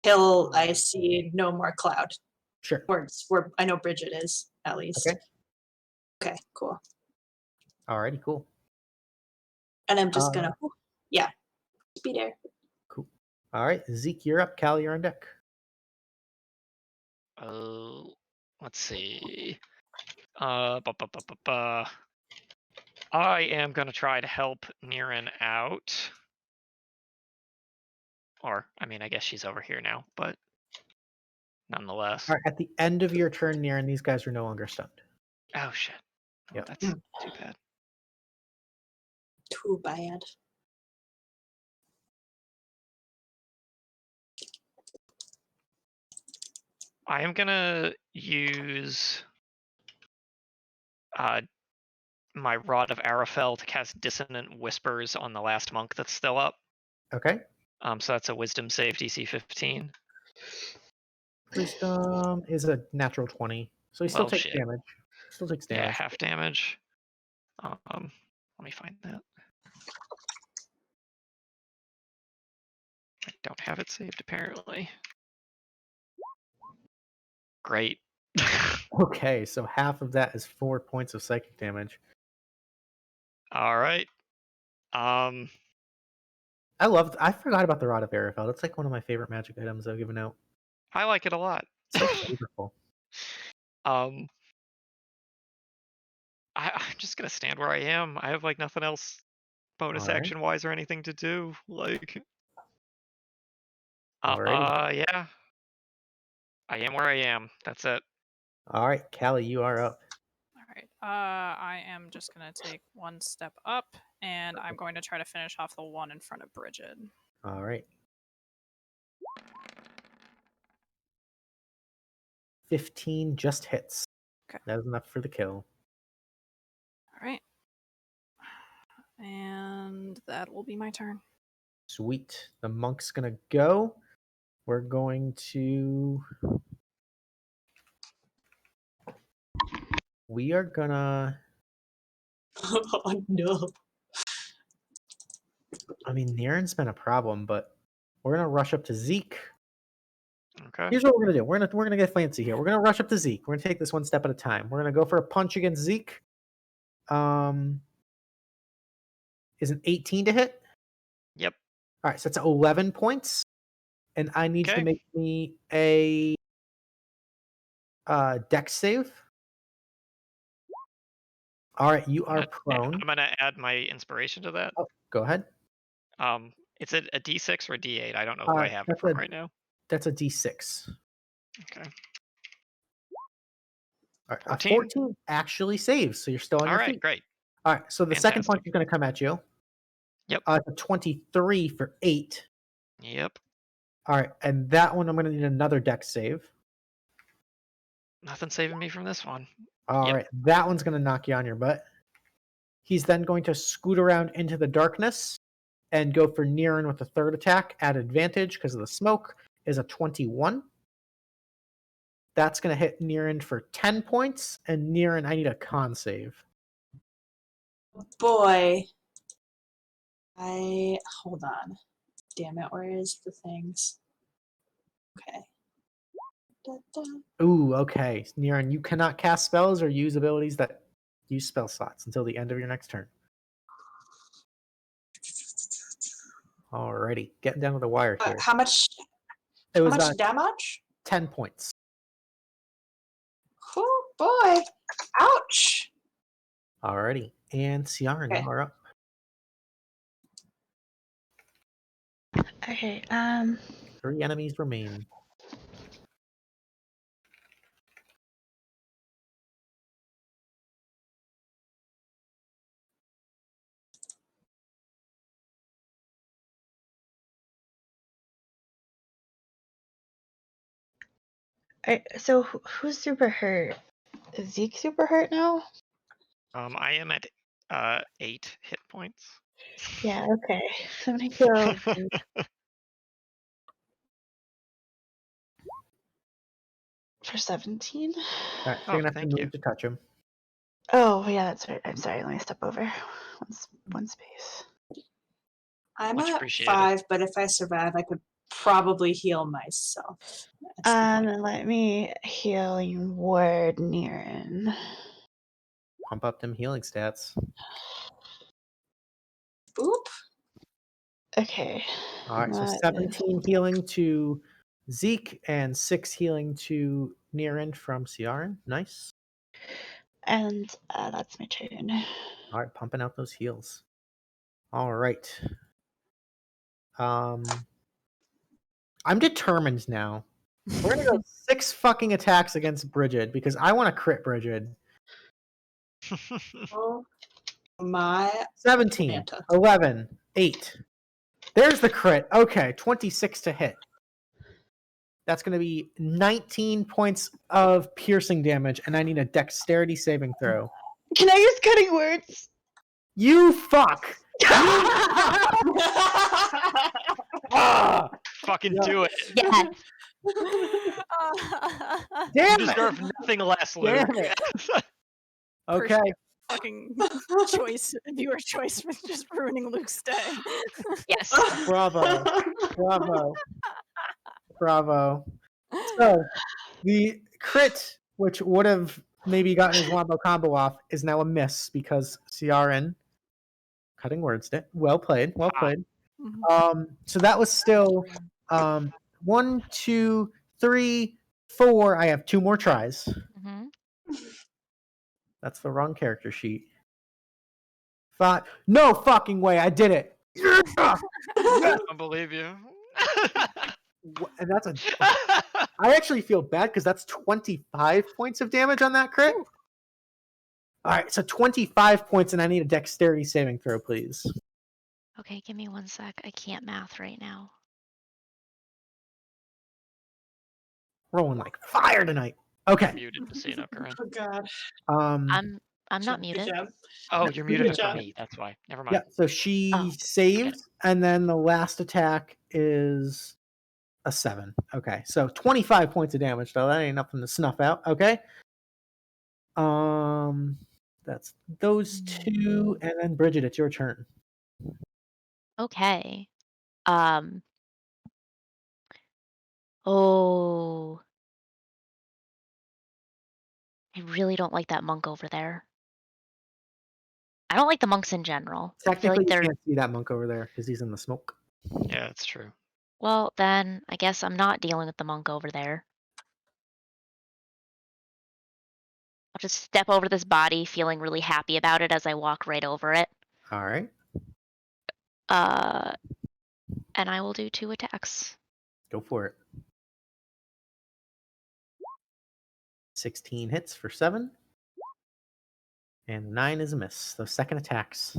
till I see no more cloud. Sure. Where I know Bridget is, at least. Okay. Okay, cool. Alrighty, cool. And I'm just gonna, yeah, be there. Cool. All right, Zeke, you're up. Cal, you're on deck. Oh, let's see. I am gonna try to help Niran out. Or, I mean, I guess she's over here now, but nonetheless. All right, at the end of your turn, Niran, these guys are no longer stunned. Oh shit. Oh, Yep. that's too bad. Too bad. I am gonna use my Rod of Arafel to cast Dissonant Whispers on the last monk that's still up. Okay. So that's a Wisdom save, DC 15. Wisdom is a natural 20, so he still Well, takes shit. damage. Still takes damage. Yeah, half damage. Let me find that. I don't have it saved apparently. Great. Okay, so half of that is 4 points of psychic damage. All right. I forgot about the Rod of Arafel. That's like one of my favorite magic items I've given out. I like it a lot. So flavorful. I'm just gonna stand where I am. I have like nothing else bonus All right. action wise or anything to do. Like Alrighty. yeah. I am where I am. That's it. All right, Callie, you are up. All right. I am just gonna take one step up, and I'm going to try to finish off the one in front of Bridget. All right. 15 just hits. Okay. That is enough for the kill. All right. And that will be my turn. Sweet. The monk's gonna go. We're going to. We are gonna. Oh no. I mean, Niren's been a problem, but we're gonna rush up to Zeke. Okay. Here's what we're gonna do. We're gonna get fancy here. We're gonna rush up to Zeke. We're gonna take this one step at a time. We're gonna go for a punch against Zeke. Is an 18 to hit? Yep. All right, so it's 11 points, and I need you to Okay. make me a dex save. All right, you are prone. I'm gonna add my inspiration to that. Oh, go ahead. It's a D6 or a D8. I don't know who I have it That's from a right now. that's a D6. Okay. All right, 14. 14 actually saves, so you're still on All your right, feet. great. All right, so the second punch Fantastic. is going to come at you. Yep. It's a 23 for 8. Yep. All right, and that one I'm going to need another dex save. Nothing saving me from this one. All Yep. right, that one's going to knock you on your butt. He's then going to scoot around into the darkness and go for Niren with a third attack at advantage because of the smoke. Is a 21. That's going to hit Niren for 10 points, and Niren, I need a con save. Boy. Hold on. Damn it, where is the things? Okay. Da, da. Ooh, okay. Niren, you cannot cast spells or use abilities that use spell slots until the end of your next turn. Alrighty, getting down to the wire here. How much It was damage? 10 points. Oh boy. Ouch. Alrighty, and Ciaran, Okay. you are up. Okay. 3 enemies remain. So who's super hurt? Is Zeke super hurt now? I am at 8 hit points. Yeah. Okay. So I'm gonna heal him for 17. Alright, so Oh, you're gonna have to thank move you. to touch him. Oh yeah, that's right. I'm sorry. Let me step over one space. I'm Much at appreciated. 5, but if I survive, I could probably heal myself. That's the point. And let me healing word Niren. Pump up them healing stats. Boop. Okay. Alright, so that is- 17 healing to Zeke and 6 healing to Niren from Ciaran. Nice. And that's my turn. Alright, pumping out those heals. Alright. I'm determined now. We're gonna go 6 fucking attacks against Bridget because I want to crit Bridget. Oh my 17, Manta. 11, 8. There's the crit. Okay, 26 to hit. That's going to be 19 points of piercing damage, and I need a dexterity saving throw. Can I use cutting words? You fuck! Ah! Fucking Yeah. do it. Yes. You Damn it! deserve nothing less, Luke. Damn it! Okay, Appreciate fucking choice, viewer choice, with just ruining Luke's day. Yes. bravo, bravo, bravo. So the crit, which would have maybe gotten his wombo combo off, is now a miss because Ciaran, cutting words, well played, well Ah. played. Mhm. So that was still 1, 2, 3, 4. I have 2 more tries. Hmm. That's the wrong character sheet. 5. No fucking way! I did it. Yeah! I don't believe you. And that's I actually feel bad because that's 25 points of damage on that crit. All right, so 25 points, and I need a dexterity saving throw, please. Okay, give me one sec. I can't math right now. Rolling like fire tonight. Okay. Muted Casino, Corinne. Oh God. I'm not Good muted. job. Oh, No, you're good muted for job. me. That's why. Never Yeah. mind. So Oh, she get it. saves, and then the last attack is a 7. Okay. So 25 points of damage, though. That ain't nothing to snuff out. Okay. That's those two, and then Bridget, it's your turn. Okay. Oh, I really don't like that monk over there. I don't like the monks in general. I feel Technically, like you they're can't see that monk over there because he's in the smoke. Yeah, that's true. well, then I guess I'm not dealing with the monk over there. I'll just step over this body, feeling really happy about it as I walk right over it. All right. Uh, and I will do 2 attacks. Go for it. 16 hits for 7. And 9 is a miss. Those second attacks.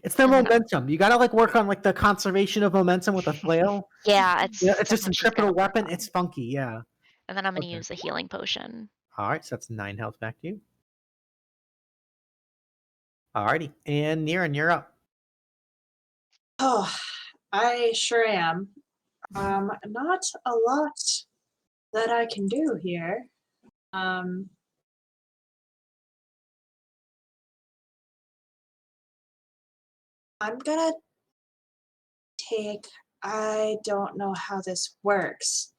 It's the And then momentum. You gotta like work on like the conservation of momentum with a flail. yeah, it's Yeah, it's just something she's gotta centripetal work weapon. on. It's funky, yeah. And then I'm gonna Okay. use a healing potion. Alright, so that's 9 health back to you. Alrighty. And Niran, you're up. Oh, I sure am. Not a lot that I can do here. I'm gonna take, I don't know how this works.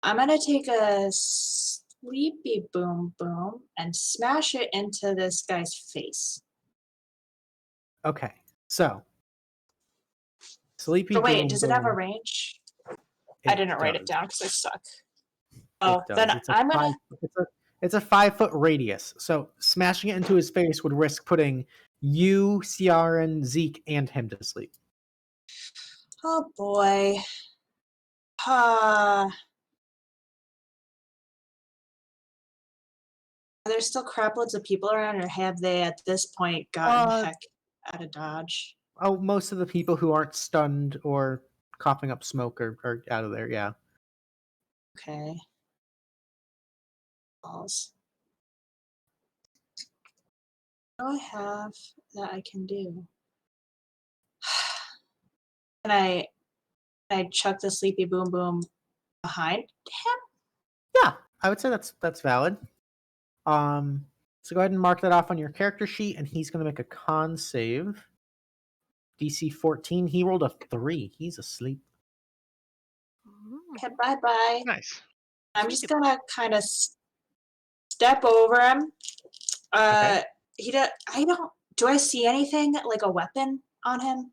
I'm gonna take a sleepy boom boom and smash it into this guy's face. Okay. So Sleepy Or wait, Boom does it have a Boom. range? I It didn't write it does. down because I suck. It Oh, then does. It's a I'm five. gonna. It's a 5-foot radius. So smashing it into his face would risk putting you, Ciaran, Zeke, and him to sleep. Oh boy. Are there still craploads of people around, or have they at this point gotten the heck out of Dodge? Oh, most of the people who aren't stunned or coughing up smoke are out of there. Yeah. Okay. Balls. What do I have that I can do? Can I chuck the sleepy boom boom behind him? Yeah, I would say that's valid. So go ahead and mark that off on your character sheet, and he's going to make a con save. DC 14. He rolled a 3. He's asleep. Okay, bye bye. Nice. I'm just gonna kind of step over him. Okay. I don't. Do I see anything like a weapon on him?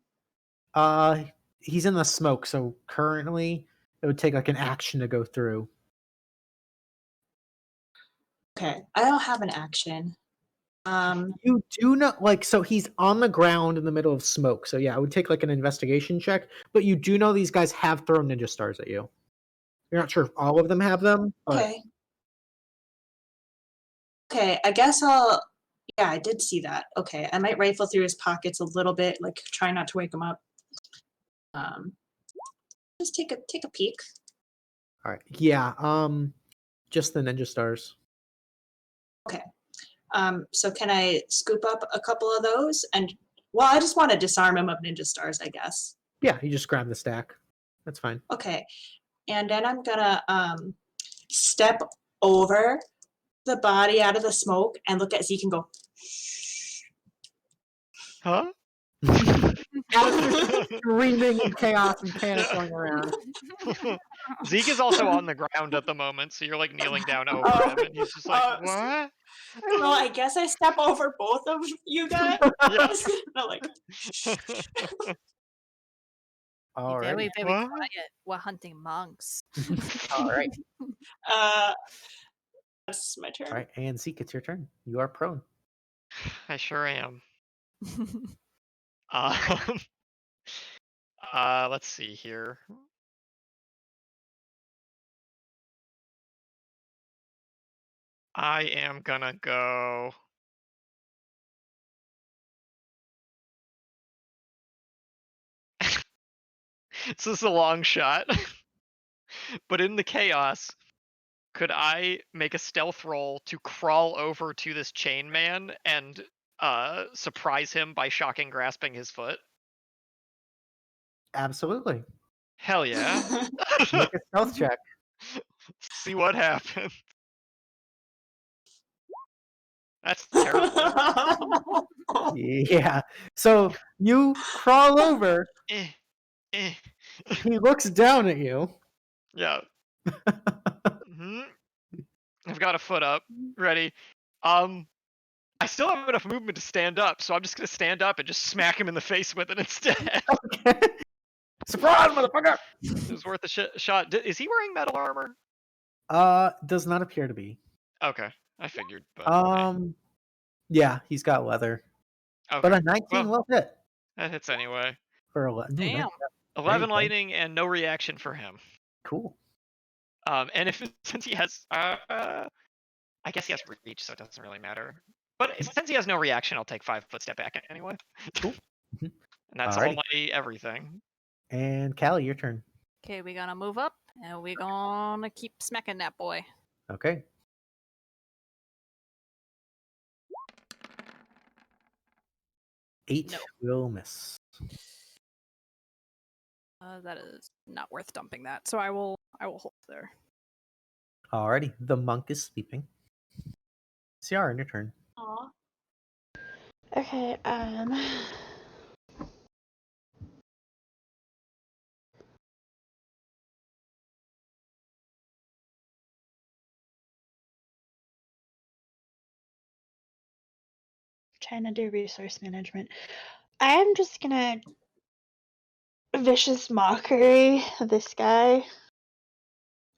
He's in the smoke, so currently it would take like an action to go through. Okay, I don't have an action. You do not like so he's on the ground in the middle of smoke. So yeah, it would take like an investigation check, but you do know these guys have thrown ninja stars at you. You're not sure if all of them have them, but Okay. Okay, I guess I'll. Yeah, I did see that. Okay, I might rifle through his pockets a little bit, like try not to wake him up. Just take a peek. all right. Yeah, just the ninja stars. Okay. So can I scoop up a couple of those? And well, I just want to disarm him of ninja stars, I guess. Yeah, you just grab the stack. That's fine. Okay. And then I'm gonna step over the body out of the smoke and look at Zeke and go, Huh? Screaming in chaos and panic going around. Zeke is also on the ground at the moment, so you're like kneeling down over him, and he's just like, "What?" well, I guess I step over both of you guys. Yeah. I'm like, All right. Very, very What? quiet. We're hunting monks. All right. that's my turn. All right. And Zeke, it's your turn. You are prone. I sure am. Let's see here. I am gonna go. This is a long shot, but in the chaos, could I make a stealth roll to crawl over to this chain man and surprise him by shocking grasping his foot? Absolutely. Hell yeah. Make a stealth check. See what happens. That's terrible. Yeah. So you crawl over. Eh, eh. He looks down at you. Yeah. Mhm. I've got a foot up, ready. I still have enough movement to stand up, so I'm just gonna stand up and just smack him in the face with it instead. Okay. Surprise, motherfucker! It was worth a shot. Is he wearing metal armor? Does not appear to be. Okay, I figured, but eh. Yeah, he's got leather. But Okay. a 19 Well, will hit that hits anyway. for 11. Ooh, nice. Damn. There you 11 go. lightning and no reaction for him. Cool. And if since he has, I guess he has reach, so it doesn't really matter. But since he has no reaction, I'll take 5-foot step back anyway. Cool. Mhm. And that's Alrighty. all my everything. And Callie, your turn. Okay, we gonna move up and we gonna keep smacking that boy. Okay. Eight No. will miss. That is not worth dumping that. So I will hold there. Alrighty. The monk is sleeping. Ciara, your turn. Aw. Okay, trying to do resource management. I am just gonna vicious mockery this guy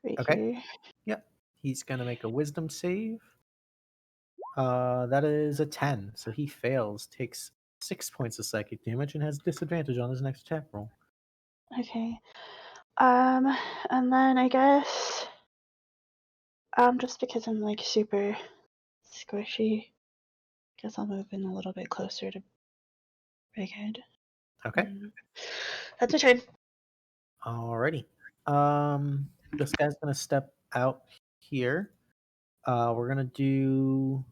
right Okay. here. Yep. He's gonna make a wisdom save. That is a 10, so he fails, takes 6 points of psychic damage, and has disadvantage on his next attack roll. Okay. And then I guess just because I'm like super squishy, guess I'll move in a little bit closer to Big Head. Okay. That's my turn. Alrighty. This guy's gonna step out here. We're gonna do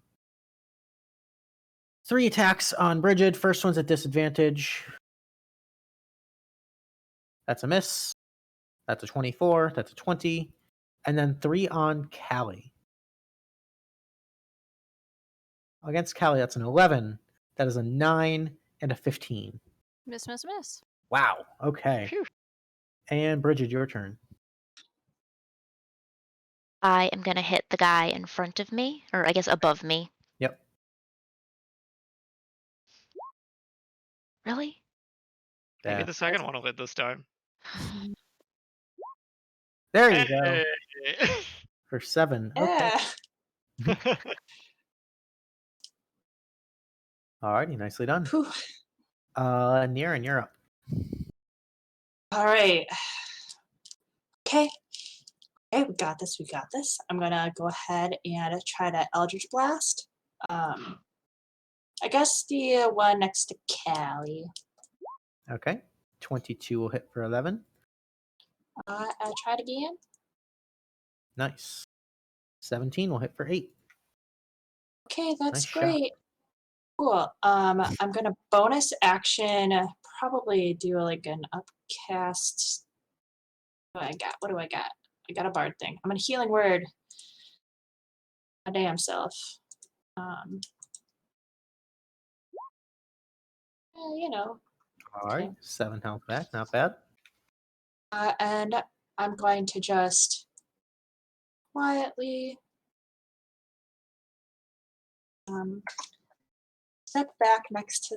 3 attacks on Bridget. First one's at disadvantage. That's a miss. That's a 24. That's a 20. And then 3 on Callie. Against Callie, that's an 11. That is a 9 and a 15. Miss, miss, miss. Wow. Okay. Phew. And Bridget, your turn. I am gonna hit the guy in front of me, or I guess above me. Yep. Really? Maybe Yeah. the second one will hit this time. There you go. Hey. For 7. Okay. Yeah. Alrighty. Nicely done. Whew. Niran, you're up. All right. Okay. Okay, we got this. We got this. I'm gonna go ahead and try to Eldritch Blast. I guess the one next to Callie. Okay. 22 will hit for 11. I'll try it again. Nice. 17 will hit for 8. Okay, that's Nice shot. great. Cool. I'm gonna bonus action probably do like an upcast. What do I got? What do I got? I got a bard thing. I'm gonna healing word. My damn self. You know. Alright. 7 health back. Not bad. And I'm going to just quietly step back next to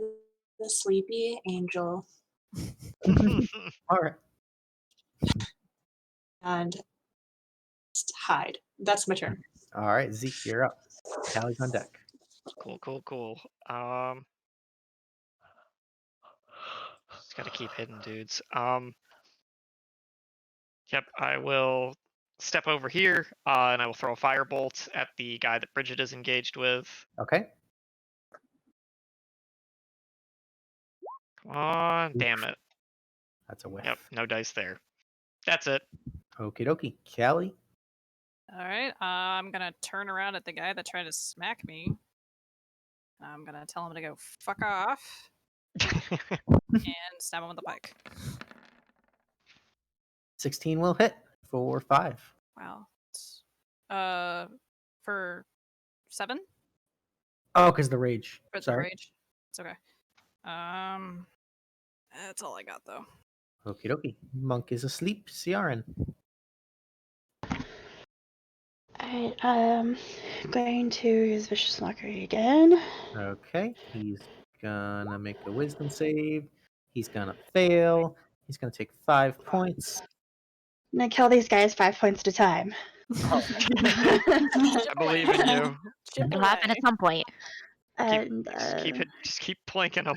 the sleepy angel Alright. and just hide. That's my turn. Alright. Zeke, you're up. Callie's on deck. Cool. Just gotta keep hidden, dudes. Yep, I will step over here, and I will throw a firebolt at the guy that Bridget is engaged with. Okay. Come on, Oof. damn it. That's a whiff. Yep, no dice there. That's it. Okie dokie. Callie? Alright, I'm gonna turn around at the guy that tried to smack me. I'm gonna tell him to go fuck off and stab him with the pike. 16 will hit for 5. Wow. For 7? Oh, because the rage. For the Sorry. rage. It's okay. That's all I got though. Okie dokie. Monk is asleep. Ciaran. Alright, going to use Vicious Mockery again. Okay. He's gonna make a wisdom save. He's gonna fail. He's gonna take 5 points. I'm gonna kill these guys 5 points at a time. I believe in you. Chip It'll happen at away. some point. And Just keep planking them.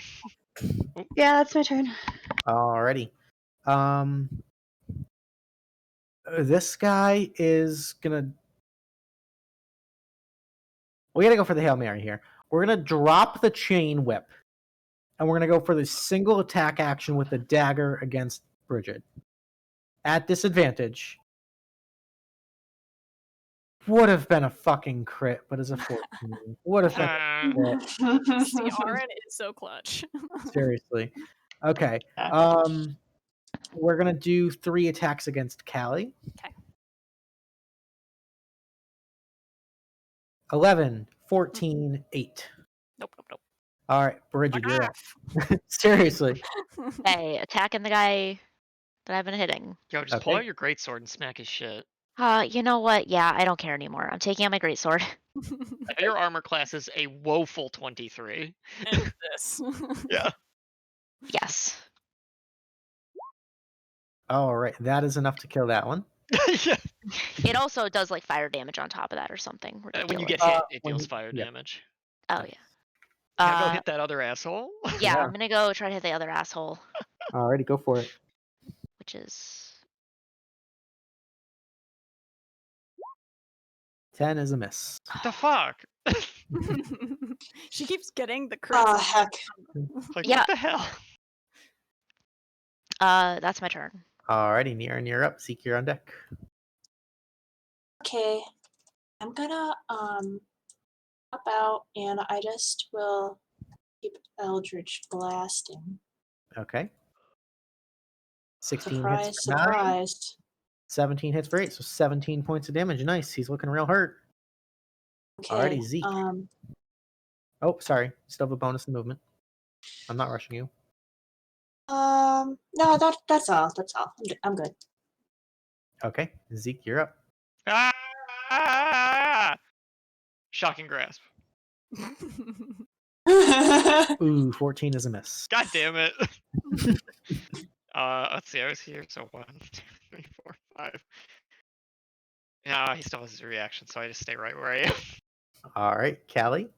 yeah, that's my turn. Alrighty. This guy is gonna. We gotta go for the Hail Mary here. We're gonna drop the chain whip, and we're gonna go for the single attack action with the dagger against Bridget. At disadvantage. Would have been a fucking crit, but as a 14. Would have been a crit. Ciaran is so clutch. Seriously. Okay. We're gonna do 3 attacks against Callie. Okay. 11, 14, 8. Nope. All right, Bridget, Fuck you're up. off. Seriously. Hey, attacking the guy that I've been hitting. Yo, just pull Okay. out your greatsword and smack his shit. You know what? Yeah, I don't care anymore. I'm taking out my greatsword. Your armor class is a woeful 23. And this. Yeah. Yes. All right, that is enough to kill that one. Yeah. It also does like fire damage on top of that or something. When you Ridiculous. get hit, it when deals you- fire yeah. damage. Oh yeah. Can I go hit that other asshole? Yeah, Yeah. I'm gonna go try to hit the other asshole, Alrighty, go for it. which is 10 is a miss. What the fuck? She keeps getting the crits. Oh, heck. Like, Yeah. what the hell? that's my turn. Alrighty, Niran, you're up. Seek, you're on deck. Okay. I'm gonna hop out and I just will keep Eldritch blasting. Okay. 16 Surprise, hits for 9. surprise. 17 hits for 8, so 17 points of damage. Nice. He's looking real hurt. Okay. Alrighty, Zeke. Oh, sorry. Still have a bonus in movement. I'm not rushing you. No, that's all. That's all. I'm good. Okay, Zeke, you're up. Ah! Shocking grasp. Ooh, 14 is a miss. God damn it. Let's see. I was here. So 1, 2, 3, 4, 5. No, he still has his reaction, so I just stay right where I am. Alright, Callie.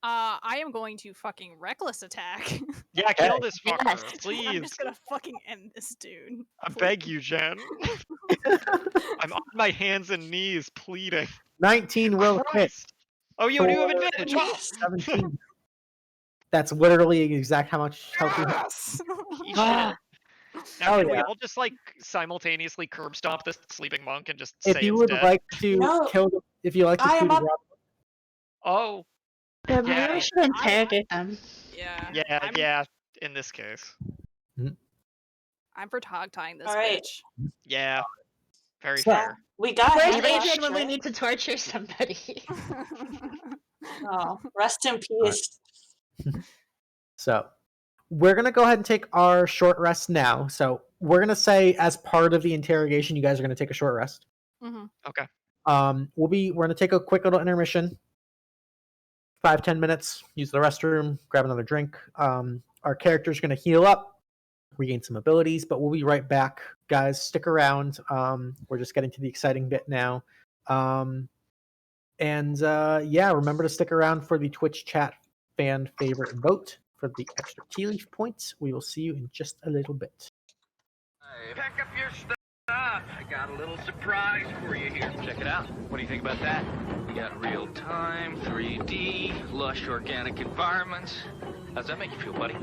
I am going to fucking reckless attack. Yeah, kill Okay. this fucker, Yes. I'm please. just gonna fucking end this dude. I beg you, Jen. I'm on my hands and knees pleading. 19 will hit. Christ. Oh, you do have For- advantage. Wow. 17. That's literally exact how much health you have. Yes. Eat Ah. shit. Now, Oh, can we yeah. all just like simultaneously curb stomp this sleeping monk and just If say you it's would dead? like to No. kill them, if you like to I am shoot up. a drop, Oh, Yeah, maybe Yeah. we should interrogate them. Yeah. yeah, yeah. In this case, I'm for hog tying this All right. bitch. yeah. Very So- fair. We got Where's it. Adrian when we need to torture somebody? Oh, rest in peace. So we're gonna go ahead and take our short rest now. So we're gonna say as part of the interrogation, you guys are gonna take a short rest. hmm Okay. We're gonna take a quick little intermission. 5-10 minutes. Use the restroom. Grab another drink. Our character's gonna heal up, regain some abilities, but we'll be right back, guys. Stick around. We're just getting to the exciting bit now. Yeah, remember to stick around for the Twitch chat fan favorite vote for the extra Tealeaf points. We will see you in just a little bit. Pack up your stuff. I got a little surprise for you here. Check it out. What do you think about that? We got real-time, 3D, lush organic environments. How's that make you feel, buddy?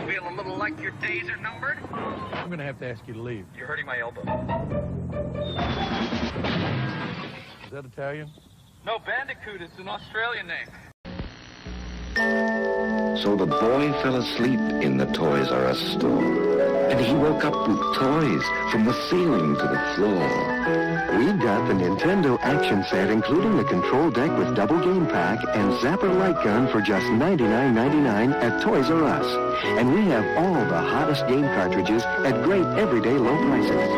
Feel a little like your days are numbered? I'm gonna have to ask you to leave. You're hurting my elbow. Is that Italian? No, Bandicoot is an Australian name. So the boy fell asleep in the Toys R Us store, and he woke up with toys from the ceiling to the floor. We got the Nintendo action set, including the control deck with double game pack and Zapper light gun for just $99.99 at Toys R Us. And we have all the hottest game cartridges at great everyday low prices.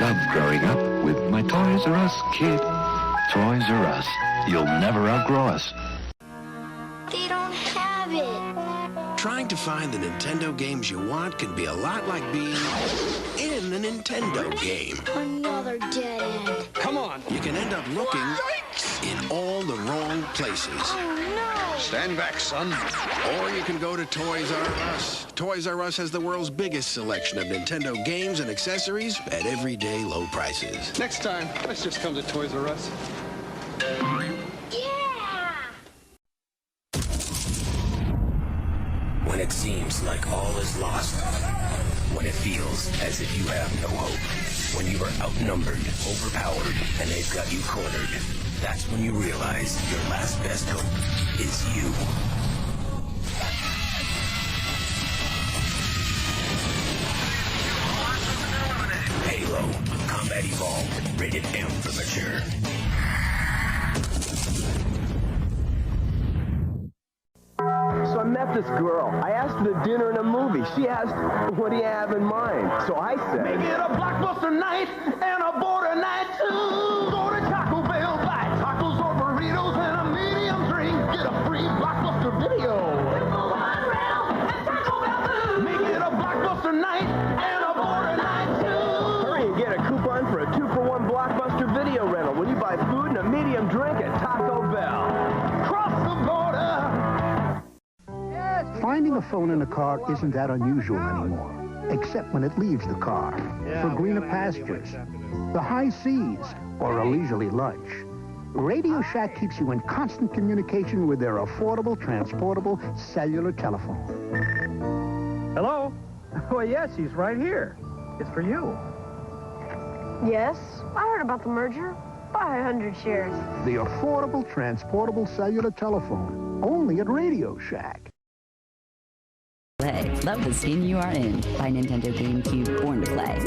Love growing up with my Toys R Us kid. Toys R Us. You'll never outgrow us. They don't have it. Trying to find the Nintendo games you want can be a lot like being in a Nintendo game. Another dead end. Come on. You can end up looking in all the wrong places. Oh, no. Stand back, son. Or you can go to Toys R Us. Toys R Us has the world's biggest selection of Nintendo games and accessories at everyday low prices. Next time, let's just come to Toys R Us. When it seems like all is lost. When it feels as if you have no hope. When you are outnumbered, overpowered, and they've got you cornered. That's when you realize your last best hope is you. Halo. Combat Evolved. Rated M for mature. So I met this girl. I asked her to dinner and a movie. She asked, what do you have in mind? So I said, make it a blockbuster night and a border night too. Go to Taco Bell, buy tacos or burritos and a medium drink. Get a free blockbuster video. Make it a blockbuster night and a border night too. Hurry and get a coupon for a 2-for-1 blockbuster video rental when you buy food and a medium drink at Taco Bell. Cross the border. Finding a phone in a car isn't that unusual anymore, except when it leaves the car for greener pastures, the high seas, or a leisurely lunch. Radio Shack keeps you in constant communication with their affordable, transportable cellular telephone. Hello? Well, yes, he's right here. It's for you. Yes, I heard about the merger. Buy 100 shares. The affordable, transportable cellular telephone, only at Radio Shack. Play. Love the skin you are in. By Nintendo GameCube, Born to Play.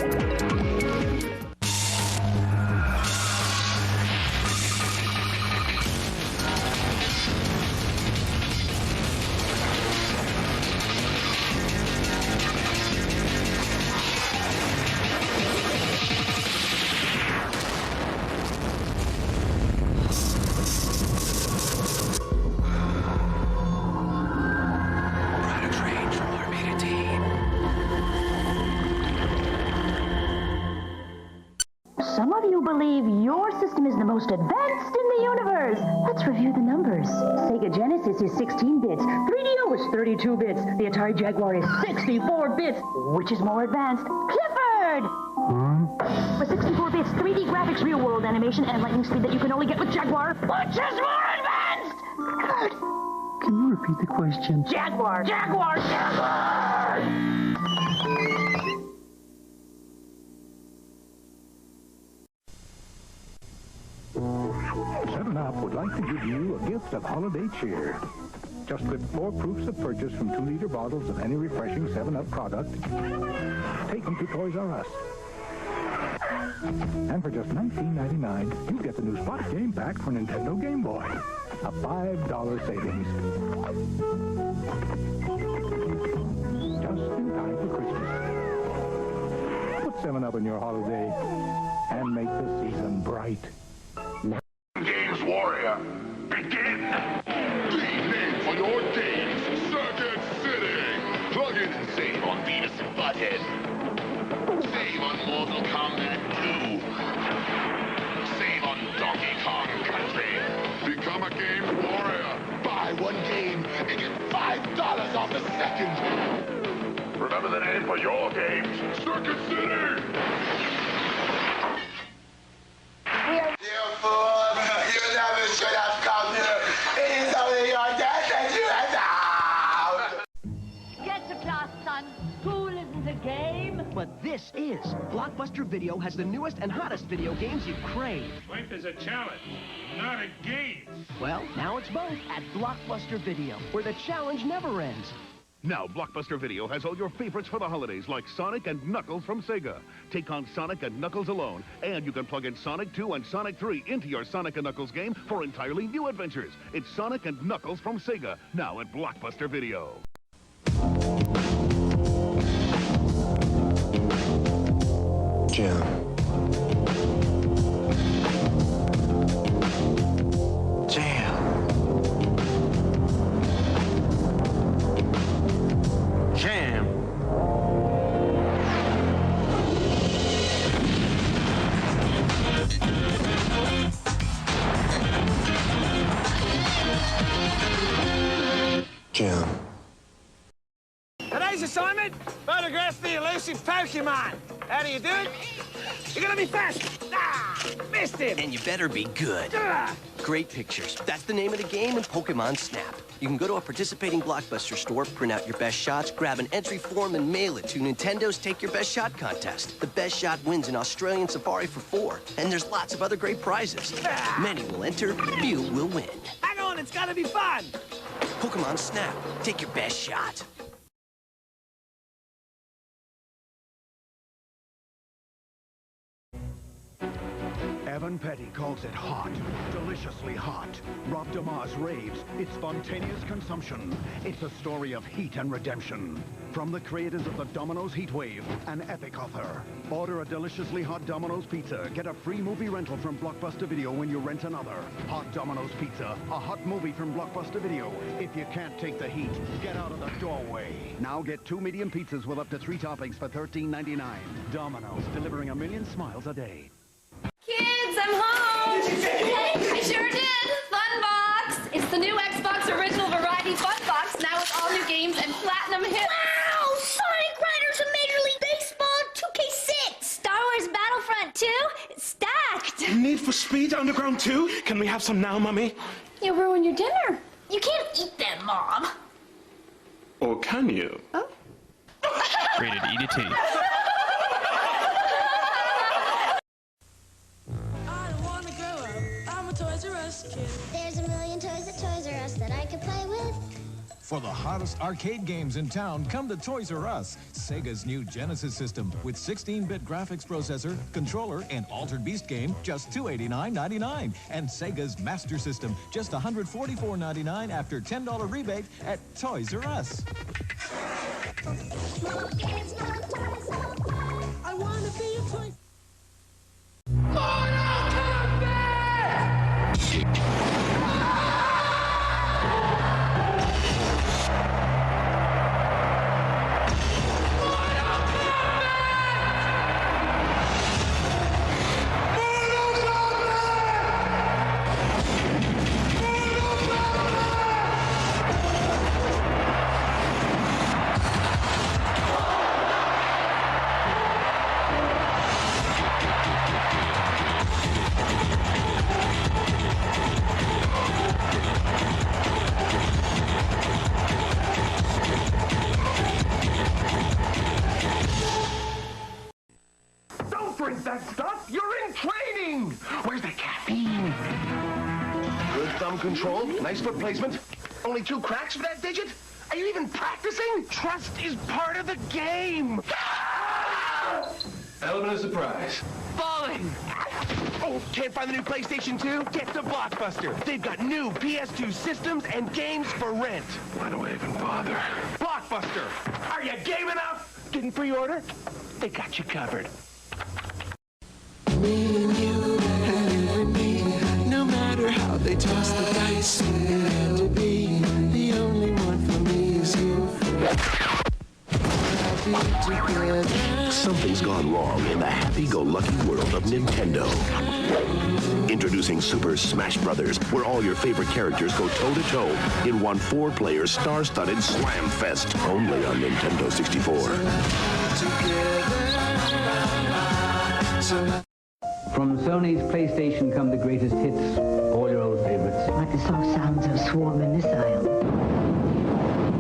Some of you believe your system is the most advanced in the universe. Let's review the numbers. Sega Genesis is 16 bits. 3DO is 32 bits. The Atari Jaguar is 64 bits. Which is more advanced? Clifford! With 64 bits, 3D graphics, real-world animation, and lightning speed that you can only get with Jaguar. Which is more advanced? Good. Can you repeat the question? Jaguar! Jaguar! Jaguar! 7-Up would like to give you a gift of holiday cheer. Just clip 4 proofs of purchase from 2-liter bottles of any refreshing 7-Up product. Take them to Toys R Us. And for just $19.99, you get the new Spot Game Pack for Nintendo Game Boy. A $5 savings. Just in time for Christmas. Put 7-Up in your holiday and make the season bright. Games Warrior, begin! The name for your games, Circuit City! Plug in and save on Beavis and Butthead. Save on Mortal Kombat 2. Save on Donkey Kong Country. Become a Games Warrior. Buy one game and get $5 off the second. Remember the name for your games, Circuit City! You fool! You never should have come here! It is only your death that you have out! Get to class, son. School isn't a a game? But this is. Blockbuster Video has the newest and hottest video games you crave. Life is a challenge, not a game. Well, now it's both at Blockbuster Video, where the challenge never ends. Now, Blockbuster Video has all your favorites for the holidays, like Sonic and Knuckles from Sega. Take on Sonic and Knuckles alone, and you can plug in Sonic 2 and Sonic 3 into your Sonic and Knuckles game for entirely new adventures. It's Sonic and Knuckles from Sega, now at Blockbuster Video. Jim. Jam. Jim. Today's assignment, photograph the elusive Pokemon. How do you do it? You're gonna be fast. Ah, missed him. And you better be good. Ah. Great pictures. That's the name of the game in Pokemon Snap. You can go to a participating Blockbuster store, print out your best shots, grab an entry form, and mail it to Nintendo's Take Your Best Shot contest. The best shot wins an Australian safari for 4, and there's lots of other great prizes. Ah. Many will enter, few will win. Hang on, it's gonna be fun. Pokemon Snap. Take your best shot. Evan Petty calls it hot, deliciously hot. Rob DeMars raves, it's spontaneous consumption. It's a story of heat and redemption. From the creators of the Domino's Heat Wave, an epic offer. Order a deliciously hot Domino's pizza. Get a free movie rental from Blockbuster Video when you rent another. Hot Domino's Pizza, a hot movie from Blockbuster Video. If you can't take the heat, get out of the doorway. Now get 2 medium pizzas with up to 3 toppings for $13.99. Domino's, delivering 1 million smiles a day. Kids, I'm home! I sure did! Fun Box! It's the new Xbox Original Variety Fun Box, now with all new games and platinum hits. Wow! Sonic Riders and Major League Baseball 2K6! Star Wars Battlefront 2? It's stacked! Need for Speed Underground 2? Can we have some now, Mummy? You ruined your dinner. You can't eat them, Mom. Or can you? Oh. Rated E to T. There's a million toys at Toys R Us that I could play with. For the hottest arcade games in town, come to Toys R Us. Sega's new Genesis system with 16-bit graphics processor, controller, and Altered Beast game, just $289.99. And Sega's Master System, just $144.99 after $10 rebate at Toys R Us. I wanna be a toy. Drink that stuff! You're in training! Where's the caffeine? Good thumb control, nice foot placement. Only 2 cracks for that digit? Are you even practicing? Trust is part of the game! Element of surprise. Falling! Oh, can't find the new PlayStation 2? Get to Blockbuster. They've got new PS2 systems and games for rent. Why do I even bother? Blockbuster! Are you game enough? Didn't pre-order? They got you covered. Me and you, and you and me, no matter how they toss the dice, to be the only one for me is you. Something's gone wrong in the happy-go-lucky world of Nintendo. Introducing Super Smash Brothers, where all your favorite characters go toe-to-toe in one 4-player star-studded slam fest, only on Nintendo 64. From Sony's PlayStation come the greatest hits, all your old favorites. Like the soft sounds of swarming missiles.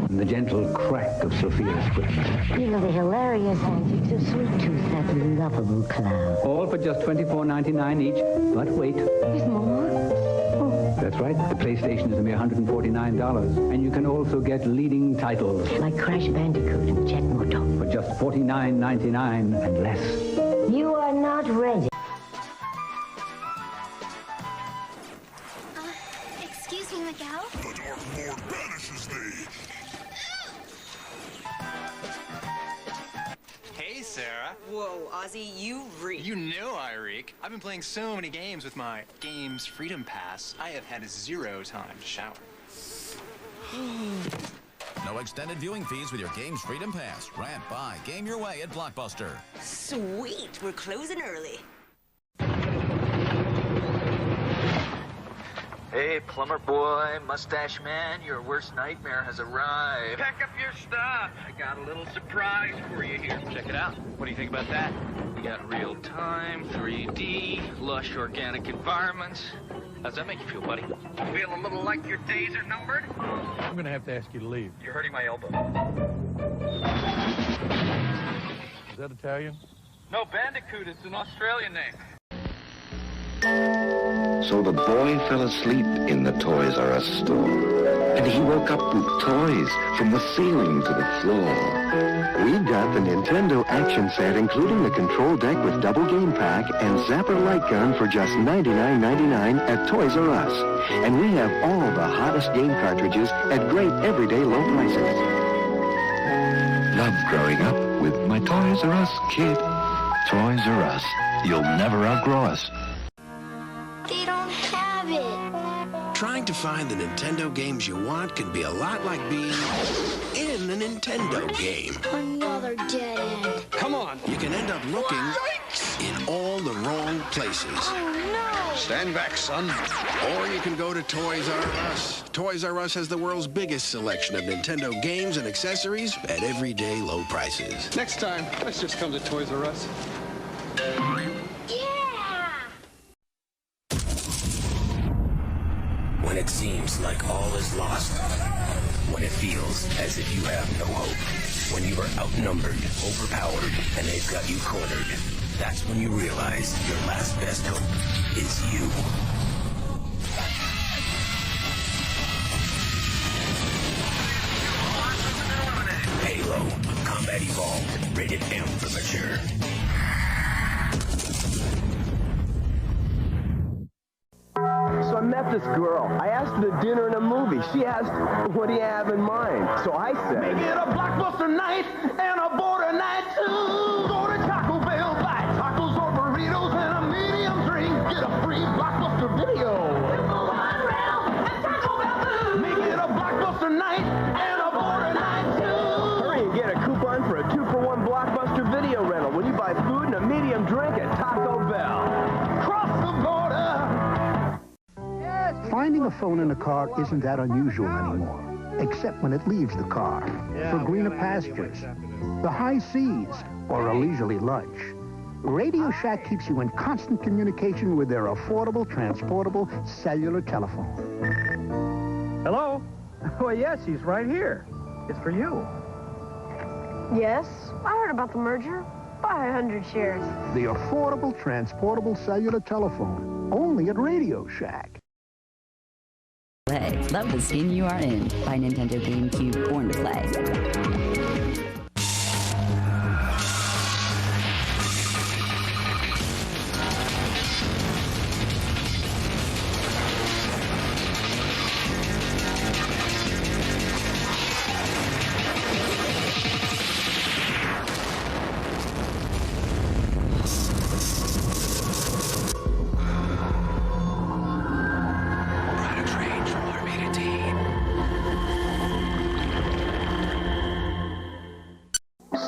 And the gentle crack of Sophia's whip. Even the hilarious antics of Sweet Tooth, that lovable clown. All for just $24.99 each. But wait. There's more? That's right. The PlayStation is a mere $149. And you can also get leading titles. Like Crash Bandicoot and Jet Moto. For just $49.99 and less. You are not ready. Excuse me, Miguel? The Dark Lord banishes thee. Hey, Sarah. Whoa, Ozzy, you reek. You know I reek. I've been playing so many games with my Games Freedom Pass, I have had 0 time to shower. No extended viewing fees with your Games Freedom Pass. Rant, buy, game your way at Blockbuster. Sweet, we're closing early. Hey, plumber boy, mustache man, your worst nightmare has arrived. Pack up your stuff. I got a little surprise for you here. Check it out. What do you think about that? You got real time, 3D, lush organic environments. How's that make you feel, buddy? Feel a little like your days are numbered? I'm gonna have to ask you to leave. You're hurting my elbow. Is that Italian? No, Bandicoot, it's an Australian name. So the boy fell asleep in the Toys R Us store. And he woke up with toys from the ceiling to the floor. We got the Nintendo action set, including the control deck with double game pack and zapper light gun for just $99.99 at Toys R Us. And we have all the hottest game cartridges at great everyday low prices. Love growing up with my Toys R Us kid. Toys R Us. You'll never outgrow us. They don't have it. Trying to find the Nintendo games you want can be a lot like being in a Nintendo game. Another dead end. Come on. You can end up looking in all the wrong places. Oh, no. Stand back, son. Or you can go to Toys R Us. Toys R Us has the world's biggest selection of Nintendo games and accessories at everyday low prices. Next time, let's just come to Toys R Us. When it seems like all is lost. When it feels as if you have no hope. When you are outnumbered, overpowered, and they've got you cornered. That's when you realize your last best hope is you. Halo, Combat Evolved, rated M for mature. So I met this girl. I asked her to dinner and a movie. She asked, what do you have in mind? So I said, Make it a blockbuster night and a border night too. Go to Taco Bell, buy tacos or burritos and a medium drink. Get a free blockbuster video. Make it a blockbuster night and a border night too. hurry and get a coupon for a 2-for-1 blockbuster video rental when you buy food and a medium drink at Taco Bell. Cross the border. Finding a phone in a car isn't that unusual anymore, except when it leaves the car for greener pastures, the high seas, or a leisurely lunch. Radio Shack keeps you in constant communication with their affordable, transportable cellular telephone. Hello? Well, yes, he's right here. It's for you. Yes, I heard about the merger. Buy 100 shares. The affordable, transportable cellular telephone, only at Radio Shack. Play. Love the scene you are in. By Nintendo GameCube, Born to Play.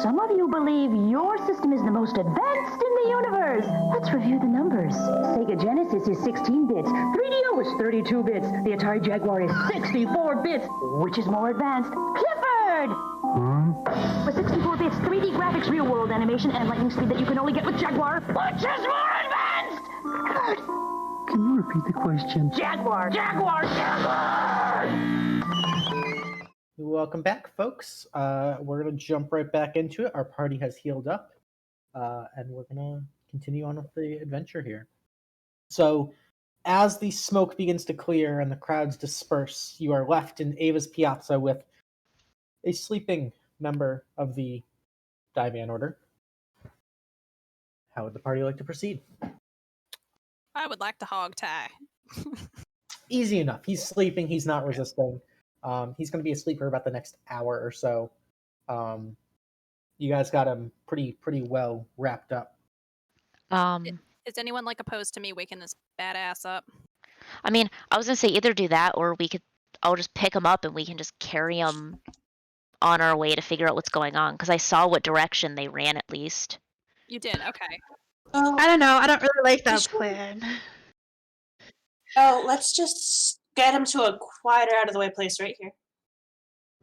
Some of you believe your system is the most advanced in the universe. Let's review the numbers. Sega Genesis is 16 bits. 3DO is 32 bits. The Atari Jaguar is 64 bits. Which is more advanced? Clifford! With 64 bits, 3D graphics, real-world animation, and lightning speed that you can only get with Jaguar. Which is more advanced? Good. Can you repeat the question? Jaguar! Jaguar! Jaguar! Welcome back, folks. We're gonna jump right back into it. Our party has healed up, and we're gonna continue on with the adventure here. So, as the smoke begins to clear and the crowds disperse, you are left in Ava's piazza with a sleeping member of the Diban Order. How would the party like to proceed? I would like to hog tie. Easy enough. He's sleeping. He's not resisting. He's going to be asleep for about the next hour or so. You guys got him pretty well wrapped up. Is anyone like opposed to me waking this badass up? I mean, I was gonna say either do that or I'll just pick him up and we can just carry him on our way to figure out what's going on. Because I saw what direction they ran at least. You did, okay. I don't know. I don't really like that plan. Oh, let's just get him to a quieter, out of the way place right here.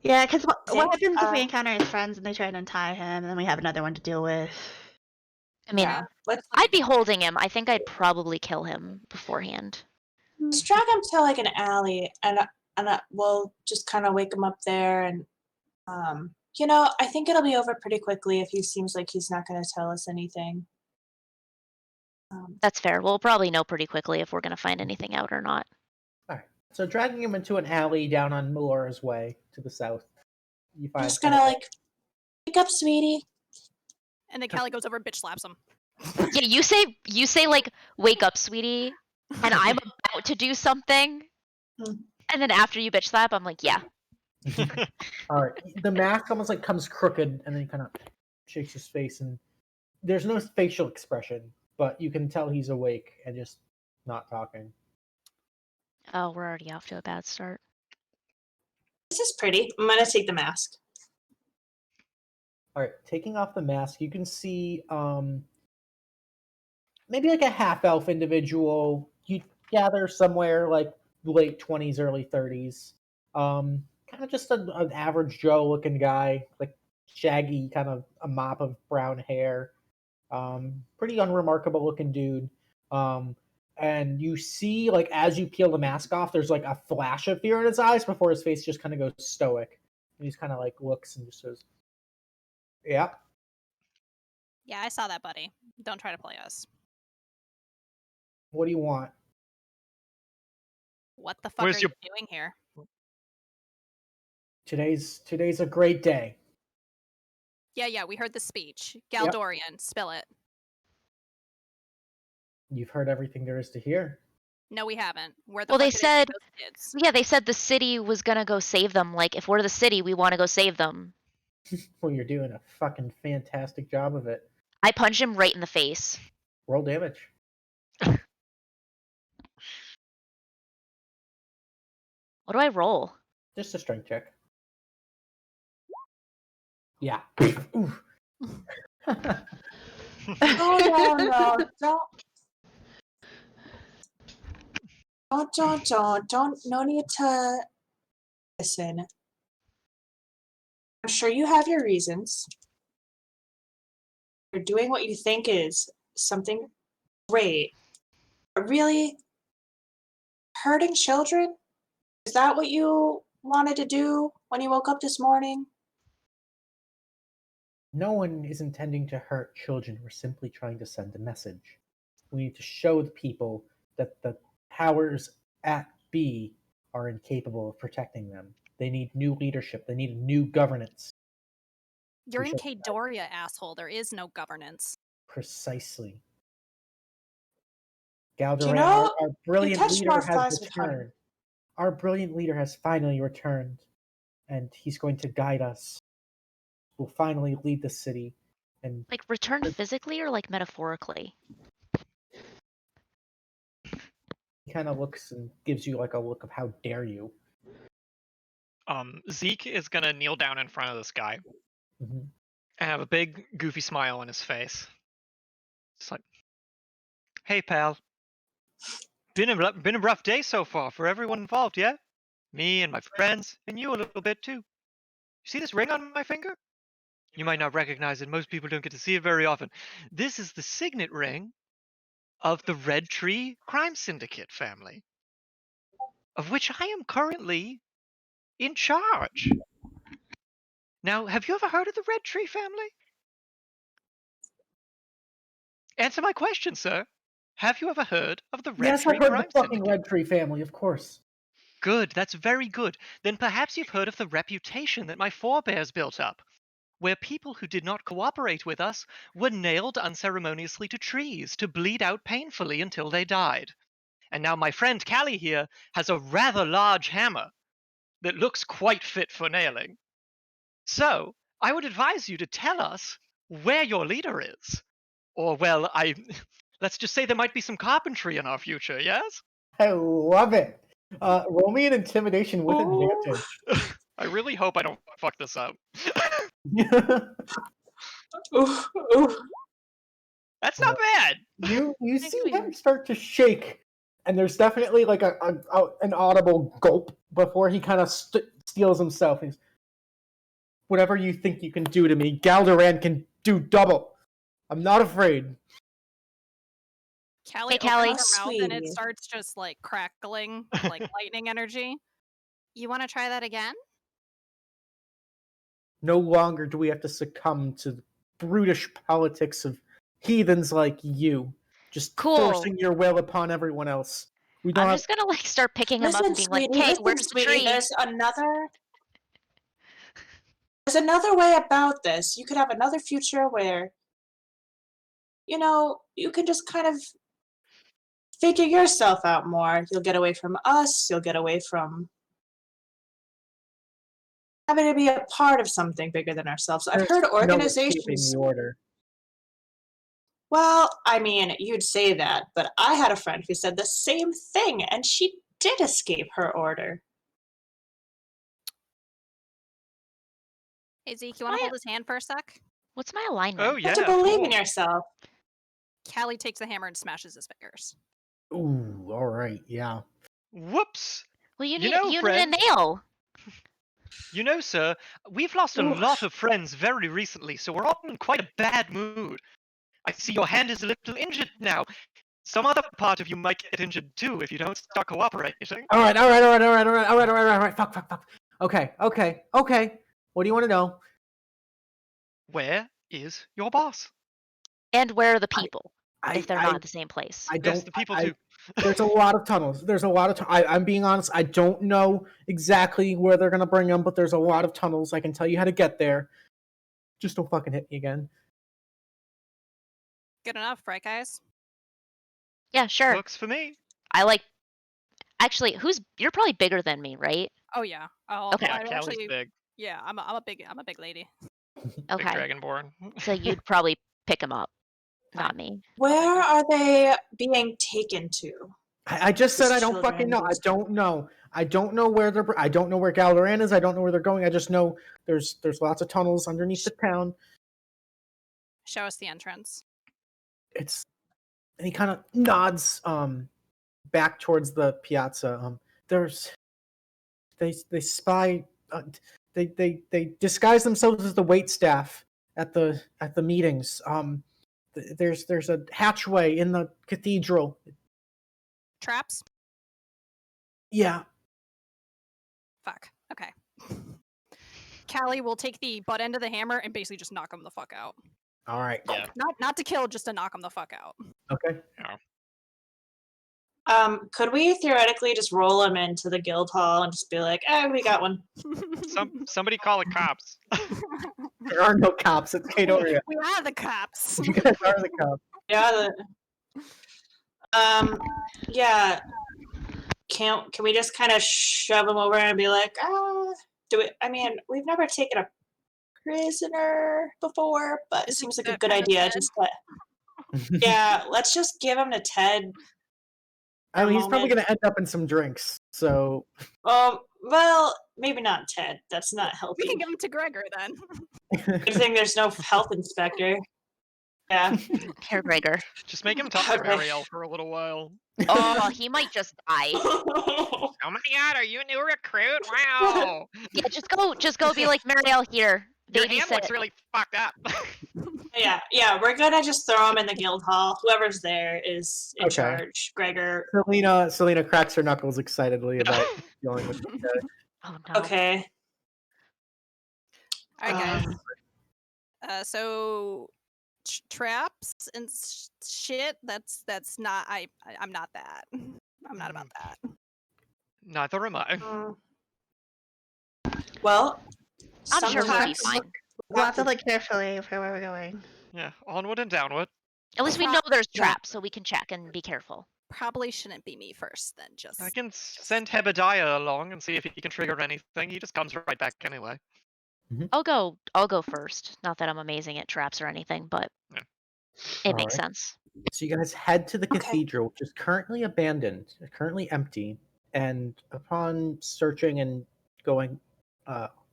Yeah, because what happens if we encounter his friends and they try to untie him, and then we have another one to deal with? I mean, I'd be holding him. I think I'd probably kill him beforehand. Let's drag him to like an alley, and we'll just kind of wake him up there. And I think it'll be over pretty quickly if he seems like he's not going to tell us anything. That's fair. We'll probably know pretty quickly if we're going to find anything out or not. All right. So dragging him into an alley down on Melora's way to the south. You find I'm just gonna wake up, sweetie. And then Callie goes over and bitch slaps him. Yeah, you say like, wake up, sweetie, and I'm about to do something, and then after you bitch slap, I'm like, yeah. All right. The mask almost like comes crooked, and then he kind of shakes his face, and there's no facial expression, but you can tell he's awake and just not talking. Oh, we're already off to a bad start. This is pretty. I'm gonna take the mask. All right, taking off the mask, you can see maybe like a half-elf individual. You gather somewhere like late 20s, early 30s. Kind of just an average Joe-looking guy, like shaggy, kind of a mop of brown hair. Pretty unremarkable-looking dude. And you see, like, as you peel the mask off, there's like a flash of fear in his eyes before his face just kind of goes stoic. And he's kind of like looks and just says, "Yeah." Yeah, I saw that, buddy. Don't try to play us. What do you want? What the fuck are you doing here? Today's a great day. Yeah, we heard the speech. Galdorian, spill it. You've heard everything there is to hear. No, we haven't. Well, they said, they said the city was gonna go save them. Like, if we're the city, we want to go save them. Well, you're doing a fucking fantastic job of it. I punch him right in the face. Roll damage. What do I roll? Just a strength check. Yeah. No, don't, no need to listen. I'm sure you have your reasons. You're doing what you think is something great. But really, hurting children? Is that what you wanted to do when you woke up this morning? No one is intending to hurt children. We're simply trying to send a message. We need to show the people that the powers at B are incapable of protecting them. They need new leadership. They need new governance. You're in Kadoria, asshole. There is no governance. Precisely. Galdoran, our brilliant leader has returned. Our brilliant leader has finally returned, and he's going to guide us. We'll finally lead the city. And like, return physically or like metaphorically? He kind of looks and gives you like a look of how dare you. Zeke is gonna kneel down in front of this guy and have a big goofy smile on his face. It's like, hey pal, been a rough day so far for everyone involved, yeah? Me and my friends, and you a little bit too. You see this ring on my finger? You might not recognize it. Most people don't get to see it very often. This is the signet ring of the Red Tree Crime Syndicate family, of which I am currently in charge. Now, have you ever heard of the Red Tree family? Answer my question, sir. Have you ever heard of the Red Yes, Tree I've heard of crime the fucking syndicate? Red Tree family, of course. Good, that's very good. Then perhaps you've heard of the reputation that my forebears built up, where people who did not cooperate with us were nailed unceremoniously to trees to bleed out painfully until they died. And now my friend Callie here has a rather large hammer that looks quite fit for nailing. So, I would advise you to tell us where your leader is. Or, well, let's just say there might be some carpentry in our future, yes? I love it. Roll me an intimidation with advantage. I really hope I don't fuck this up. That's not bad. You see him start to shake, and there's definitely like an audible gulp before he kind of steals himself. He's, whatever you think you can do to me, Galderan can do double. I'm not afraid. Callie opens her mouth and it starts just like crackling, like lightning energy. You want to try that again? No longer do we have to succumb to the brutish politics of heathens like you, just forcing your will upon everyone else. We don't I'm have... just gonna like start picking him up and being like, "Hey, where's the tree?" There's another way about this. You could have another future where, you know, you can just kind of figure yourself out more. You'll get away from us. You'll get away from having to be a part of something bigger than ourselves. I've heard organizations. No order. Well, I mean, you'd say that, but I had a friend who said the same thing, and she did escape her order. Hey, Zeke, you want to hold his hand for a sec? What's my alignment? Oh, You have to believe in yourself. Callie takes the hammer and smashes his fingers. Ooh, all right, yeah. Whoops. Well, you know, need a friend, nail. You know, sir, we've lost a lot of friends very recently, so we're all in quite a bad mood. I see your hand is a little injured now. Some other part of you might get injured too if you don't start cooperating. All right. Fuck. Okay. What do you want to know? Where is your boss? And where are the people? If they're not at the same place. Yes, the people too. There's a lot of tunnels. I'm being honest. I don't know exactly where they're gonna bring them, but there's a lot of tunnels. I can tell you how to get there. Just don't fucking hit me again. Good enough, right, guys? Yeah, sure. Works for me. I like. Actually, you're probably bigger than me, right? Oh yeah. Oh, Okay. Yeah, Callie's big. Yeah, I'm a big lady. Okay. Big dragonborn. So you'd probably pick him up, not me. Where are they being taken to? I just said I don't fucking know. I don't know. I don't know where they're. I don't know where Galderan is. I don't know where they're going. I just know there's lots of tunnels underneath the town. Show us the entrance. And he kind of nods back towards the piazza. They spy. They disguise themselves as the waitstaff at the meetings. There's a hatchway in the cathedral. Traps? Yeah. Fuck. Okay. Callie will take the butt end of the hammer and basically just knock him the fuck out. All right. Yeah. Not to kill, just to knock him the fuck out. Okay. Yeah. Could we theoretically just roll him into the guild hall and just be like, we got one? Somebody call the cops. There are no cops. It's Kadoria. We are the cops. You guys are the cops. Yeah. Yeah. Can we just kind of shove him over and be like, I mean, we've never taken a prisoner before, but it seems like a good idea. Yeah, let's just give him to Ted. I mean, he's probably going to end up in some drinks, so... Well, maybe not Ted. That's not healthy. We can give him to Gregor, then. Good thing there's no health inspector. Yeah. Here, Gregor. Just make him talk to Ariel for a little while. Oh, he might just die. Oh my god, are you a new recruit? Wow. Yeah, just go be like Marielle here. Your hand looks really fucked up. Yeah, we're gonna just throw him in the guild hall. Whoever's there is in charge. Gregor. Selena cracks her knuckles excitedly about dealing with the Oh no. Okay. All right, guys. So traps and shit. That's not. I'm not that. I'm not about that. Neither am I. Well, I'm sure we'll be sometimes fine. We'll have to look carefully for where we're going. Yeah, onward and downward. At least we know there's Yeah. traps, so we can check and be careful. Probably shouldn't be me first, then. I can send Hebediah along and see if he can trigger anything. He just comes right back anyway. I'll go first. Not that I'm amazing at traps or anything, but it makes Alright. sense. So you guys head to the cathedral, which is currently abandoned, currently empty, and upon searching and going,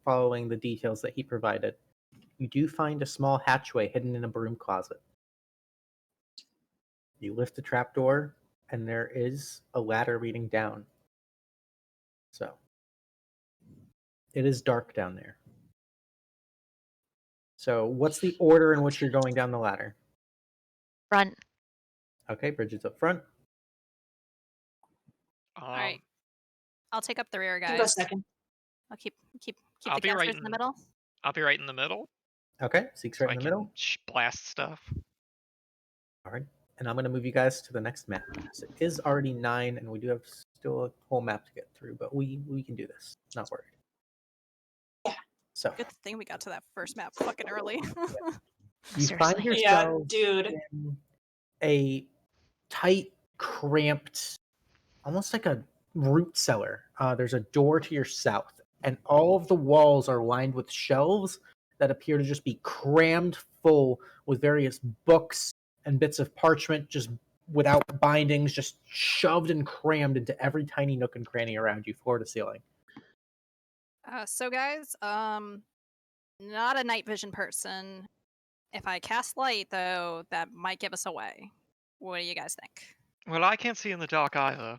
following the details that he provided, you do find a small hatchway hidden in a broom closet. You lift the trapdoor, and there is a ladder leading down. So, it is dark down there. So, what's the order in which you're going down the ladder? Front. Okay, Bridget's up front. All right. I'll take up the rear, You guys. go second. I'll keep I'll the be right casters in the middle. I'll be right in the middle. Okay, Zeke's So right I in the can middle. blast stuff. All right, and I'm going to move you guys to the next map. So it is already 9, and we do have still a whole map to get through, but we can do this. Not worried. Yeah. So Good thing we got to that first map fucking early. you find Yeah, yourself dude. in a tight, cramped, almost like a root cellar. There's a door to your south, and all of the walls are lined with shelves that appear to just be crammed full with various books and bits of parchment, just without bindings, just shoved and crammed into every tiny nook and cranny around you, floor to ceiling. So guys, not a night vision person. If I cast light, though, that might give us away. What do you guys think? Well, I can't see in the dark either.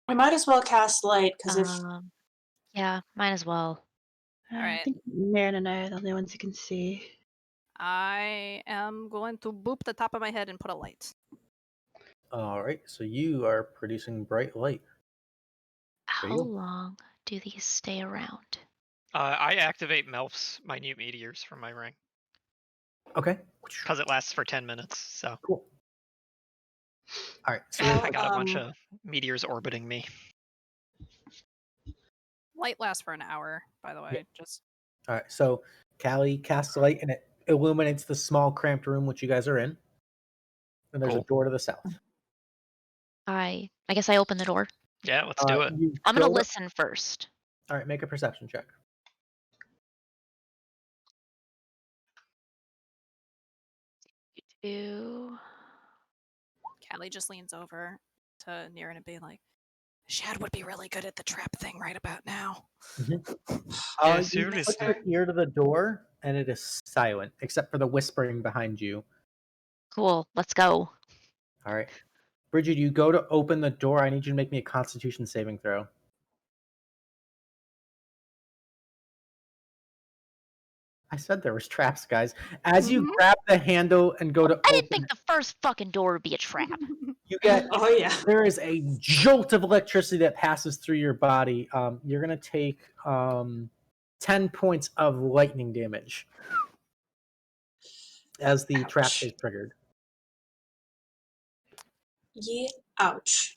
We might as well cast light because if Yeah, might as well. All I right. think Marin and I are the only ones who can see. I am going to boop the top of my head and put a light. All right, so you are producing bright light. How long do these stay around? I activate Melf's minute meteors from my ring. Okay. Because it lasts for 10 minutes, so. Cool. All right, so I got a bunch of meteors orbiting me. Light lasts for an hour, by the way. Yeah. Just all right, so Callie casts light, and it illuminates the small, cramped room which you guys are in. And there's a door to the south. I guess I open the door. Yeah, let's do it. I'm gonna listen first. All right, make a perception check. Callie just leans over to Niran and being like, Shad would be really good at the trap thing right about now. Yeah, You seriously. put your ear to the door, and it is silent, except for the whispering behind you. Cool, let's go. All right. Bridget, you go to open the door. I need you to make me a Constitution saving throw. I said there was traps, guys. As you grab the handle and go to I didn't think the first fucking door would be a trap. you get Oh yeah. there is a jolt of electricity that passes through your body. You're gonna take 10 points of lightning damage as the trap is triggered. Yeah. Ouch.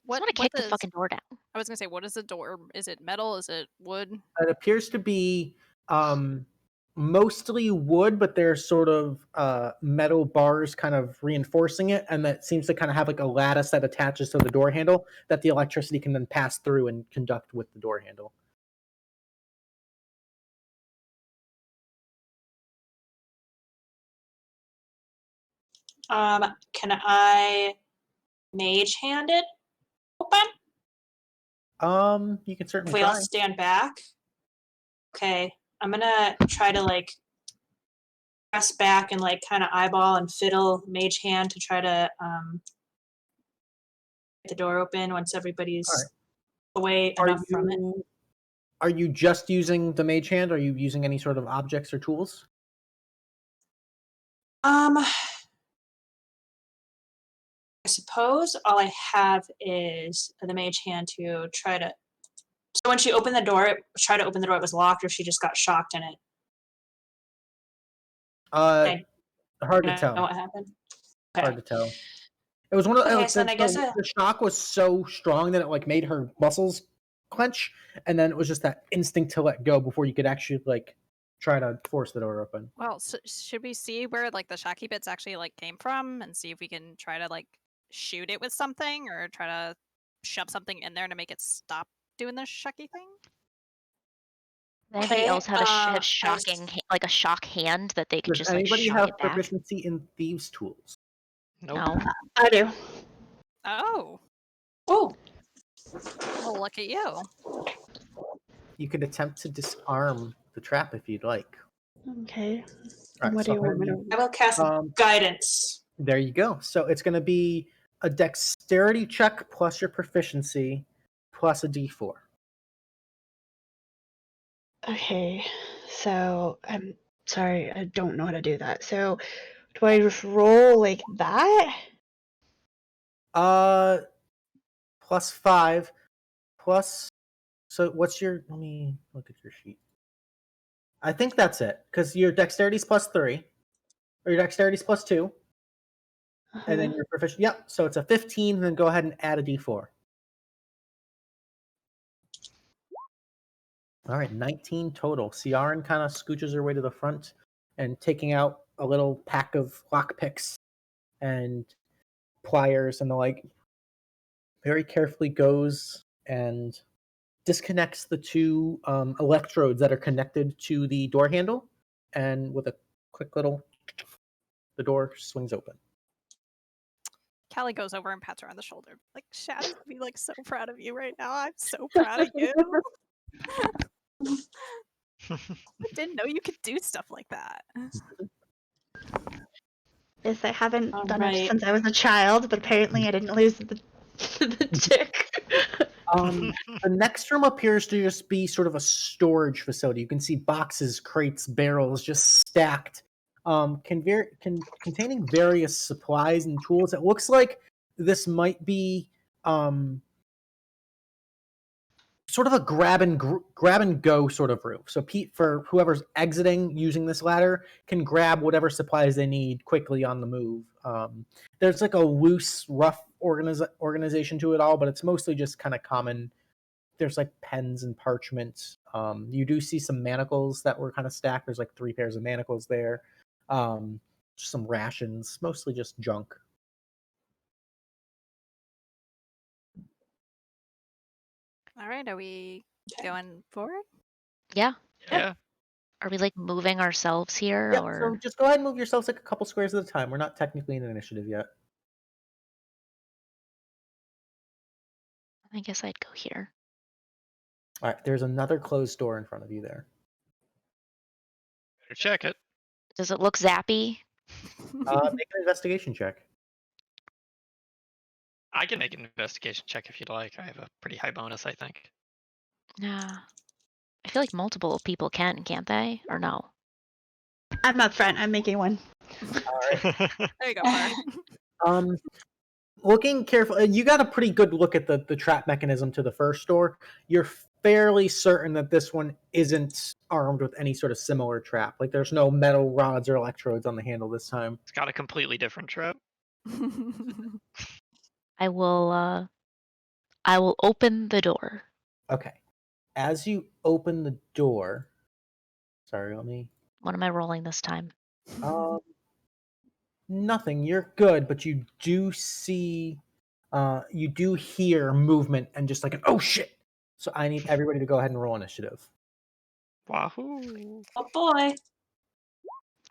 What? to kick the fucking door down. I was gonna say, what is the door? Is it metal? Is it wood? It appears to be mostly wood, but there's sort of metal bars kind of reinforcing it, and that seems to kind of have like a lattice that attaches to the door handle that the electricity can then pass through and conduct with the door handle. Can I mage hand it open? You can certainly If we try. all stand back. Okay, I'm gonna try to like press back and like kind of eyeball and fiddle mage hand to try to get the door open once everybody's away enough from it. Are you just using the mage hand? Are you using any sort of objects or tools? I suppose all I have is the mage hand to try to. So when she opened the door, try to open the door, it was locked, or she just got shocked in it. I Hard to don't tell. know what happened. Hard to tell. It was one of Okay, so then I guess the shock was so strong that it like made her muscles clench, and then it was just that instinct to let go before you could actually like try to force the door open. Well, should we see where like the shocky bits actually like came from, and see if we can try to like shoot it with something, or try to shove something in there to make it stop doing the shocky thing? Anybody Okay, else have I have shocking like a shock hand that they could Does just like anybody shock have it back? proficiency in thieves' tools? No. I do. Oh. Oh. Well, look at you. You could attempt to disarm the trap if you'd like. Okay. All right, What do you want me to? I will cast guidance. There you go. So it's going to be a dexterity check plus your proficiency plus a d4. Okay. So I'm sorry, I don't know how to do that. So do I just roll like that? Plus 5 plus. So what's your? Let me look at your sheet. I think that's it because your dexterity is plus 3, or your dexterity is plus 2, and then your proficiency. Yep. So it's a 15. And then go ahead and add a d4. All right, 19 total. Ciaran kind of scooches her way to the front and taking out a little pack of lockpicks and pliers and the like, very carefully goes and disconnects the two electrodes that are connected to the door handle, and with a quick little, the door swings open. Callie goes over and pats her on the shoulder. Like, Shad is be like so proud of you right now. I'm so proud of you. I didn't know you could do stuff like that. Yes, I haven't done right. it since I was a child, but apparently I didn't lose the dick. The next room appears to just be sort of a storage facility. You can see boxes, crates, barrels just stacked, containing various supplies and tools. It looks like this might be sort of a grab and go sort of room. So Pete, for whoever's exiting using this ladder, can grab whatever supplies they need quickly on the move. There's like a loose, rough organization to it all, but it's mostly just kind of common. There's like pens and parchment. You do see some manacles that were kind of stacked. There's like 3 pairs of manacles there. Some rations, mostly just junk. All right, are we going forward? Yeah. Yeah. Are we like moving ourselves here, Yeah, or so just go ahead and move yourselves like a couple squares at a time. We're not technically in an initiative yet. I guess I'd go here. All right, there's another closed door in front of you there. Better check it. Does it look zappy? Make an investigation check. I can make an investigation check if you'd like. I have a pretty high bonus, I think. Nah. I feel like multiple people can't they? Or no? I'm up front. I'm making one. All right. There you go. Looking careful, you got a pretty good look at the trap mechanism to the first door. You're fairly certain that this one isn't armed with any sort of similar trap. Like there's no metal rods or electrodes on the handle this time. It's got a completely different trap. I will open the door. Okay. As you open the door, sorry, let me. What am I rolling this time? Nothing. You're good, but you do see, you do hear movement and just like an oh shit. So I need everybody to go ahead and roll initiative. Wahoo! Oh boy.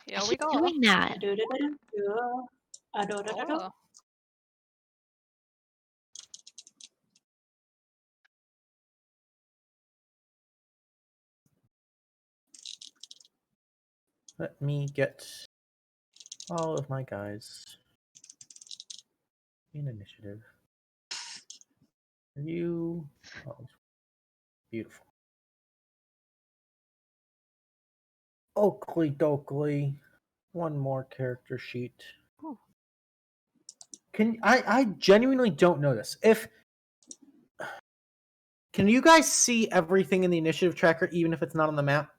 Here I we keep go. doing that. Oh. Let me get all of my guys in initiative. You, oh, beautiful. Oakley dokley. One more character sheet. I genuinely don't know this. Can you guys see everything in the initiative tracker even if it's not on the map?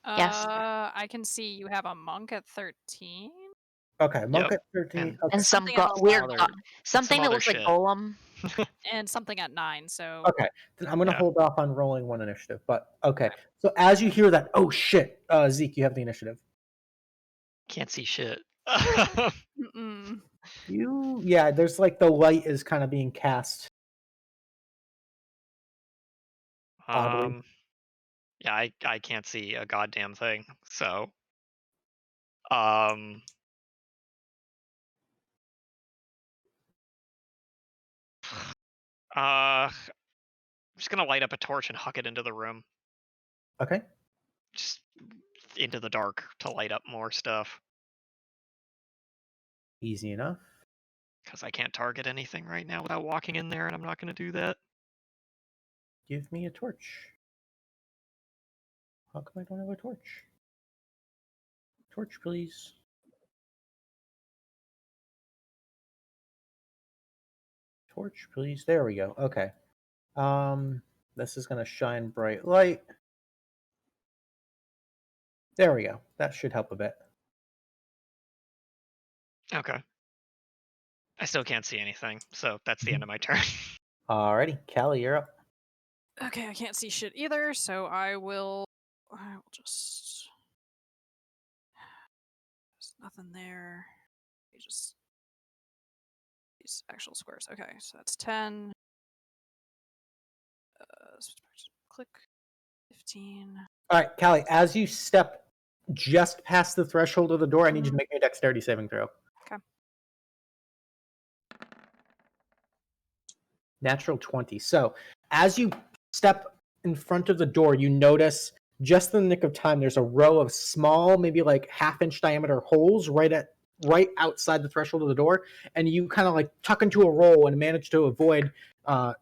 Yes. I I can see you have a monk at 13. Okay, monk Yep. at 13. And- Okay. And some Something at weird other- something some that other looks like shit. golem. And something at 9, so... Okay, then I'm gonna Yeah. hold off on rolling one initiative. But okay, so as you hear that, oh shit, Zeke, you have the initiative. Can't see shit. Mm-mm. Yeah, there's like the light is kind of being cast. Oddly. Yeah, I can't see a goddamn thing. So, um, I'm just gonna light up a torch and huck it into the room, Okay. just into the dark to light up more stuff. Easy enough. Because I can't target anything right now without walking in there, and I'm not gonna do that. Give me a torch. How come I don't have a torch? Torch, please. Torch, please. There we go. Okay. This is gonna shine bright light. There we go. That should help a bit. Okay. I still can't see anything, so that's the end of my turn. Alrighty, Callie, you're up. Okay, I can't see shit either, so I will just... There's nothing there. You just... These actual squares. Okay, so that's 10. Click. 15. All right, Callie, as you step just past the threshold of the door, I need you to make me a dexterity saving throw. Okay. Natural 20. So, as you step in front of the door, you notice just in the nick of time, there's a row of small, maybe like half-inch diameter holes right outside the threshold of the door, and you kind of like tuck into a roll and manage to avoid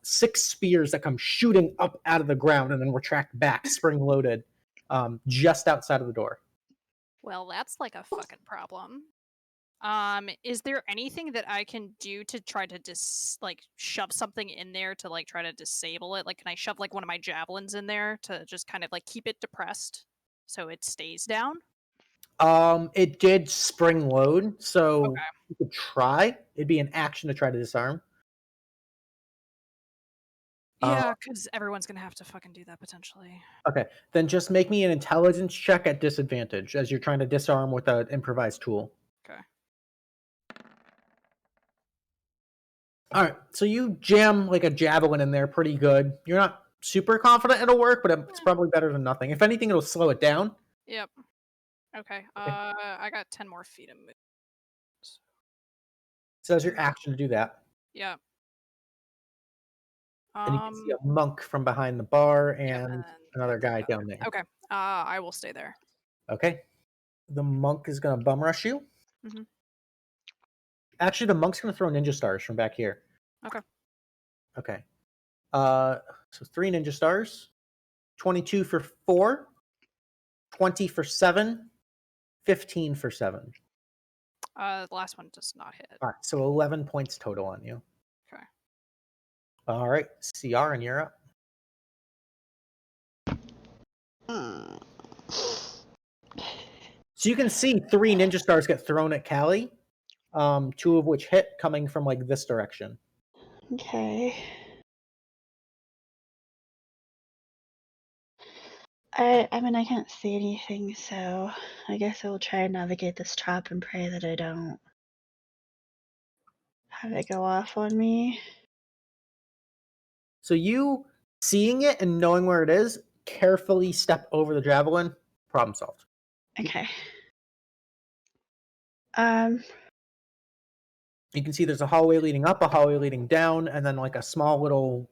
6 spears that come shooting up out of the ground and then retract back, spring-loaded, just outside of the door. Well, that's like a fucking problem. Is there anything that I can do to try to shove something in there to like try to disable it? Like, can I shove like one of my javelins in there to just kind of like keep it depressed so it stays down? It did spring load, so you could try. It'd be an action to try to disarm. Yeah, because everyone's gonna have to fucking do that potentially. Okay, then just make me an intelligence check at disadvantage as you're trying to disarm with an improvised tool. Okay. All right, so you jam like a javelin in there pretty good. You're not super confident it'll work, but it's probably better than nothing. If anything, it'll slow it down. Yep. Okay. I got 10 more feet of movement. So that's your action to do that. Yeah. And you can see a monk from behind the bar and another guy down there. Okay. I will stay there. Okay. The monk is going to bum rush you. Mm-hmm. Actually, the monk's going to throw ninja stars from back here. Okay. Okay. So 3 ninja stars. 22 for 4. 20 for 7. 15 for 7. The last one does not hit. All right, so 11 points total on you. Okay. All right, CR and you're up. So you can see 3 ninja stars get thrown at Callie, 2 of which hit coming from like this direction. Okay. I mean, I can't see anything, so I guess I will try and navigate this trap and pray that I don't have it go off on me. So you seeing it and knowing where it is, carefully step over the javelin. Problem solved. Okay. You can see there's a hallway leading up, a hallway leading down, and then like a small little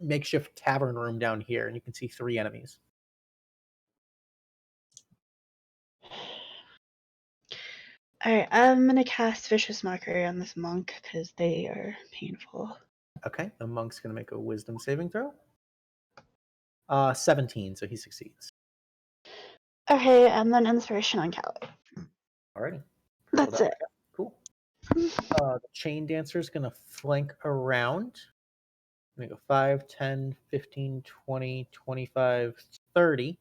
makeshift tavern room down here, and you can see 3 enemies. Alright, I'm gonna cast Vicious Mockery on this monk because they are painful. Okay, the monk's gonna make a wisdom saving throw. 17, so he succeeds. Okay, and then Inspiration on Callie. Alrighty. That's it. Cool. The chain dancer is gonna flank around. I'm gonna go 5, 10, 15, 20, 25, 30.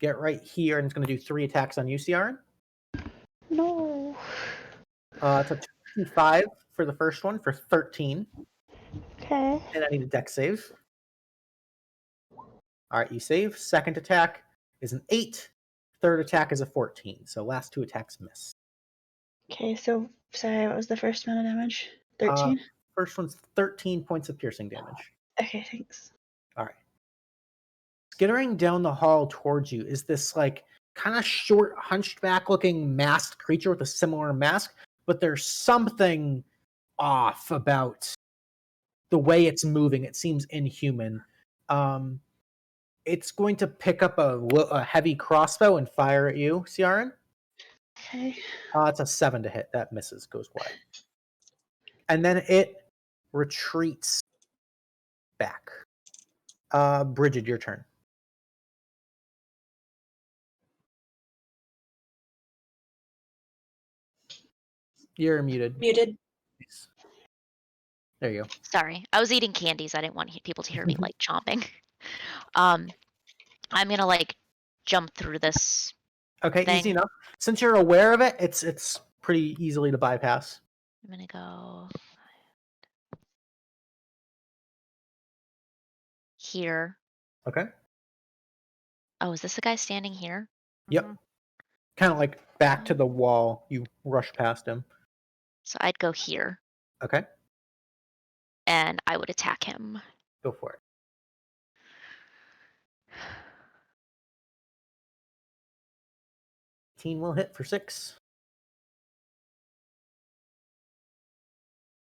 get right here, and it's going to do 3 attacks on you, Ciaran. No. It's a 25 for the first one for 13. Okay. And I need a dex save. All right, you save. Second attack is an 8. Third attack is a 14. So last 2 attacks miss. Okay, so sorry, what was the first amount of damage? 13? First one's 13 points of piercing damage. Okay, thanks. All right. Skittering down the hall towards you is this like kind of short, hunched back looking masked creature with a similar mask, but there's something off about the way it's moving. It seems inhuman. It's going to pick up a heavy crossbow and fire at you, Ciaran. Okay. It's a 7 to hit. That misses, goes wide. And then it retreats back. Bridget, your turn. You're muted. Muted. There you go. Sorry, I was eating candies. I didn't want people to hear me like chomping. I'm gonna like jump through this. Okay, thing. easy enough. Since you're aware of it, it's pretty easily to bypass. I'm gonna go here. Okay. Oh, is this the guy standing here? Yep. Kind of like back to the wall. You rush past him. So I'd go here. Okay. And I would attack him. Go for it. Team will hit for 6.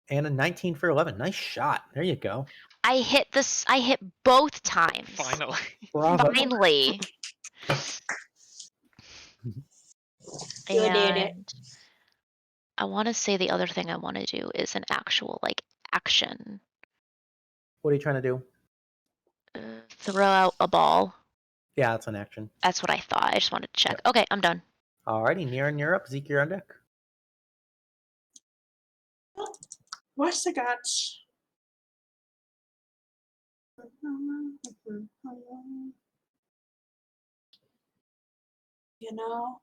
And a 19 for 11. Nice shot. There you go. I hit both times. Finally. Bravo. Finally. You did it. And I want to say the other thing I want to do is an actual like action. What are you trying to do? Throw out a ball. Yeah, that's an action. That's what I thought. I just wanted to check. Yep. Okay, I'm done. Alrighty, Niran, you're up. Zeke, you're on deck. What's the guts? You know?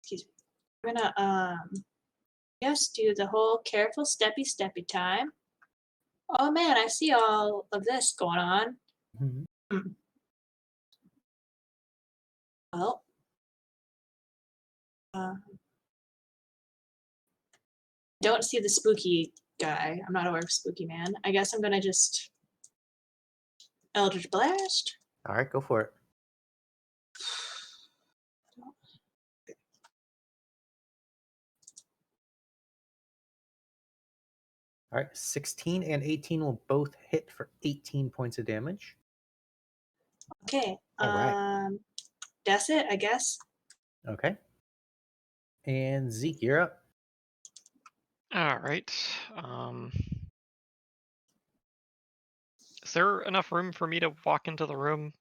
Excuse me. I'm gonna just do the whole careful steppy time. Oh man, I see all of this going on. Mm-hmm. Well, don't see the spooky guy. I'm not aware of spooky man. I guess I'm gonna just Eldritch Blast. All right, go for it. All right, 16 and 18 will both hit for 18 points of damage. Okay. All right. That's it, I guess. Okay. And Zeke, you're up. All right. Is there enough room for me to walk into the room?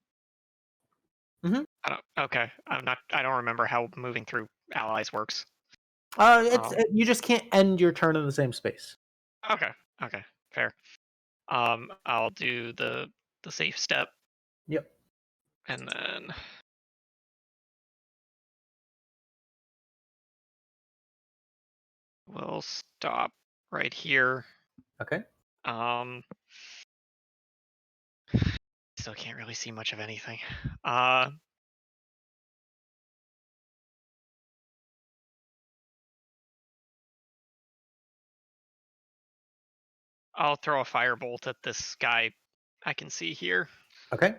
Mm-hmm. Okay. I don't remember how moving through allies works. You just can't end your turn in the same space. Okay. Fair. I'll do the safe step. Yep. And then we'll stop right here. Okay. Still can't really see much of anything. I'll throw a firebolt at this guy I can see here. Okay.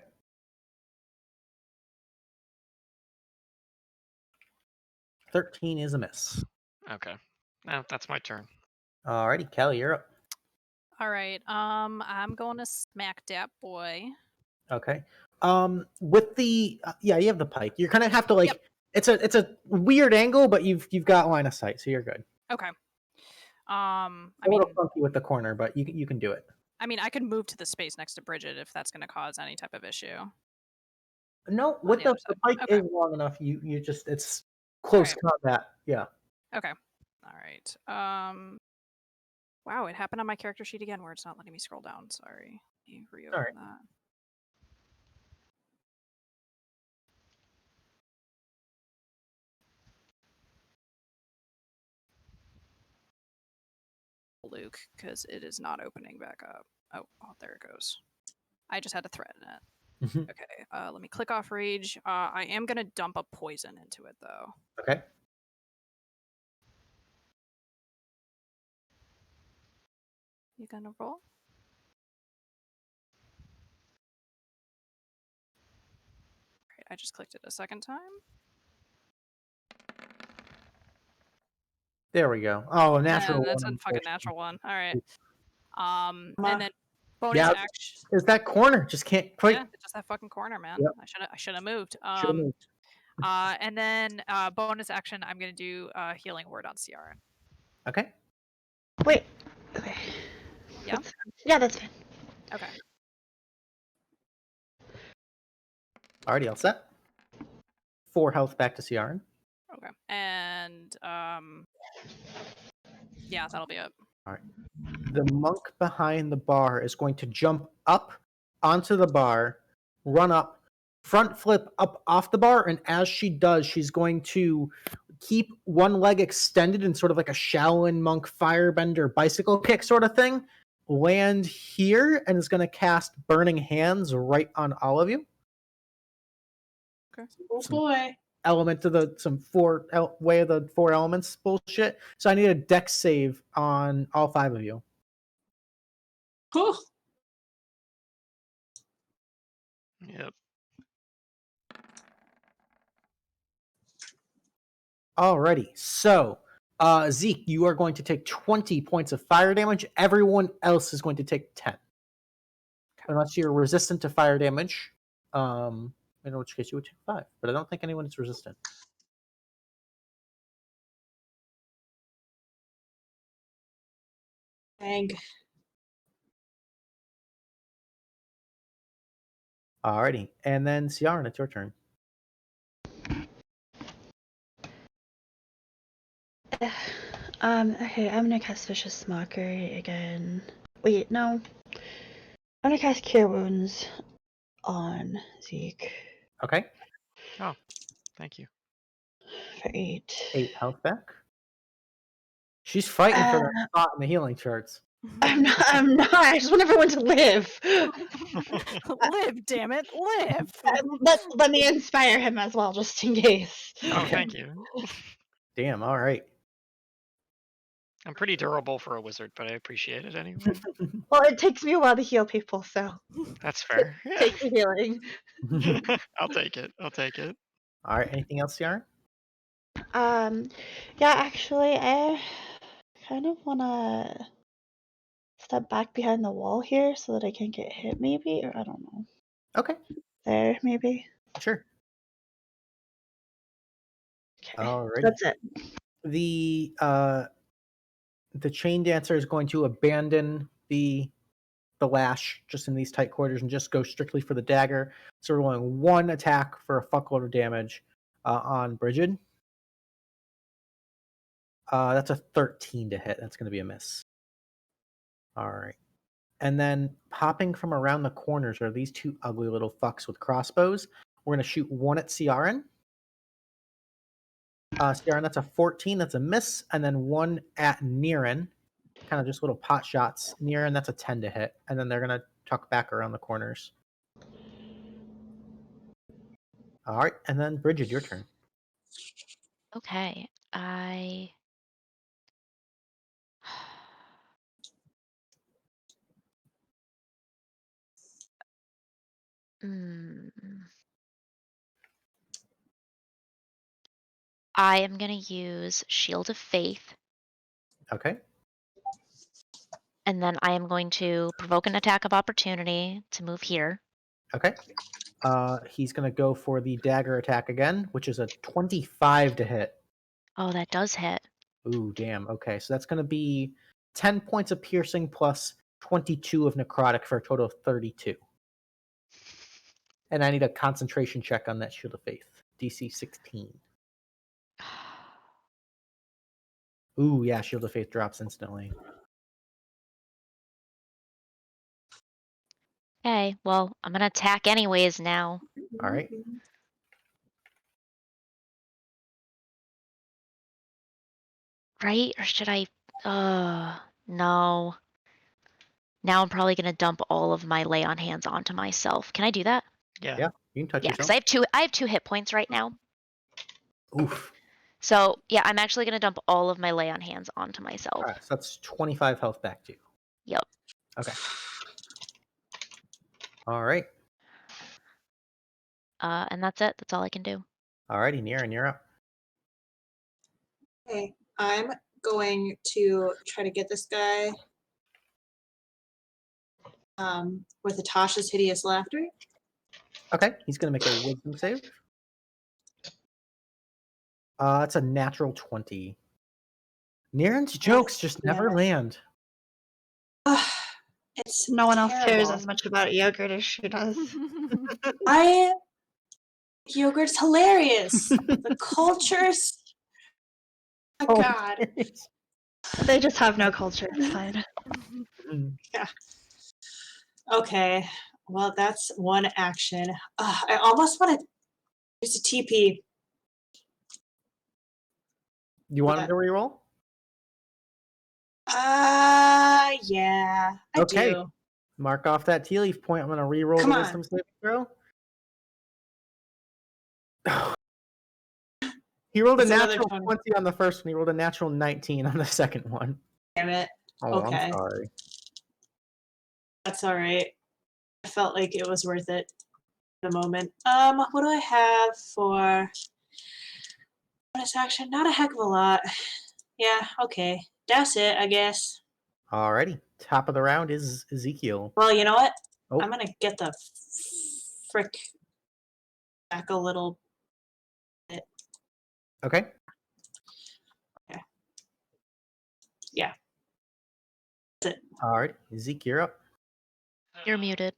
$13 is a miss. Okay. Now that's my turn. Alrighty, Kelly, you're up. All right. I'm going to smack that boy. Okay. With the you have the pike. You're gonna have to like it's a weird angle, but you've got line of sight, so you're good. Okay. A little funky with the corner, but you can do it. I mean, I can move to the space next to Bridget if that's going to cause any type of issue. No, with the pike is long enough. You just it's close combat. Yeah. Okay. All right. Wow, it happened on my character sheet again where it's not letting me scroll down. Sorry. Let me reopen Alright. that. Luke, because it is not opening back up. Oh, there it goes. I just had to threaten it. Mhm. Okay, let me click off rage. I am gonna dump a poison into it though. Okay. You gonna roll? Great, I just clicked it a second time. There we go. Oh, a natural That's one. a fucking natural one. All right. And then bonus Yeah, action. is that corner? Just can't quite. Yeah, it's just that fucking corner, man. Yep. I should have moved. Should've moved. And then bonus action. I'm gonna do healing word on CRN. Okay. Wait. Okay. Yeah. Yeah, that's fine. Okay. Alrighty, all set. 4 health back to CRN. Okay. And yeah, that'll be it. All right. The monk behind the bar is going to jump up onto the bar, run up, front flip up off the bar, and as she does, she's going to keep one leg extended in sort of like a Shaolin monk firebender bicycle kick sort of thing, land here, and is going to cast Burning Hands right on all of you. Okay. Oh boy. Element of the way of the 4 elements bullshit. So I need a dex save on all 5 of you. Cool. Yep. Alrighty, so Zeke, you are going to take 20 points of fire damage. Everyone else is going to take 10. Unless you're resistant to fire damage, in which case you would take 5. But I don't think anyone is resistant. Dang. Alrighty, and then Ciaran, it's your turn. Okay, I'm gonna cast Vicious Mockery again. Wait, no. I'm gonna cast Cure Wounds on Zeke Okay, Oh, thank you. for 8. 8 health back. She's fighting for that spot in the healing charts. I'm not. I just want everyone to live. Live, damn it, live. Let me inspire him as well, just in case. Oh, thank you. Damn, alright. I'm pretty durable for a wizard, but I appreciate it anyway. Well, it takes me a while to heal people, so That's fair. take the healing. I'll take it. I'll take it. Alright, anything else, Ciaran? Yeah, actually, I kind of wanna step back behind the wall here so that I can get hit, maybe, or I don't know. Okay. There, maybe. Sure. Okay, Alrighty. that's it. The chain dancer is going to abandon the lash just in these tight quarters and just go strictly for the dagger. So we're rolling 1 attack for a fuckload of damage on Bridget. That's a 13 to hit. That's going to be a miss. All right. And then popping from around the corners are these 2 ugly little fucks with crossbows. We're going to shoot 1 at Ciaran. Ciaran, that's a 14. That's a miss. And then 1 at Niran. Kind of just little pot shots. Niran, that's a 10 to hit. And then they're going to tuck back around the corners. All right. And then Bridget, your turn. Okay, I am gonna use Shield of Faith, Okay. and then I am going to provoke an attack of opportunity to move here. Okay. He's going to go for the dagger attack again, which is a 25 to hit. Oh, that does hit. Ooh, damn. Okay, so that's going to be 10 points of piercing plus 22 of necrotic for a total of 32. And I need a concentration check on that Shield of Faith. DC 16. Ooh, yeah, Shield of Faith drops instantly. Okay, well, I'm gonna attack anyways now. All right. Right? Or should I? No. Now I'm probably gonna dump all of my lay on hands onto myself. Can I do that? Yeah. Yeah, you can touch Yeah, because yourself. I have two hit points right now. Oof. So yeah, I'm actually gonna dump all of my lay on hands onto myself. All right, so that's 25 health back to you. Yep. Okay. All right. And that's it. That's all I can do. All righty, Niran, you're up. Okay, I'm going to try to get this guy with Atasha's hideous laughter. Okay, he's gonna make a wisdom save. It's a natural 20. Niran's jokes just never land. It's No one else cares terrible. as much about yogurt as she does. Yogurt's hilarious. The cultures. Oh my god. They just have no culture. It's fine. Yeah. Okay. Well, that's one action. I almost want to use a TP. You want him to reroll? Yeah, I Okay. do. Mark off that Tealeaf point. I'm gonna reroll Come the on. wisdom saving throw. He rolled a It's another natural 20. 20 on the first one. He rolled a natural 19 on the second one. Damn it. Oh, Okay. I'm sorry. That's all right. I felt like it was worth it at the moment. What do I have for bonus action? Not a heck of a lot. Yeah, okay. That's it, I guess. Alrighty. Top of the round is Ezekiel. Well, you know what? Oh. I'm gonna get the frick back a little bit. Okay. Yeah. That's it. Alright. Zeke, you're up. You're muted.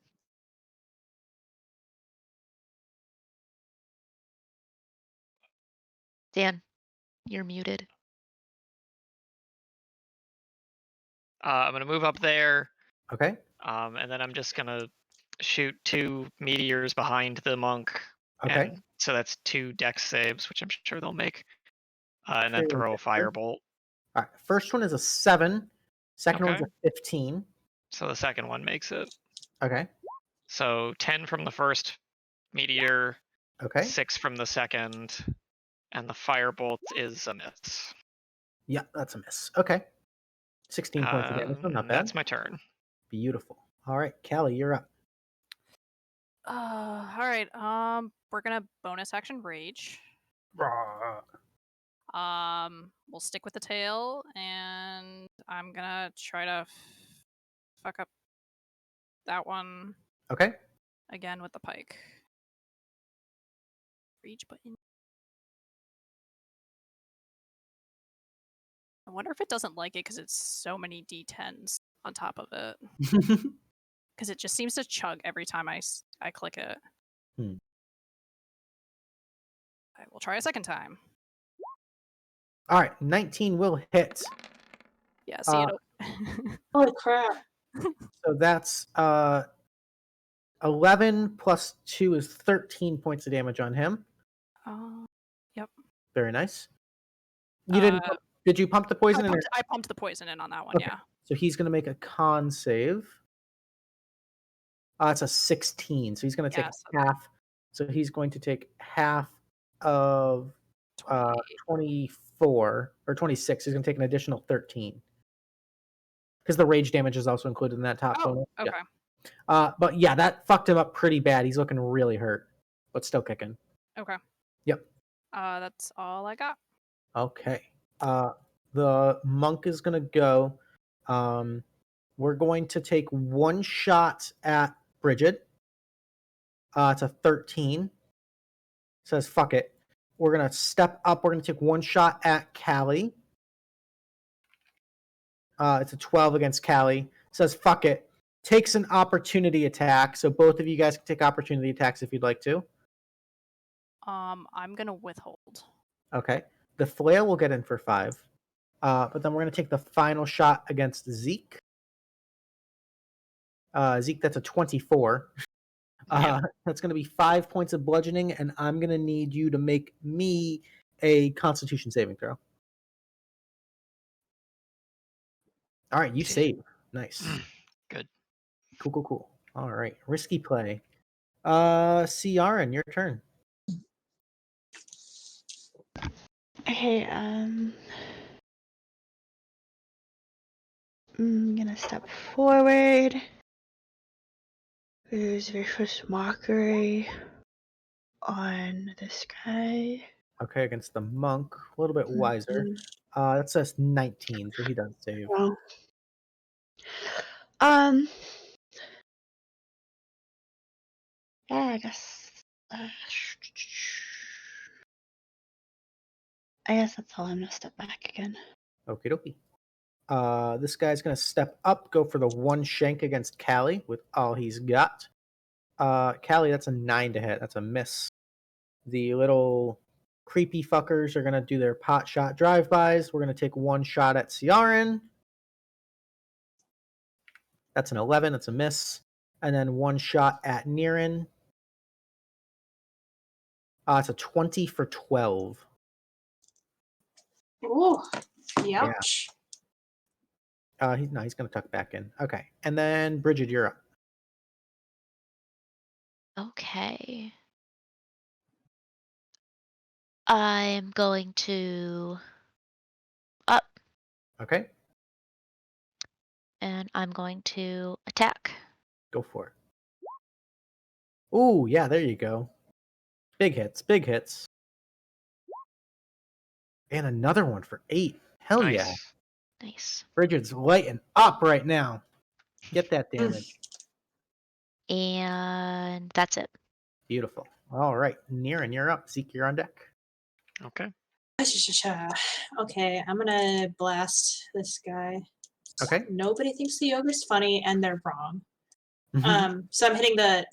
Dan, you're muted. I'm gonna move up there. Okay. And then I'm just gonna shoot 2 meteors behind the monk. Okay. And so that's 2 dex saves, which I'm sure they'll make. And then Fairly throw a good. firebolt. Alright. First one is a 7. Second one's Okay. a 15. So the second one makes it. Okay. So 10 from the first meteor. Okay. 6 from the second. And the firebolt is a miss. Yeah, that's a miss. Okay. 16 points of damage. Not bad. That's my turn. Beautiful. Alright, Callie, you're up. All right. We're gonna bonus action rage. We'll stick with the tail, and I'm gonna try to fuck up that one Okay. again with the pike. Rage button. I wonder if it doesn't like it because it's so many D10s on top of it. Because it just seems to chug every time I click it. Hmm. I will try a second time. Alright, 19 will hit. Yeah, see it. Holy crap. So that's 11 plus 2 is 13 points of damage on him. Yep. Very nice. You didn't. Did you pump the poison in? I pumped the poison in on that one. Okay. Yeah. So he's going to make a con save. It's a 16. So he's going to take half. So he's going to take half of 24 or 26. He's going to take an additional 13 because the rage damage is also included in that top bonus. Okay. Yeah. But yeah, that fucked him up pretty bad. He's looking really hurt, but still kicking. Okay. Yep. That's all I got. Okay. The monk is going to go. We're going to take one shot at Bridget. It's a 13. Says, fuck it. We're going to step up. We're going to take one shot at Callie. It's a 12 against Callie. Says, fuck it. Takes an opportunity attack. So both of you guys can take opportunity attacks if you'd like to. I'm going to withhold. Okay. The flail will get in for 5. But then we're going to take the final shot against Zeke. Zeke, that's a 24. That's going to be 5 points of bludgeoning, and I'm going to need you to make me a Constitution saving throw. All right, you save. Nice. Good. Cool. All right, risky play. Ciaran, your turn. Okay, I'm gonna step forward. There's very first mockery on this guy. Okay, against the monk, a little bit wiser. That says 19, so he does save. Well, yeah, I guess. I guess that's all. I'm gonna step back again. Okie dokie. This guy's gonna step up, go for the one shank against Callie with all he's got. Callie, that's a 9 to hit. That's a miss. The little creepy fuckers are gonna do their pot shot drive-bys. We're gonna take one shot at Ciaran. That's an 11. That's a miss. And then one shot at Niran. It's a 20 for 12. Ooh, ouch. Yeah. He's gonna tuck back in. Okay. And then Bridget, you're up. Okay. I'm going to up. Okay. And I'm going to attack. Go for it. Ooh, yeah, there you go. Big hits. And another one for 8. Hell Nice. yeah. Nice. Bridget's lighting up right now. Get that damage. And that's it. Beautiful. All right. Niran, you're up. Zeke, you're on deck. Okay. Okay, I'm gonna blast this guy. Okay. Nobody thinks the ogre's funny, and they're wrong. Mhm. So I'm hitting the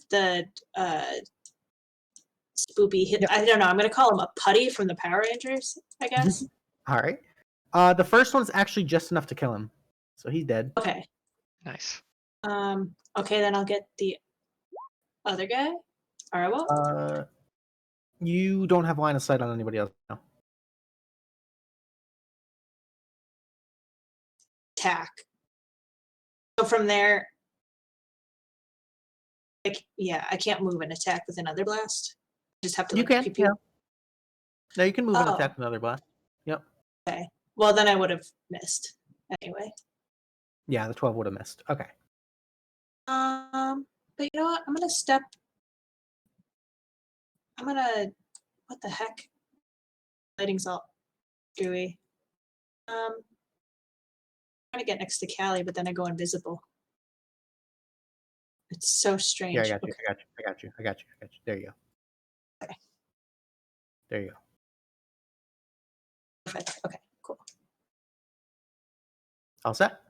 spoopy hit. I don't know. I'm gonna call him a putty from the Power Rangers, I guess. All right. The first one's actually just enough to kill him. So he's dead. Okay. Nice. Okay, then I'll get the other guy. All right, well. You don't have line of sight on anybody else now. Attack. So from there, I can't move and attack with another blast. I just have to. You can. Pew-pew. Yeah. No, you can move and attack with another blast. Yep. Okay. Well, then I would have missed anyway. Yeah, the 12 would have missed. Okay. But you know what? I'm gonna. What the heck? Lighting's all gooey. I'm trying to get next to Callie, but then I go invisible. It's so strange. Yeah, I got you. There you go. Okay. There you go. Perfect. Okay, cool. All set?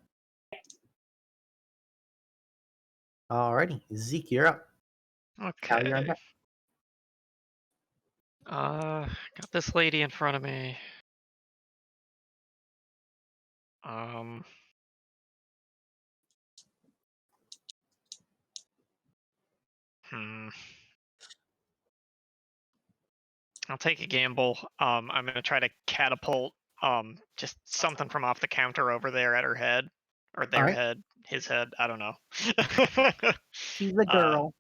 Alrighty. Zeke, you're up. Okay. You're on deck. Got this lady in front of me. I'll take a gamble. I'm gonna try to catapult just something from off the counter over there at her head. Or their head. His head. I don't know. She's a girl.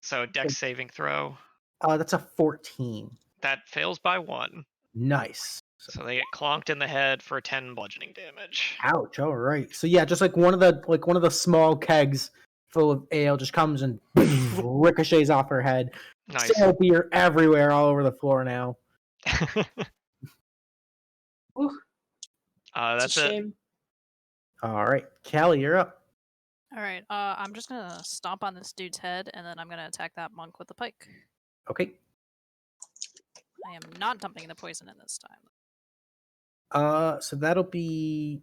So dex saving throw. That's a 14. That fails by 1. Nice. So they get clonked in the head for 10 bludgeoning damage. Ouch. All right. So yeah, just like one of the small kegs full of ale just comes and ricochets off her head. Nice. So beer everywhere, all over the floor now. That's it. All right, Callie, you're up. All right. I'm just gonna stomp on this dude's head, and then I'm gonna attack that monk with the pike. Okay. I am not dumping the poison in this time. So that'll be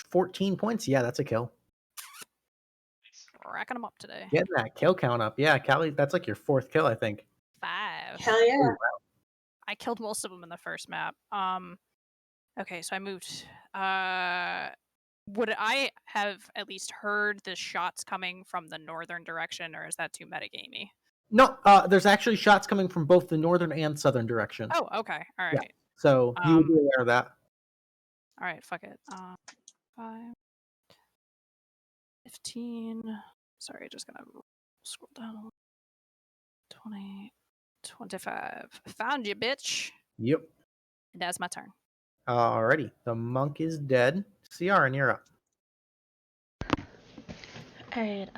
14 points. Yeah, that's a kill. Racking them up today. Getting that kill count up. Yeah, Callie, that's like your 4th kill, I think. 5. Hell yeah. Oh, wow. I killed most of them in the first map. Okay, so I moved. Would I have at least heard the shots coming from the northern direction, or is that too metagamey? No, there's actually shots coming from both the northern and southern direction. Oh, okay. All Yeah. right. So you would be aware of that. All right, fuck it. 5, 15. Sorry, just gonna scroll down a little. 20, 25. Found you, bitch. Yep. That's my turn. Alrighty. The monk is dead. CR, and you're up. Alright,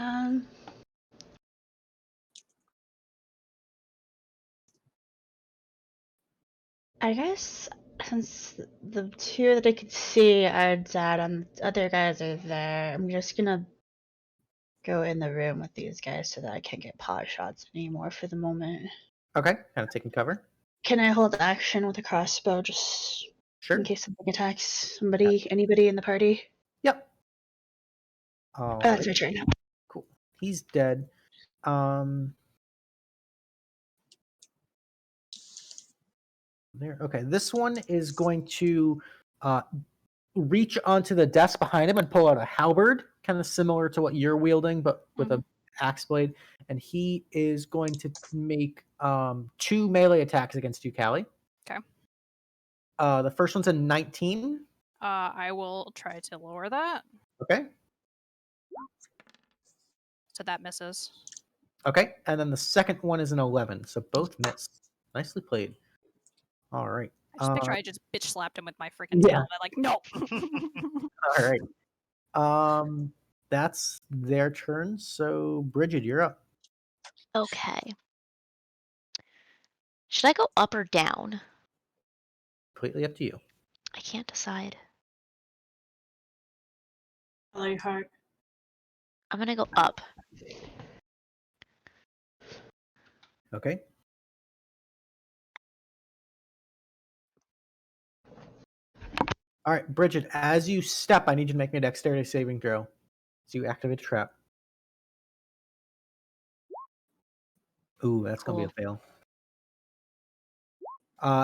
I guess since the two that I could see are dead and the other guys are there, I'm just gonna go in the room with these guys so that I can't get pot shots anymore for the moment. Okay, kind of taking cover. Can I hold action with a crossbow just in case something attacks somebody, anybody in the party? Yep. Oh, that's my Alright. turn. Cool. He's dead. There. Okay, this one is going to reach onto the desk behind him and pull out a halberd, kind of similar to what you're wielding, but with a axe blade. And he is going to make 2 melee attacks against you, Callie. Okay. The first one's a 19. I will try to lower that. Okay. So that misses. Okay, and then the second one is an 11. So both miss. Nicely played. All right. I just picture I just bitch slapped him with my freaking tail. And I'm like, no. All right. That's their turn. So Bridget, you're up. Okay. Should I go up or down? Completely up to you. I can't decide. Follow your heart. I'm gonna go up. Okay. All right, Bridget, as you step, I need you to make me a dexterity saving throw. So you activate a trap. Ooh, that's going to be a fail.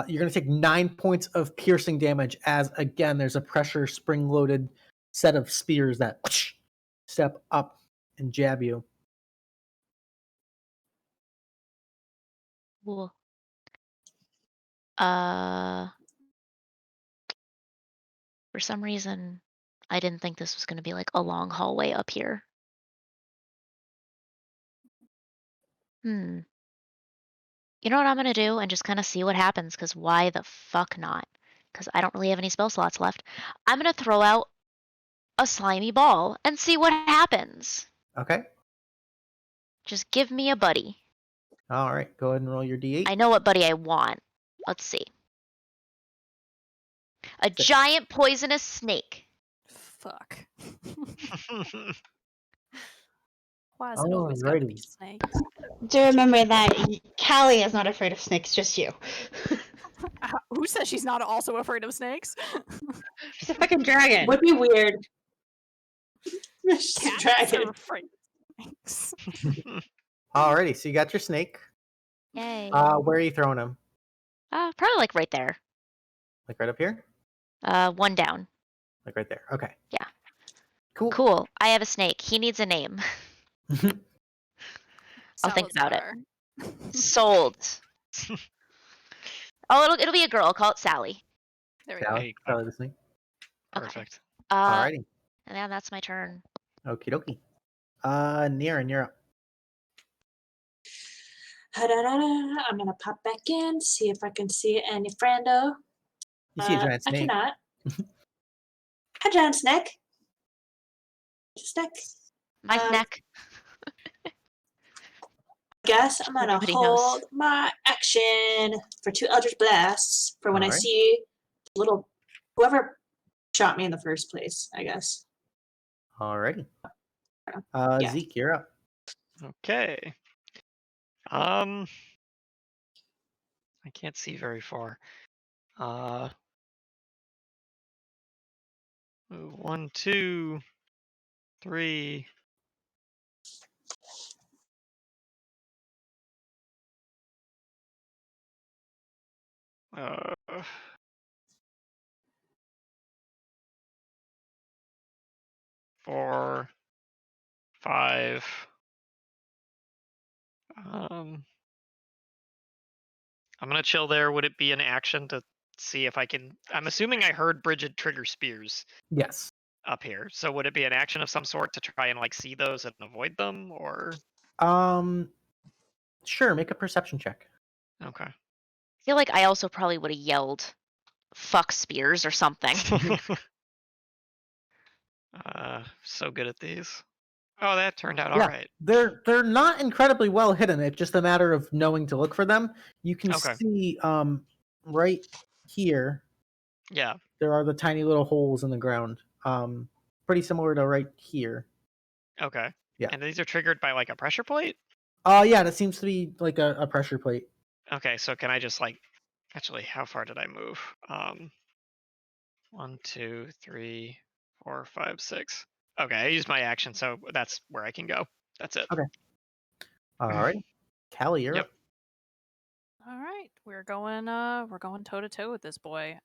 You're going to take 9 points of piercing damage as, again, there's a pressure spring-loaded set of spears that step up and jab you. Cool. For some reason, I didn't think this was going to be like a long hallway up here. You know what I'm going to do and just kind of see what happens, because why the fuck not? Because I don't really have any spell slots left. I'm going to throw out a slimy ball and see what happens. Okay. Just give me a buddy. All right, go ahead and roll your d8. I know what buddy I want. Let's see. A giant poisonous snake. Fuck. Why is it always got to be snakes? Do remember that Callie is not afraid of snakes, just you. Who says she's not also afraid of snakes? She's a fucking dragon. Would be weird. Cats dragon. are afraid of snakes. Alrighty, so you got your snake. Yay. Where are you throwing him? Probably like right there. Like right up here? One down. Like right there. Okay. Yeah. Cool. Cool. I have a snake. He needs a name. I'll think about it. Sold. Oh, it'll be a girl. I'll call it Sally. There we Sally, Sally the snake. Perfect. Alrighty. And then that's my turn. Okie dokie. Niran, you're up. I'm gonna pop back in, see if I can see any friendo. You see a giant I snake. cannot. Hi, giant snake. Snack. My snack. Guess I'm gonna Nobody hold knows. my action for 2 Eldritch Blasts for when I Alright. see little whoever shot me in the first place, I guess. Alrighty. Yeah. Zeke, you're up. Okay. I can't see very far. 1, 2, 3. 4, 5. I'm gonna chill there. Would it be an action to see if I can? I'm assuming I heard Bridget trigger spears Yes. up here. So would it be an action of some sort to try and like see those and avoid them, or? Sure. Make a perception check. Okay. I feel like I also probably would have yelled, "Fuck spears" or something. So good at these. Oh, that turned out all Yeah, right. they're not incredibly well hidden. It's just a matter of knowing to look for them. You can Okay. see right here. Yeah. There are the tiny little holes in the ground. Pretty similar to right here. Okay. Yeah. And these are triggered by like a pressure plate? Yeah, that seems to be like a pressure plate. Okay, so can I just like actually how far did I move? 1, 2, 3, 4, 5, 6. Okay, I used my action, so that's where I can go. That's it. Okay. All right. Callie, you're Yep. up. All right, we're going toe to toe with this boy.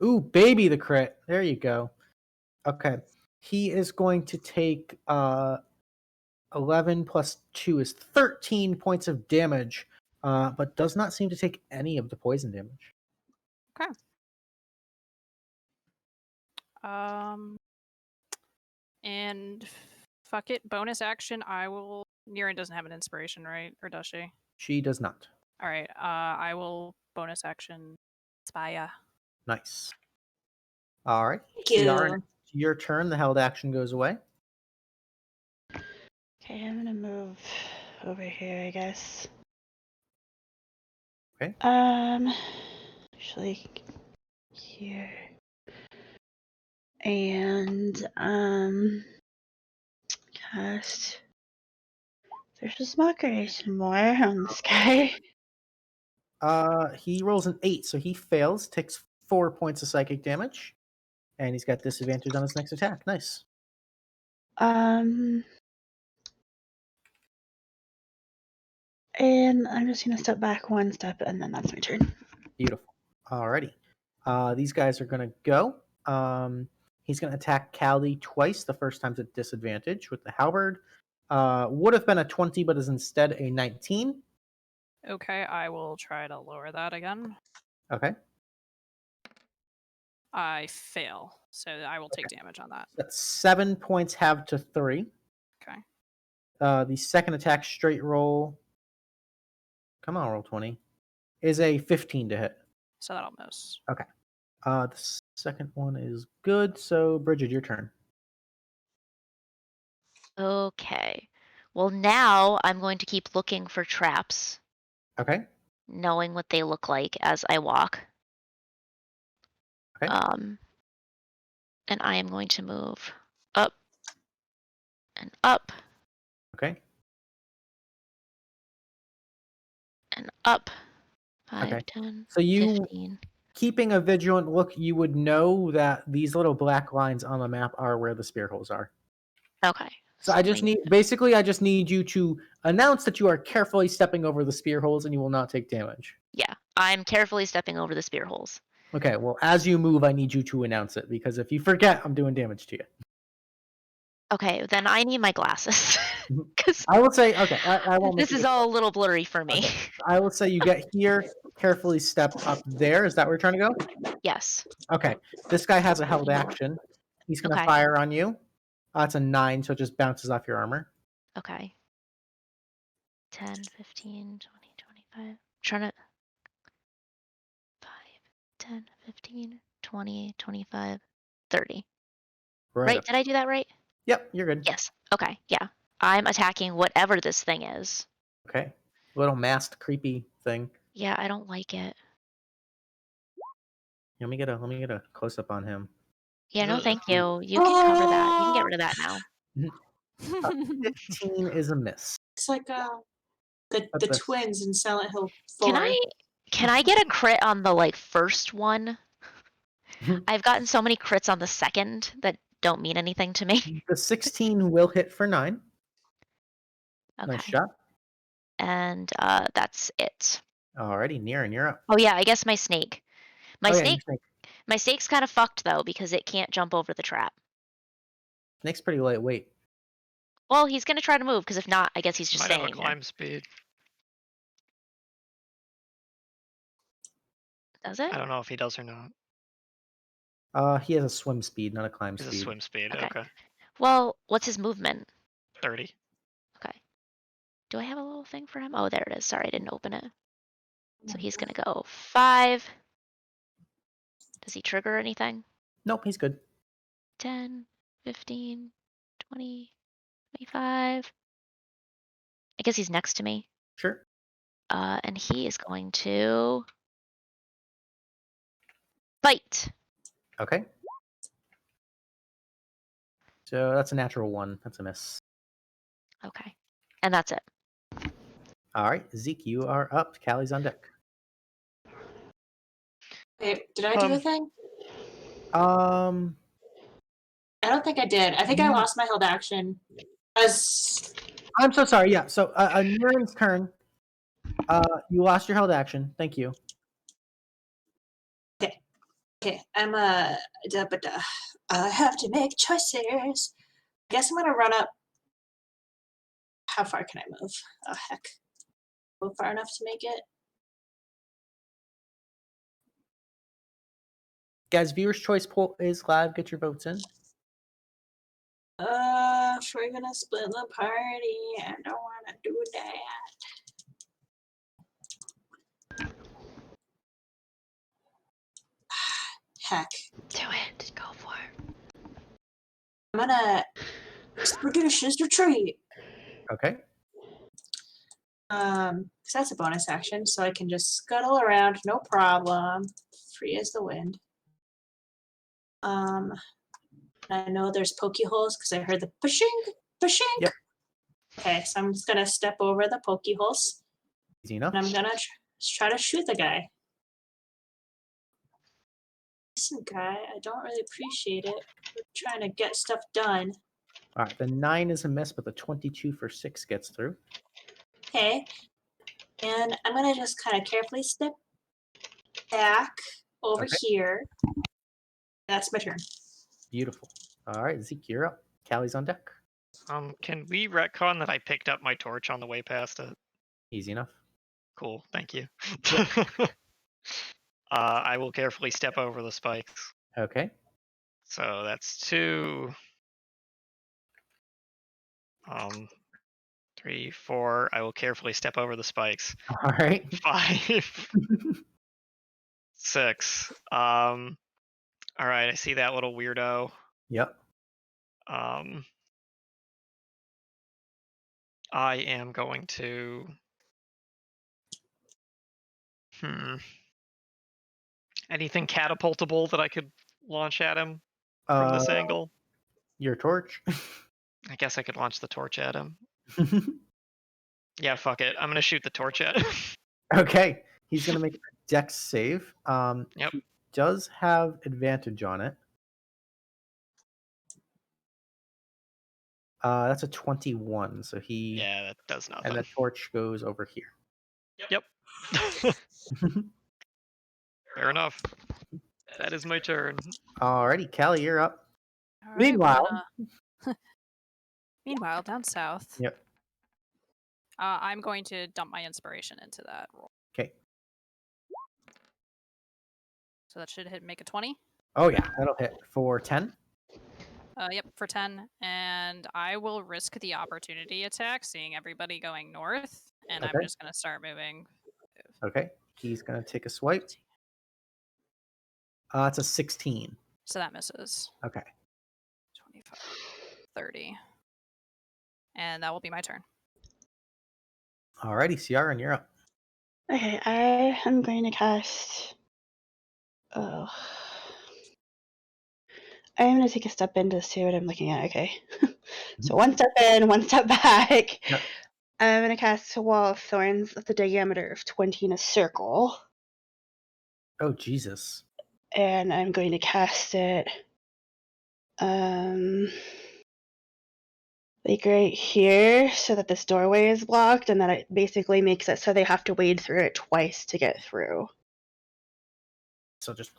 Ooh, baby, the crit. There you go. Okay. He is going to take 11 plus 2 is 13 points of damage, but does not seem to take any of the poison damage. Okay. And fuck it, bonus action. I will. Niran doesn't have an inspiration, right? Or does she? She does not. All right. I will bonus action Spaya. Nice. All right. Thank you. Yaren, it's your turn. The held action goes away. Okay, I'm gonna move over here, I guess. Okay. Actually, here. And, cast. There's a small creation more on this guy. He rolls an 8, so he fails, takes 4 points of psychic damage, and he's got disadvantage on his next attack. Nice. And I'm just gonna step back one step, and then that's my turn. Beautiful. Alrighty. These guys are gonna go. He's gonna attack Callie twice. The first time's at disadvantage with the halberd. Would have been a 20, but is instead a 19. Okay, I will try to lower that again. Okay. I fail, so I will take damage on that. That's 7 points halved to 3. Okay. The second attack straight roll. Come on, roll 20. Is a 15 to hit. So that'll miss. Okay. The second one is good. So, Bridget, your turn. Okay. Well, now I'm going to keep looking for traps, Okay. knowing what they look like as I walk. Okay. And I am going to move up and up Okay. and up. 5, Okay. 10, So you 15. keeping a vigilant look, you would know that these little black lines on the map are where the spear holes are. Okay. So I just need you to announce that you are carefully stepping over the spear holes and you will not take damage. Yeah, I'm carefully stepping over the spear holes. Okay, well, as you move, I need you to announce it, because if you forget, I'm doing damage to you. Okay, then I need my glasses. I will say, okay, I won't make This is all a little blurry for me. Okay. I will say you get here, carefully step up there. Is that where you're trying to go? Yes. Okay. This guy has a held action. He's going to Okay. fire on you. It's a 9, so it just bounces off your armor. Okay. 10, 15, 20, 25. Trying to 5, 10, 15, 20, 25, 30. Right? up. Did I do that right? Yep, you're good. Yes. Okay, yeah. I'm attacking whatever this thing is. Okay. Little masked, creepy thing. Yeah, I don't like it. Let me get a close up on him. Yeah, no, thank you. You can cover that. You can get rid of that now. 15 is a miss. It's like the twins in Silent Hill 4. Can I get a crit on the like first one? I've gotten so many crits on the second that don't mean anything to me. The 16 will hit for 9. Okay. Nice shot. And that's it. Alrighty, Niran, you're up. Oh yeah, I guess my snake. My Oh, yeah, your snake. snake. My snake's kind of fucked though because it can't jump over the trap. Snake's pretty lightweight. Well, he's gonna try to move because if not, I guess he's just Might have a staying there. climb speed. Does it? I don't know if he does or not. He has a swim speed, not a climb He's speed. a swim speed. Okay. Okay. Well, what's his movement? 30. Okay. Do I have a little thing for him? Oh, there it is. Sorry, I didn't open it. So he's gonna go 5. Does he trigger anything? Nope, he's good. 10, 15, 20, 25. I guess he's next to me. Sure. And he is going to bite. Okay. So that's a natural 1. That's a miss. Okay. And that's it. All right, Zeke, you are up. Callie's on deck. Wait, did I do a thing? Um, I don't think I did. I think I lost my held action. I'm so sorry. Yeah. So, Niran's turn. You lost your held action. Thank you. Okay, I'm I have to make choices. I guess I'm gonna run up. How far can I move? Oh heck, move far enough to make it. Guys, viewers' choice poll is live. Get your votes in. If we're gonna split the party, I don't want to do that. Heck. Do it. Go for it. I'm gonna expeditious retreat. Okay. Because that's a bonus action, so I can just scuttle around, no problem. Free as the wind. I know there's pokey holes because I heard the pushing. Yep. Okay, so I'm just gonna step over the pokey holes. Easy enough. And I'm gonna try to shoot the guy. Listen, guy, I don't really appreciate it. We're trying to get stuff done. All right, the 9 is a miss, but the 22 for 6 gets through. Okay. And I'm gonna just kind of carefully step back over here. That's my turn. Beautiful. All right, Zeke, you're up. Callie's on deck. Can we retcon that I picked up my torch on the way past it? Easy enough. Cool, thank you. I will carefully step over the spikes. Okay. So that's 2. 3, 4. I will carefully step over the spikes. All right. 5. 6. All right, I see that little weirdo. Yep. I am going to. Anything catapultable that I could launch at him from this angle? Your torch? I guess I could launch the torch at him. Yeah, fuck it. I'm gonna shoot the torch at him. Okay. He's going to make a dex save. Yep. He does have advantage on it. That's a 21, so he... Yeah, that does nothing. And the torch goes over here. Yep. Fair enough. That is my turn. Alrighty, Callie, you're up. All right, Meanwhile... Meanwhile, down south. Yep. I'm going to dump my inspiration into that roll. Okay. So that should make a 20. Oh, yeah, that'll hit for 10. Yep, for 10. And I will risk the opportunity attack, seeing everybody going north. And Okay. I'm just going to start moving. Okay. He's going to take a swipe. It's a 16. So that misses. Okay. 25, 30. And that will be my turn. Alrighty, Ciara, you're up. Okay, I am going to cast. Oh. I'm going to take a step in to see what I'm looking at. Okay. So 1 step in, 1 step back. Yep. I'm going to cast a wall of thorns of the diameter of 20 in a circle. Oh, Jesus. And I'm going to cast it like right here, so that this doorway is blocked, and then it basically makes it so they have to wade through it twice to get through. So just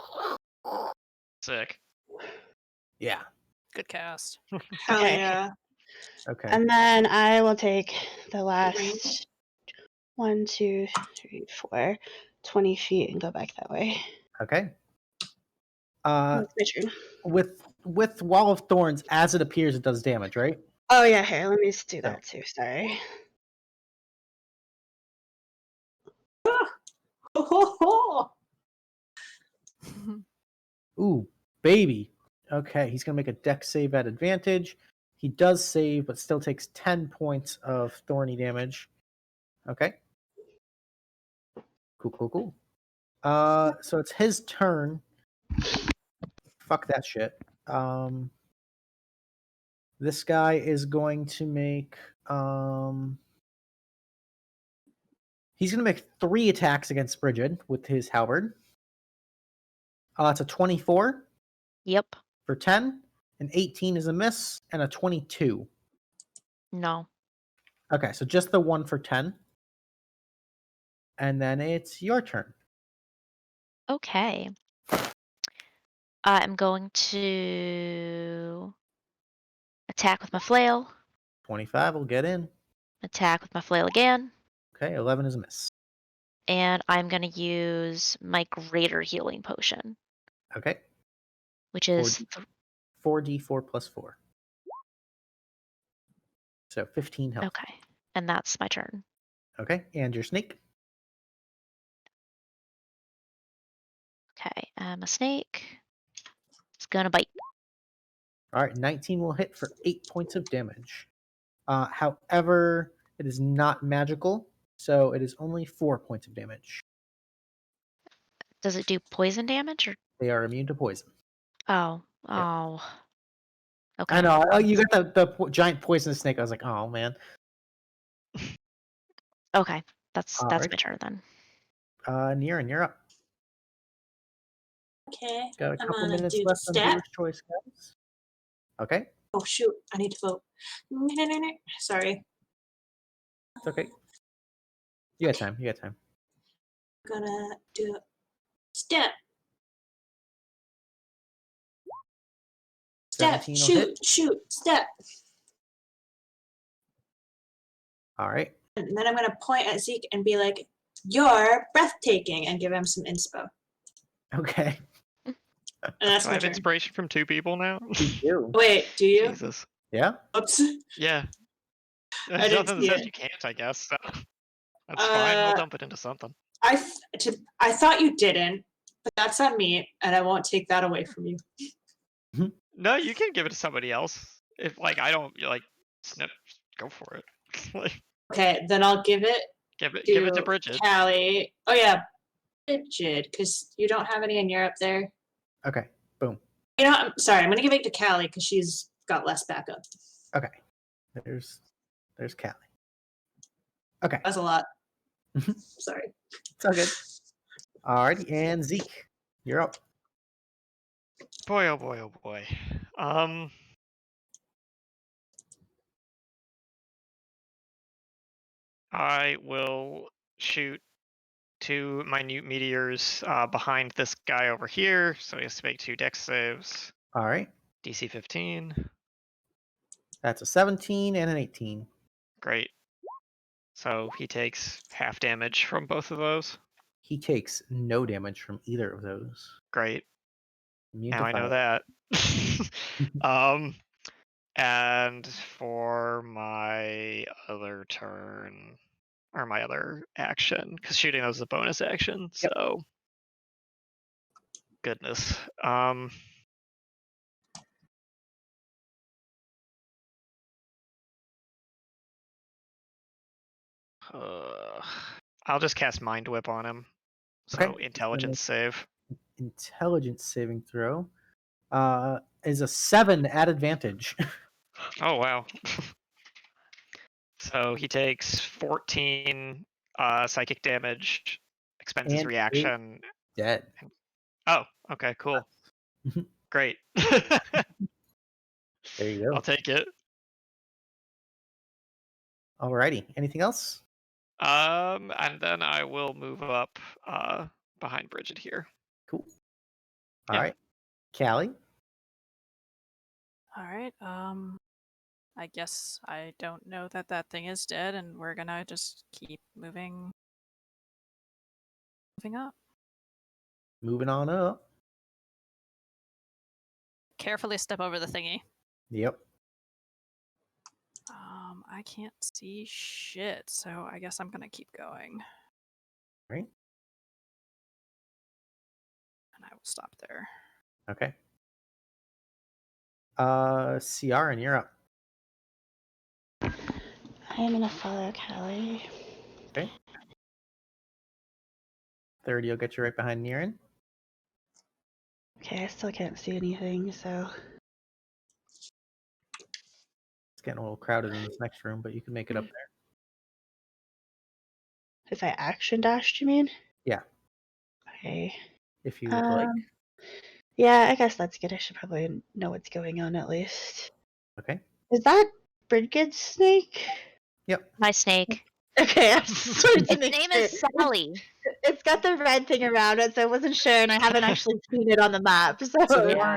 Sick. yeah. Good cast. Hell Okay. yeah. Okay. And then I will take the last 1, 2, 3, 4, 20 feet and go back that way. Okay. That's my turn. With Wall of Thorns, as it appears, it does damage, right? Oh yeah, here, let me just do that too. Sorry. Ooh, baby. Okay, he's gonna make a dex save at advantage. He does save, but still takes 10 points of thorny damage. Okay. Cool. So it's his turn. Fuck that shit. This guy is going to make he's gonna make 3 attacks against Bridget with his halberd. It's a 24. Yep. For 10. An 18 is a miss, and a 22. No. Okay, so just the one for 10. And then it's your turn. Okay. I'm going to attack with my flail. 25 will get in. Attack with my flail again. Okay, 11 is a miss. And I'm going to use my greater healing potion. Okay. Which is 4d4 plus 4. So 15 health. Okay. And that's my turn. Okay, and your snake? Okay, I'm a snake. It's gonna bite. All right, 19 will hit for 8 points of damage. However, it is not magical, so it is only 4 points of damage. Does it do poison damage or? They are immune to poison. Oh. Okay. I know. Oh, you got the giant poisonous snake. I was like, oh man. Okay, that's Right. my turn then. Niran, you're up. Okay. Got a I'm couple gonna minutes do the left on step. viewer's choice, guys. Okay, Oh shoot! I need to vote. Sorry. it's okay. You got time. I'm gonna do step. Step. 17 will hit. Shoot. Step. All right. And then I'm gonna point at Zeke and be like, "You're breathtaking," and give him some inspo. Okay. And that's I my have turn. inspiration from 2 people now. Wait, do you? Jesus. Yeah. Oops. Yeah. I There's didn't nothing that see says it. you can't, I guess. So. That's fine. We'll Uh, dump it into something. I thought you didn't, but that's on me, and I won't take that away from you. No, you can give it to somebody else. If I don't snip, go for it. Okay, then I'll give it. Give it to Bridget. Callie. Oh yeah, Bridget, because you don't have any in Europe there. Okay. Boom. You know, I'm sorry. I'm gonna give it to Callie because she's got less backup. Okay. There's Callie. Okay. That's a lot. Sorry. It's all good. Alrighty, and Zeke, you're up. Boy, oh boy, oh boy. I will shoot 2 minute meteors behind this guy over here, so he has to make 2 dex saves. All right. DC 15. That's a 17 and an 18. Great. So he takes half damage from both of those. He takes no damage from either of those. Great. Immune now to I know fire. that. And for my other turn, or my other action, because shooting those is a bonus action, so goodness. I'll just cast Mind Whip on him. So Okay. intelligence save. Intelligence saving throw is a 7 at advantage. Oh wow. So he takes 14 psychic damage, expends his And reaction. Dead. Oh, okay, cool. Great. There you go. I'll take it. Alrighty. Anything else? And then I will move up behind Bridget here. Cool. All right. Callie? All right. I guess I don't know that that thing is dead, and we're gonna just keep moving up. Moving on up. Carefully step over the thingy. Yep. I can't see shit, so I guess I'm gonna keep going. Right. And I will stop there. Okay. Ciaran, you're up. I'm gonna follow Callie. Okay. 30 will get you right behind Niran. Okay, I still can't see anything, so. It's getting a little crowded in this next room, but you can make it up there. If I action dashed, you mean? Yeah. Okay. If you would like. Yeah, I guess that's good. I should probably know what's going on at least. Okay. Is that Bridget's snake? Yep. My snake. Okay, I just wanted to Its make name sure. is Sally. It's got the red thing around it, so I wasn't sure, and I haven't actually seen it on the map. So,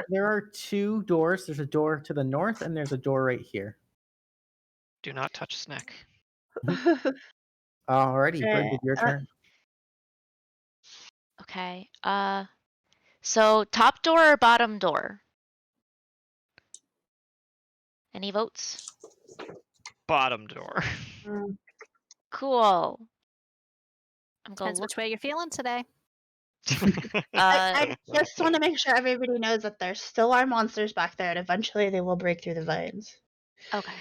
there are two doors. There's a door to the north, and there's a door right here. Do not touch Snack. Alrighty, Bridget, your turn. Okay. So top door or bottom door? Any votes? Bottom door. Cool. I'm going Depends which way you're feeling today. I just want to make sure everybody knows that there still are monsters back there, and eventually they will break through the vines. Okay.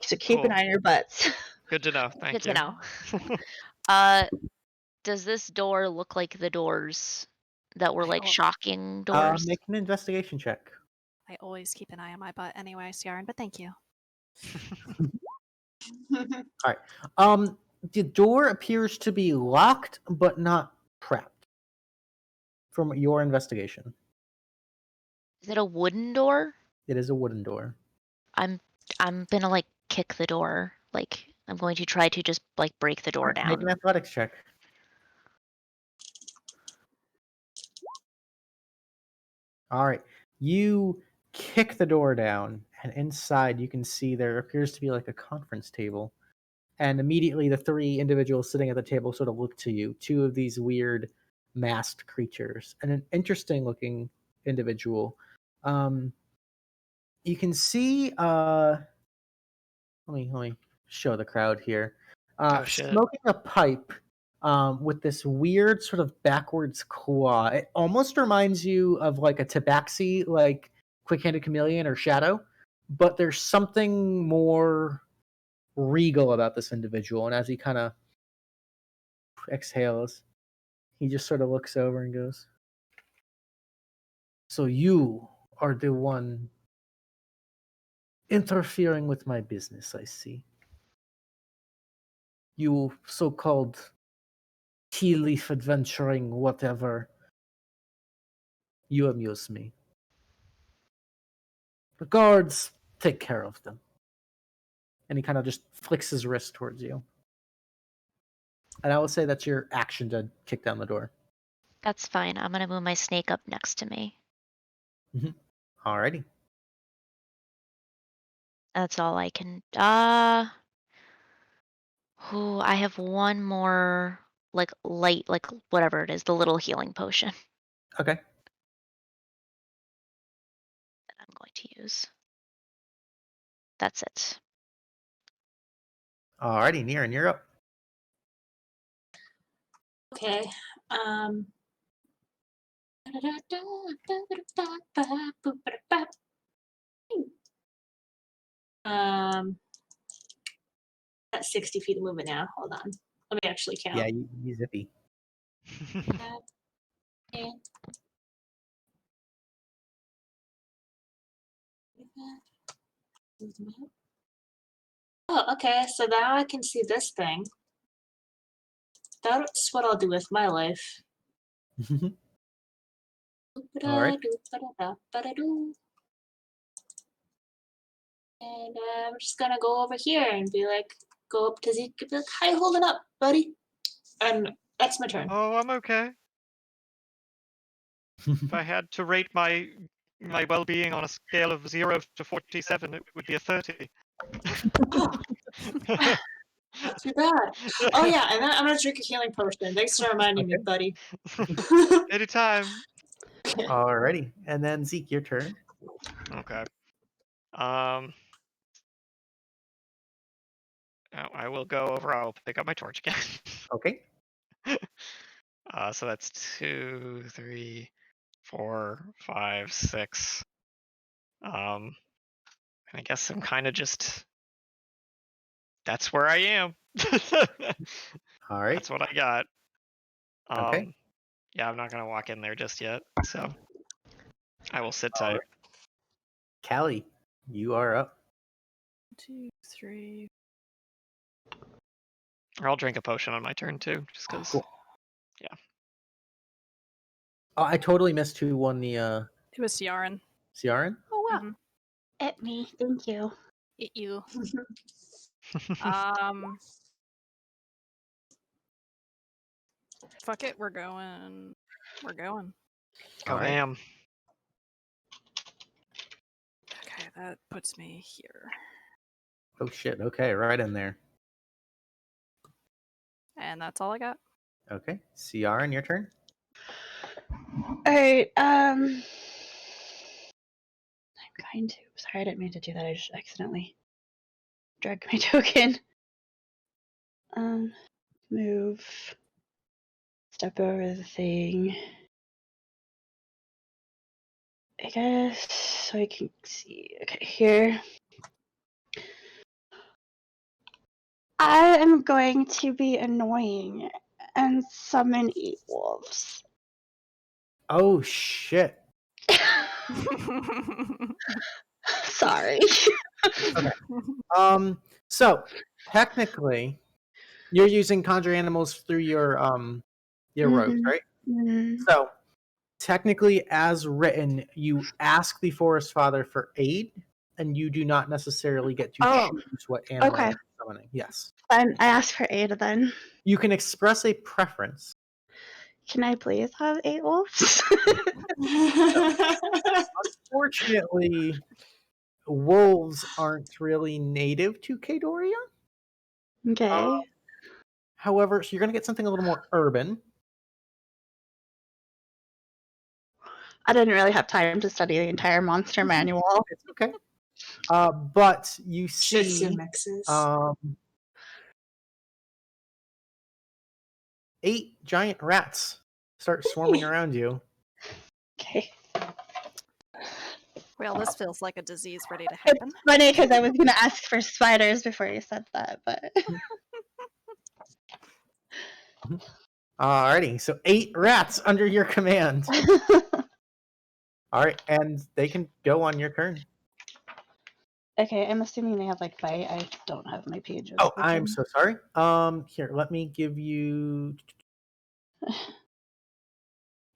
So keep an Cool. eye on your butts. Good to know. Thank Good you. to know. Does this door look like the doors that were like shocking doors? Make an investigation check. I always keep an eye on my butt anyway, Ciaran, but thank you. All right. The door appears to be locked, but not trapped. From your investigation, Is it a wooden door? it is a wooden door. I'm gonna like kick the door. Like I'm going to try to just like break the door down. Make an athletics check. All right. You kick the door down, and inside you can see there appears to be like a conference table. And immediately the three individuals sitting at the table sort of look to you. Two of these weird masked creatures and an interesting looking individual. You can see let me show the crowd here. Smoking a pipe with this weird sort of backwards claw. It almost reminds you of like a tabaxi, like Quick-Handed Chameleon or Shadow, but there's something more regal about this individual. And as he kind of exhales, he just sort of looks over and goes, "So you are the one interfering with my business, I see. You so-called Tealeaf adventuring whatever. You amuse me. The guards, take care of them." And he kind of just flicks his wrist towards you. And I would say that's your action to kick down the door. That's fine. I'm gonna move my snake up next to me. Alrighty. That's all I can. I have one more like light, like whatever it is, the little healing potion Okay. that I'm going to use. That's it. Alrighty, Niran, you're up. Okay. That's 60 feet of movement now. Hold on. Let me actually count. Yeah, you zippy. Oh, okay. So now I can see this thing. That's what I'll do with my life. Alright. And I'm just gonna go over here and be like, go up to Zeke and be like, "How you holding up, buddy?" And that's my turn. Oh, I'm okay. If I had to rate my well-being on a scale of 0 to 47, it would be a 30. Too bad. Oh yeah, and then I'm gonna drink a healing potion. Thanks for reminding me, buddy. Anytime. Alrighty, and then Zeke, your turn. Okay. Now I will go over. I'll pick up my torch again. Okay. So that's 2, 3, 4, 5, 6. And I guess I'm kind of just. That's where I am. All right. That's what I got. Okay. Yeah, I'm not gonna walk in there just yet, so I will sit tight. Callie, you are up. 2, 3. Or I'll drink a potion on my turn too, just because. Cool. Yeah. Oh, I totally missed who won the. It was Ciaran. Ciaran? Oh wow. At me, thank you. It you. Fuck it, we're going. Go ham. Okay, that puts me here. Oh shit! Okay, right in there. And that's all I got. Okay, Ciaran, your turn. Alright, I'm going to. Sorry, I didn't mean to do that. I just accidentally dragged my token. Move. Step over the thing. I guess so I can see. Okay, here. I am going to be annoying and summon 8 wolves. Oh shit! Sorry. Okay. So technically, you're using conjure animals through your robes, right? Mm-hmm. So technically, as written, you ask the Forest Father for aid, and you do not necessarily get to choose what animal Okay. you're summoning. Yes. I asked for 8 then. You can express a preference. Can I please have 8 wolves? Unfortunately, wolves aren't really native to Kadoria. Okay. However, so you're going to get something a little more urban. I didn't really have time to study the entire monster manual. It's okay. But you see, 8 giant rats start swarming around you. Okay. Well, this feels like a disease ready to happen. It's funny because I was going to ask for spiders before you said that, but. Alrighty, so 8 rats under your command. Alright, and they can go on your turn. Okay, I'm assuming they have like bite. I don't have my pages. Oh, I'm so sorry. Here, let me give you.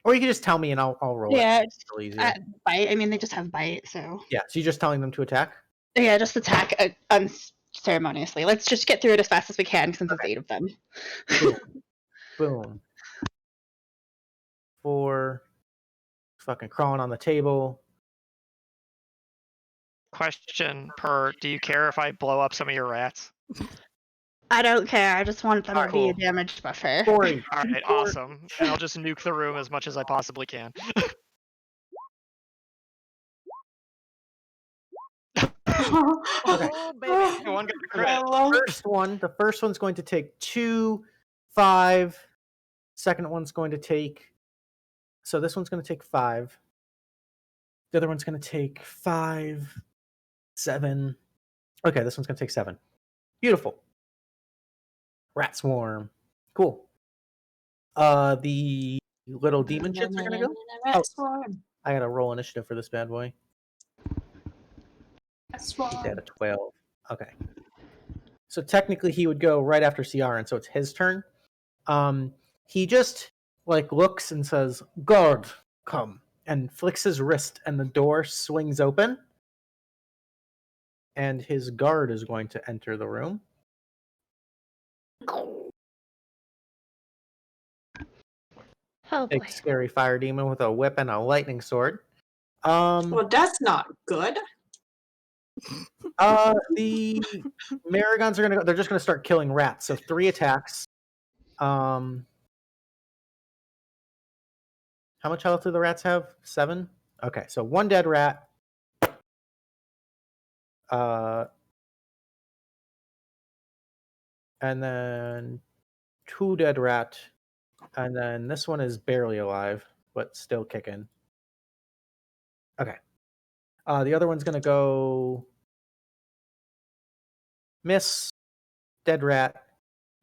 Or you can just tell me and I'll roll it. Yeah, It's a little easier. bite. I mean, they just have bite, so. Yeah, so you're just telling them to attack? Yeah, just attack unceremoniously. Let's just get through it as fast as we can since it's 8 of them. Boom. Boom. 4. Fucking crawling on the table. Question per: do you care if I blow up some of your rats? I don't care. I just want them to be a Cool. damage buffer. Corey. All right, awesome. And I'll just nuke the room as much as I possibly can. Okay. Baby. One got a crit. The first one's going to take 2, 5. Second one's going to take. So this one's going to take 5. The other one's going to take 5, 7. Okay, this one's going to take 7. Beautiful. Rat swarm. Cool. The little demon shits are going to go. Rat swarm. I got to roll initiative for this bad boy. Rat swarm. They had a 12. Okay. So technically he would go right after Ciaran, so it's his turn. He just looks and says, "Guard, come," and flicks his wrist, and the door swings open. And his guard is going to enter the room. Oh big boy. scary fire demon with a whip and a lightning sword. Well, that's not good. The Marigons are gonna go. They're just gonna start killing rats. So 3 attacks. How much health do the rats have? 7. Okay, so 1 dead rat. And then 2 dead rat, and then this one is barely alive, but still kicking. Okay. The other one's gonna go miss, dead rat,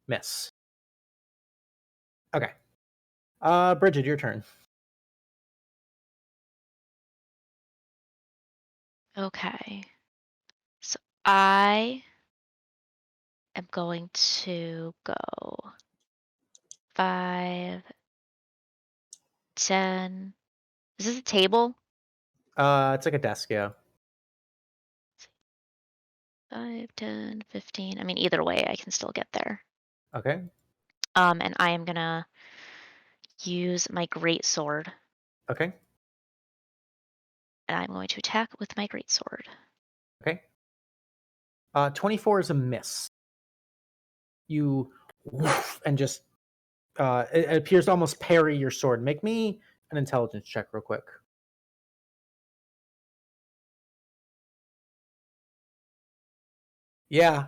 miss. Okay. Bridget, your turn. Okay. So I am going to go 5, 10. Is this a table? It's like a desk, yeah. 5, 10, 15. I mean, either way, I can still get there. Okay. And I am gonna use my great sword. Okay. And I'm going to attack with my great sword. Okay. 24 is a miss. You and just it appears to almost parry your sword. Make me an intelligence check real quick. Yeah,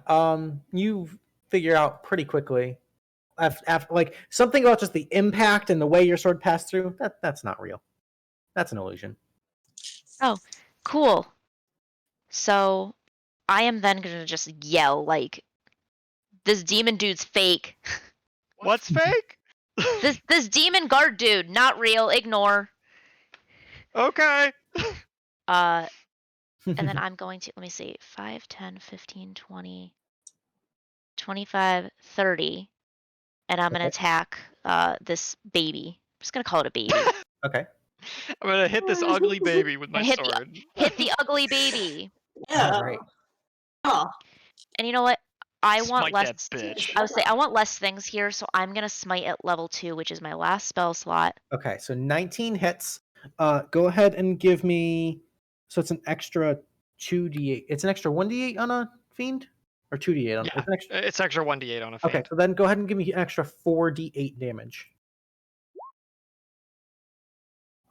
you figure out pretty quickly after like something about just the impact and the way your sword passed through. That's not real. That's an illusion. Oh, cool. So I am then gonna just yell like, "This demon dude's fake." What's fake? This demon guard dude, not real. Ignore. Okay. And then I'm going to, let me see, 5, 10, 15, 20, 25, 30. And I'm going to attack this baby. I'm just going to call it a baby. Okay. I'm gonna hit this ugly baby with my And sword. hit the ugly baby. All right. Oh. And you know what? I Smite want less. that bitch. I would say I want less things here, so I'm gonna smite at level 2, which is my last spell slot. Okay, so 19 hits. Go ahead and give me. So it's an extra 2d8. It's an extra 1d8 on a fiend, or 2d8 on. Yeah, It's, an extra... it's extra 1d8 on a fiend. Okay, so then go ahead and give me an extra 4d8 damage.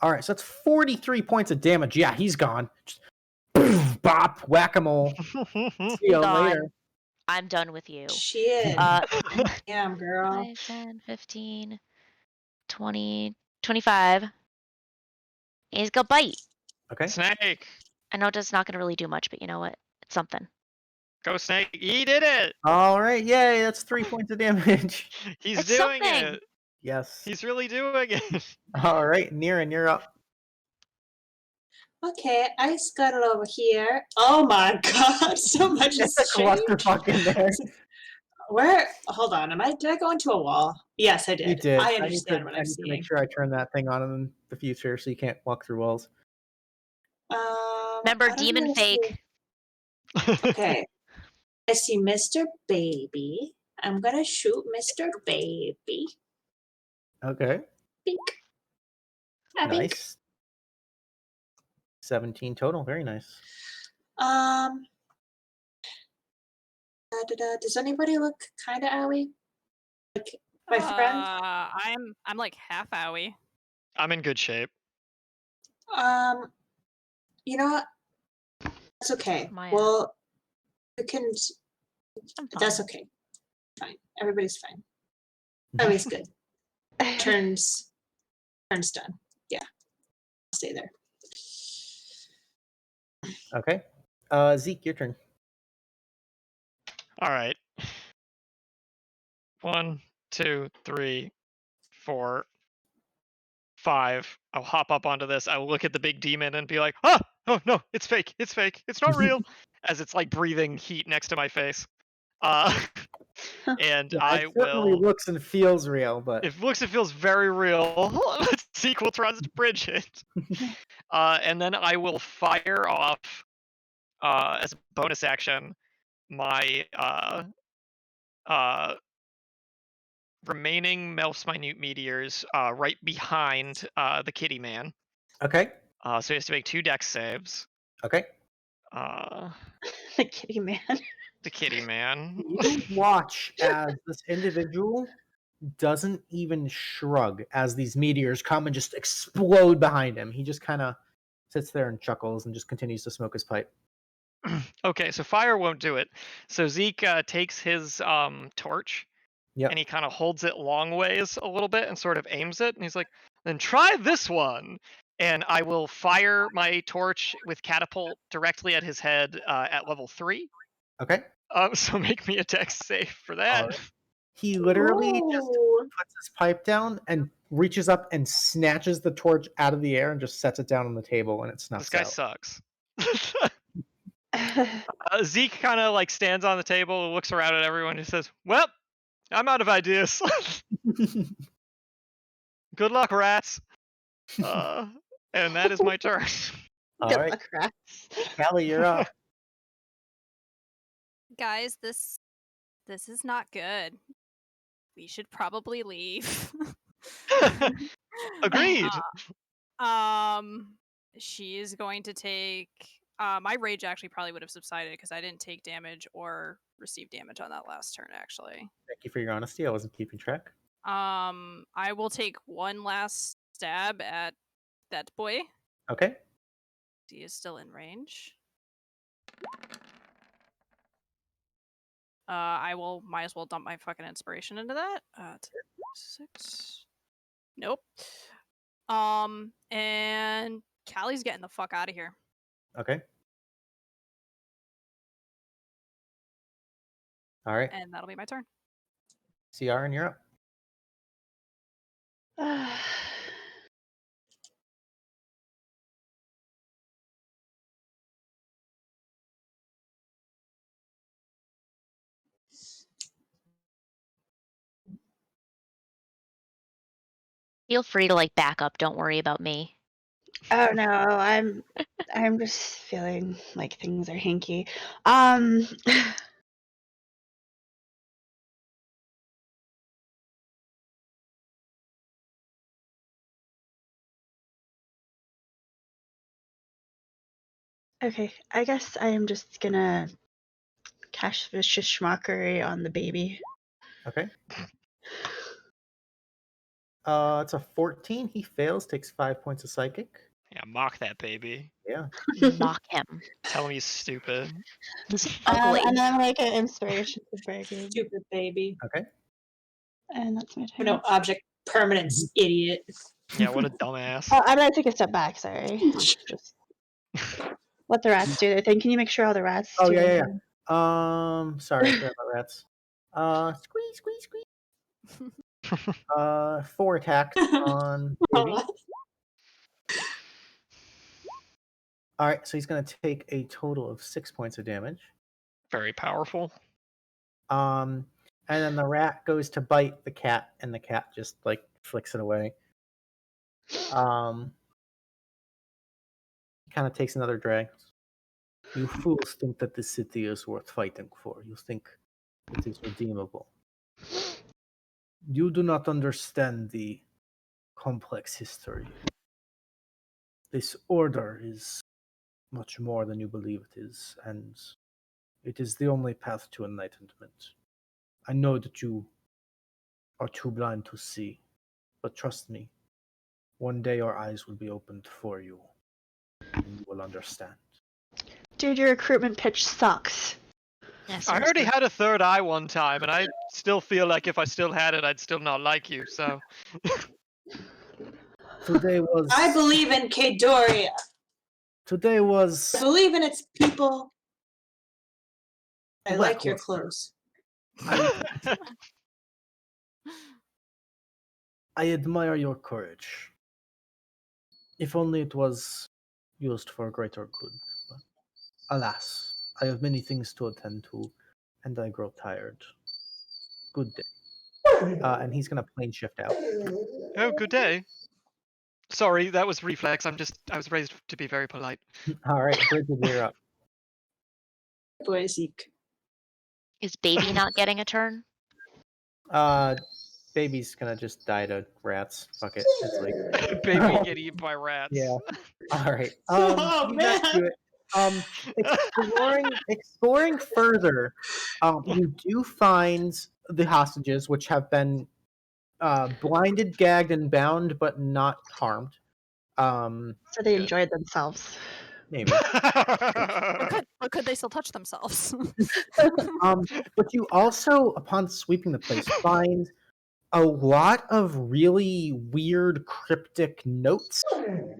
All right, so that's 43 points of damage. Yeah, he's gone. Just, bop, whack-a-mole. See you later. I'm done with you. Shit. Damn, girl. 5, 10, 15, 20, 25. He's gonna bite. Okay. Snake. I know it's not gonna really do much, but you know what? It's something. Go Snake. He did it. All right, yay, that's 3 points of damage. He's It's doing something. it. Yes. He's really doing it. All right, Niran, you're up. Okay, I scuttle over here. Oh my god, so much has It's a changed. clusterfuck in there. Where? Hold on, did I go into a wall? Yes, I did. You did. I understand I what need I'm to seeing. make sure I turn that thing on in the future so you can't walk through walls. Remember, I don't demon really fake. Okay. I see Mr. Baby. I'm gonna shoot Mr. Baby. Okay. Bink. Ah, bink. Nice. 17 total. Very nice. Does anybody look kind of owie? Like my friend? I'm like half owie. I'm in good shape. You know what? That's okay. My Well, you can. That's okay. Fine. Everybody's fine. Everybody's good. Turns done. Yeah. I'll stay there. Okay. Zeke, your turn. All right. 1, 2, 3, 4, 5. I'll hop up onto this. I'll look at the big demon and be like, "Ah! Oh no, it's fake. It's fake. It's not real." As it's like breathing heat next to my face. And Yeah, I it certainly will. looks and feels real, but It looks and feels very real. Sequel tries to bridge it. And then I will fire off as a bonus action my remaining Melf's minute meteors right behind the kitty man. Okay. So he has to make 2 dex saves. Okay. The kitty man. The kitty man. You watch as this individual doesn't even shrug as these meteors come and just explode behind him. He just kind of sits there and chuckles and just continues to smoke his pipe. Okay, so fire won't do it. So Zeke takes his torch, and he kind of holds it long ways a little bit and sort of aims it, and he's like, then try this one. And I will fire my torch with catapult directly at his head at level 3. Okay. So make me a dex save for that. Right. He literally just puts his pipe down and reaches up and snatches the torch out of the air and just sets it down on the table, and it snuffs This guy out. sucks. Zeke kind of like stands on the table, looks around at everyone, and says, "Well, I'm out of ideas. Good luck, rats." And that is my turn. All Good right. luck, rats. Callie, you're up. Guys, this is not good. We should probably leave. Agreed. She is going to take. My rage actually probably would have subsided because I didn't take damage or receive damage on that last turn. Actually, Thank you for your honesty. I wasn't keeping track. I will take one last stab at that boy. Okay. He is still in range. Might as well dump my fucking inspiration into that. 6. Nope. And Callie's getting the fuck out of here. Okay. All right. And that'll be my turn. CR, and you're up. Feel free to like back up. Don't worry about me. Oh no, I'm just feeling like things are hinky. Okay, I guess I am just gonna cast Vicious Schmockery on the baby. Okay. It's a 14. He fails, takes 5 points of psychic. Yeah, mock that baby. Yeah. Mock him. Tell him he's stupid. He's ugly. And then like an inspiration for baby. Stupid baby. Okay. And that's my turn. No object permanence, idiot. Yeah, what a dumbass. Oh, I'm gonna take a step back. Sorry. Just let the rats do their thing. Can you make sure all the rats? Oh do yeah, their yeah. thing? Sorry about rats. Squeeze, squeeze, squeeze. 4 attacks on baby. All right, so he's gonna take a total of 6 points of damage. Very powerful. And then the rat goes to bite the cat, and the cat just like flicks it away. Kind of takes another drag. You fools think that this city is worth fighting for. You think it is redeemable. You do not understand the complex history. This order is much more than you believe it is, and it is the only path to enlightenment. I know that you are too blind to see, but trust me, one day your eyes will be opened for you, and you will understand. Dude, your recruitment pitch sucks. Yes, I already had a third eye one time, and I still feel like if I still had it, I'd still not like you, so... Today was... I believe in Kadoria. Today was... I believe in its people. I Black like your Horse. clothes. I admire your courage. If only it was used for greater good. But alas, I have many things to attend to, and I grow tired. Good day. And he's gonna plane shift out. Oh, good day. Sorry, that was reflex. I was raised to be very polite. All right, Bridget, you're up. Boy, Zeke. Is baby not getting a turn? baby's gonna just die to rats. Fuck it. It's like Baby get eaten by rats. yeah. All right. Oh, Getting back to it. Exploring further, you do find the hostages, which have been blinded, gagged, and bound, but not harmed. So they enjoyed themselves. Maybe. Or could they still touch themselves? But you also, upon sweeping the place, find a lot of really weird cryptic notes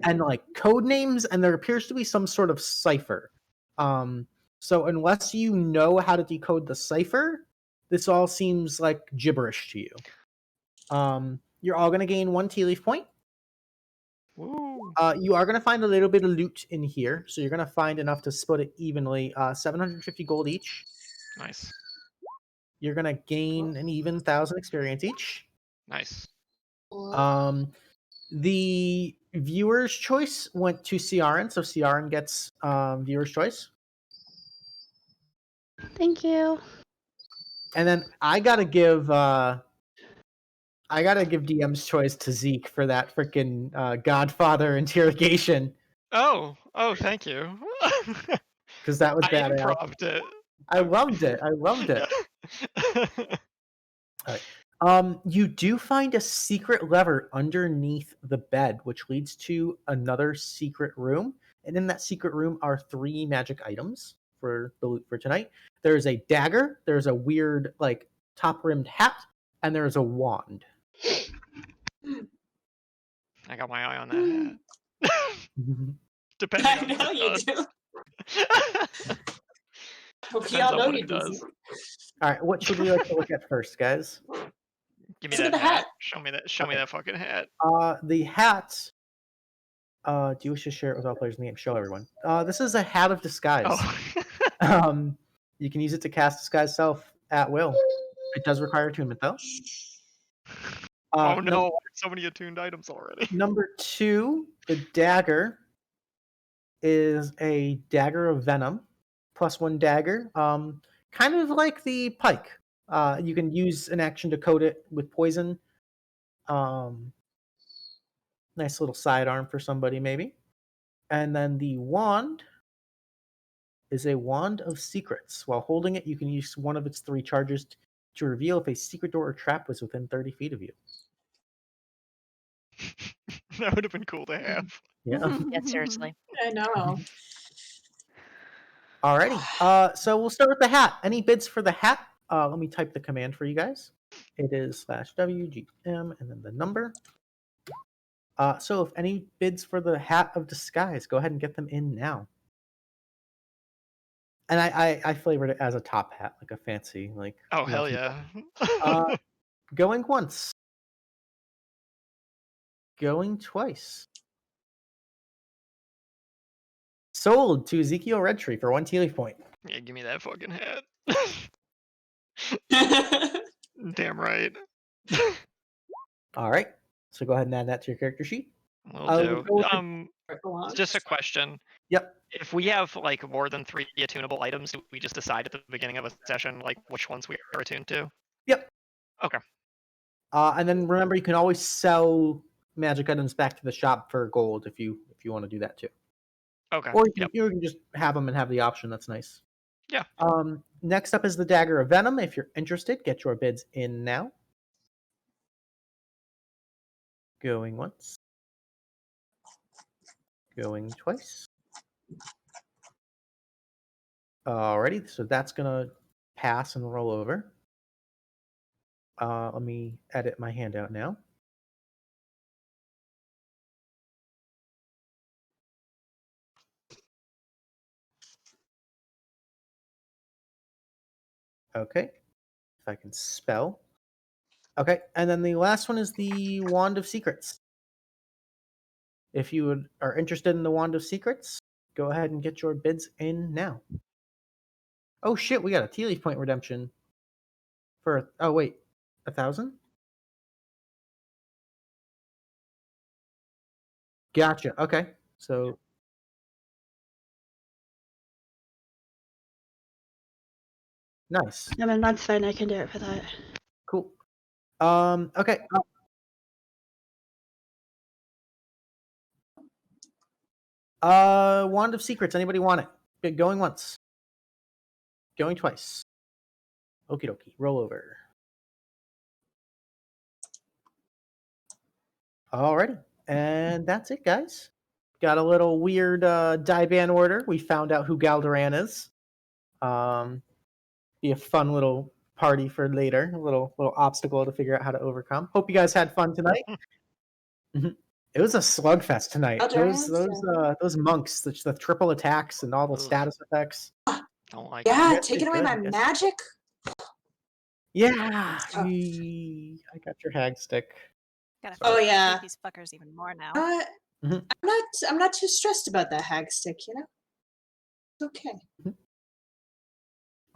and like code names, and there appears to be some sort of cipher. So unless you know how to decode the cipher, this all seems like gibberish to you. You're all gonna gain 1 Tealeaf point. Woo. You are gonna find a little bit of loot in here, so you're gonna find enough to split it evenly. 750 gold each. Nice. You're gonna gain an even 1,000 experience each. Nice. The viewer's choice went to Ciaran, so Ciaran gets viewer's choice. Thank you. And then I gotta give DM's choice to Zeke for that freaking Godfather interrogation. Oh, thank you. Because that was I badass. improv'd it. I loved it. All right. You do find a secret lever underneath the bed, which leads to another secret room. And in that secret room are 3 magic items for the loot for tonight. There's a dagger, there's a weird, like, top-rimmed hat, and there's a wand. I got my eye on that hat. Depending I on know what you it do. Depends We all on know what you it do. does. All right, what should we like to look at first, guys? Give me Look at that the hat. Show me that fucking hat. The hat. Do you wish to share it with all players in the game? Show everyone. This is a hat of disguise. Oh. You can use it to cast disguise self at will. It does require attunement, though. Oh no, so many attuned items already. Number 2, the dagger is a dagger of venom, +1 dagger. Kind of like the pike. You can use an action to coat it with poison. Nice little sidearm for somebody, maybe. And then the wand is a wand of secrets. While holding it, you can use one of its 3 charges to reveal if a secret door or trap was within 30 feet of you. That would have been cool to have. Yeah. Yeah, seriously. I know. Alrighty. So we'll start with the hat. Any bids for the hat? Let me type the command for you guys. It is /WGM and then the number. So if any bids for the hat of disguise, go ahead and get them in now. And I flavored it as a top hat, like a fancy, like. Oh hell yeah. Going once. Going twice. Sold to Ezekiel Redtree for 1 Tealeaf point. Yeah, give me that fucking hat. Damn right. All right. So go ahead and add that to your character sheet. Will do. Just a question. Yep. If we have like more than 3 attunable items, do we just decide at the beginning of a session like which ones we are attuned to? Yep. Okay. And then remember, you can always sell magic items back to the shop for gold if you want to do that too. Okay. Or you can just have them and have the option. That's nice. Yeah. Next up is the Dagger of Venom. If you're interested, get your bids in now. Going once. Going twice. Alrighty, so that's gonna pass and roll over. Let me edit my handout now. Okay, if I can spell. Okay, and then the last one is the Wand of Secrets. If you are interested in the Wand of Secrets, go ahead and get your bids in now. Oh shit, we got a Tealeaf point redemption for, oh wait, 1,000? Gotcha, okay, so. Nice. I mean, that's fine. I can do it for that. Cool. Okay. Wand of Secrets. Anybody want it? Going once. Going twice. Okie dokie. Roll over. Alrighty. And that's it, guys. Got a little weird Diban order. We found out who Galderan is. Be a fun little party for later. A little obstacle to figure out how to overcome. Hope you guys had fun tonight. It was a slugfest tonight. Those monks, the triple attacks and all the status effects. Don't like Yeah, it. taking away my magic. Yeah, I got your hag stick. Gotta Oh yeah. hate these fuckers even more now. I'm not too stressed about that hag stick, you know? It's okay.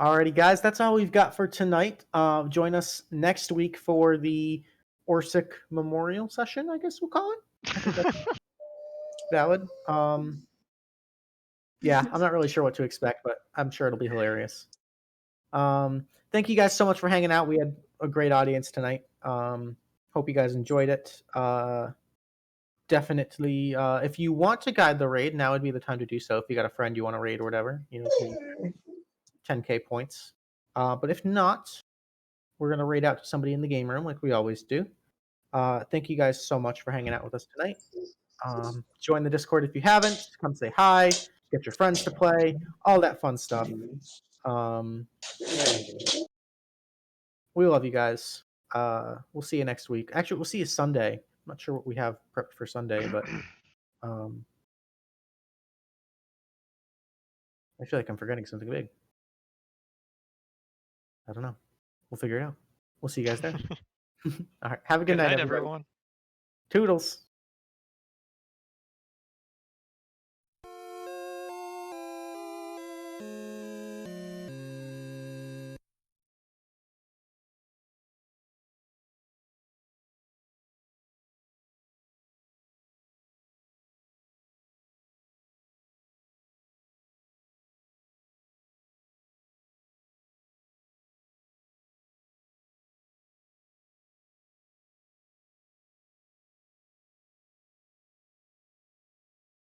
Alrighty, guys, that's all we've got for tonight. Join us next week for the Orsic Memorial Session, I guess we'll call it. I think that's valid. Yeah, I'm not really sure what to expect, but I'm sure it'll be hilarious. Thank you guys so much for hanging out. We had a great audience tonight. Hope you guys enjoyed it. Definitely, if you want to guide the raid, now would be the time to do so. If you got a friend you want to raid or whatever, 10k points. But if not, we're gonna raid out to somebody in the game room like we always do. Thank you guys so much for hanging out with us tonight. Join the Discord if you haven't. Come say hi. Get your friends to play. All that fun stuff. We love you guys. We'll see you next week. Actually, we'll see you Sunday. I'm not sure what we have prepped for Sunday, but I feel like I'm forgetting something big. I don't know. We'll figure it out. We'll see you guys there. All right. Have a good night, everybody. everyone. Toodles.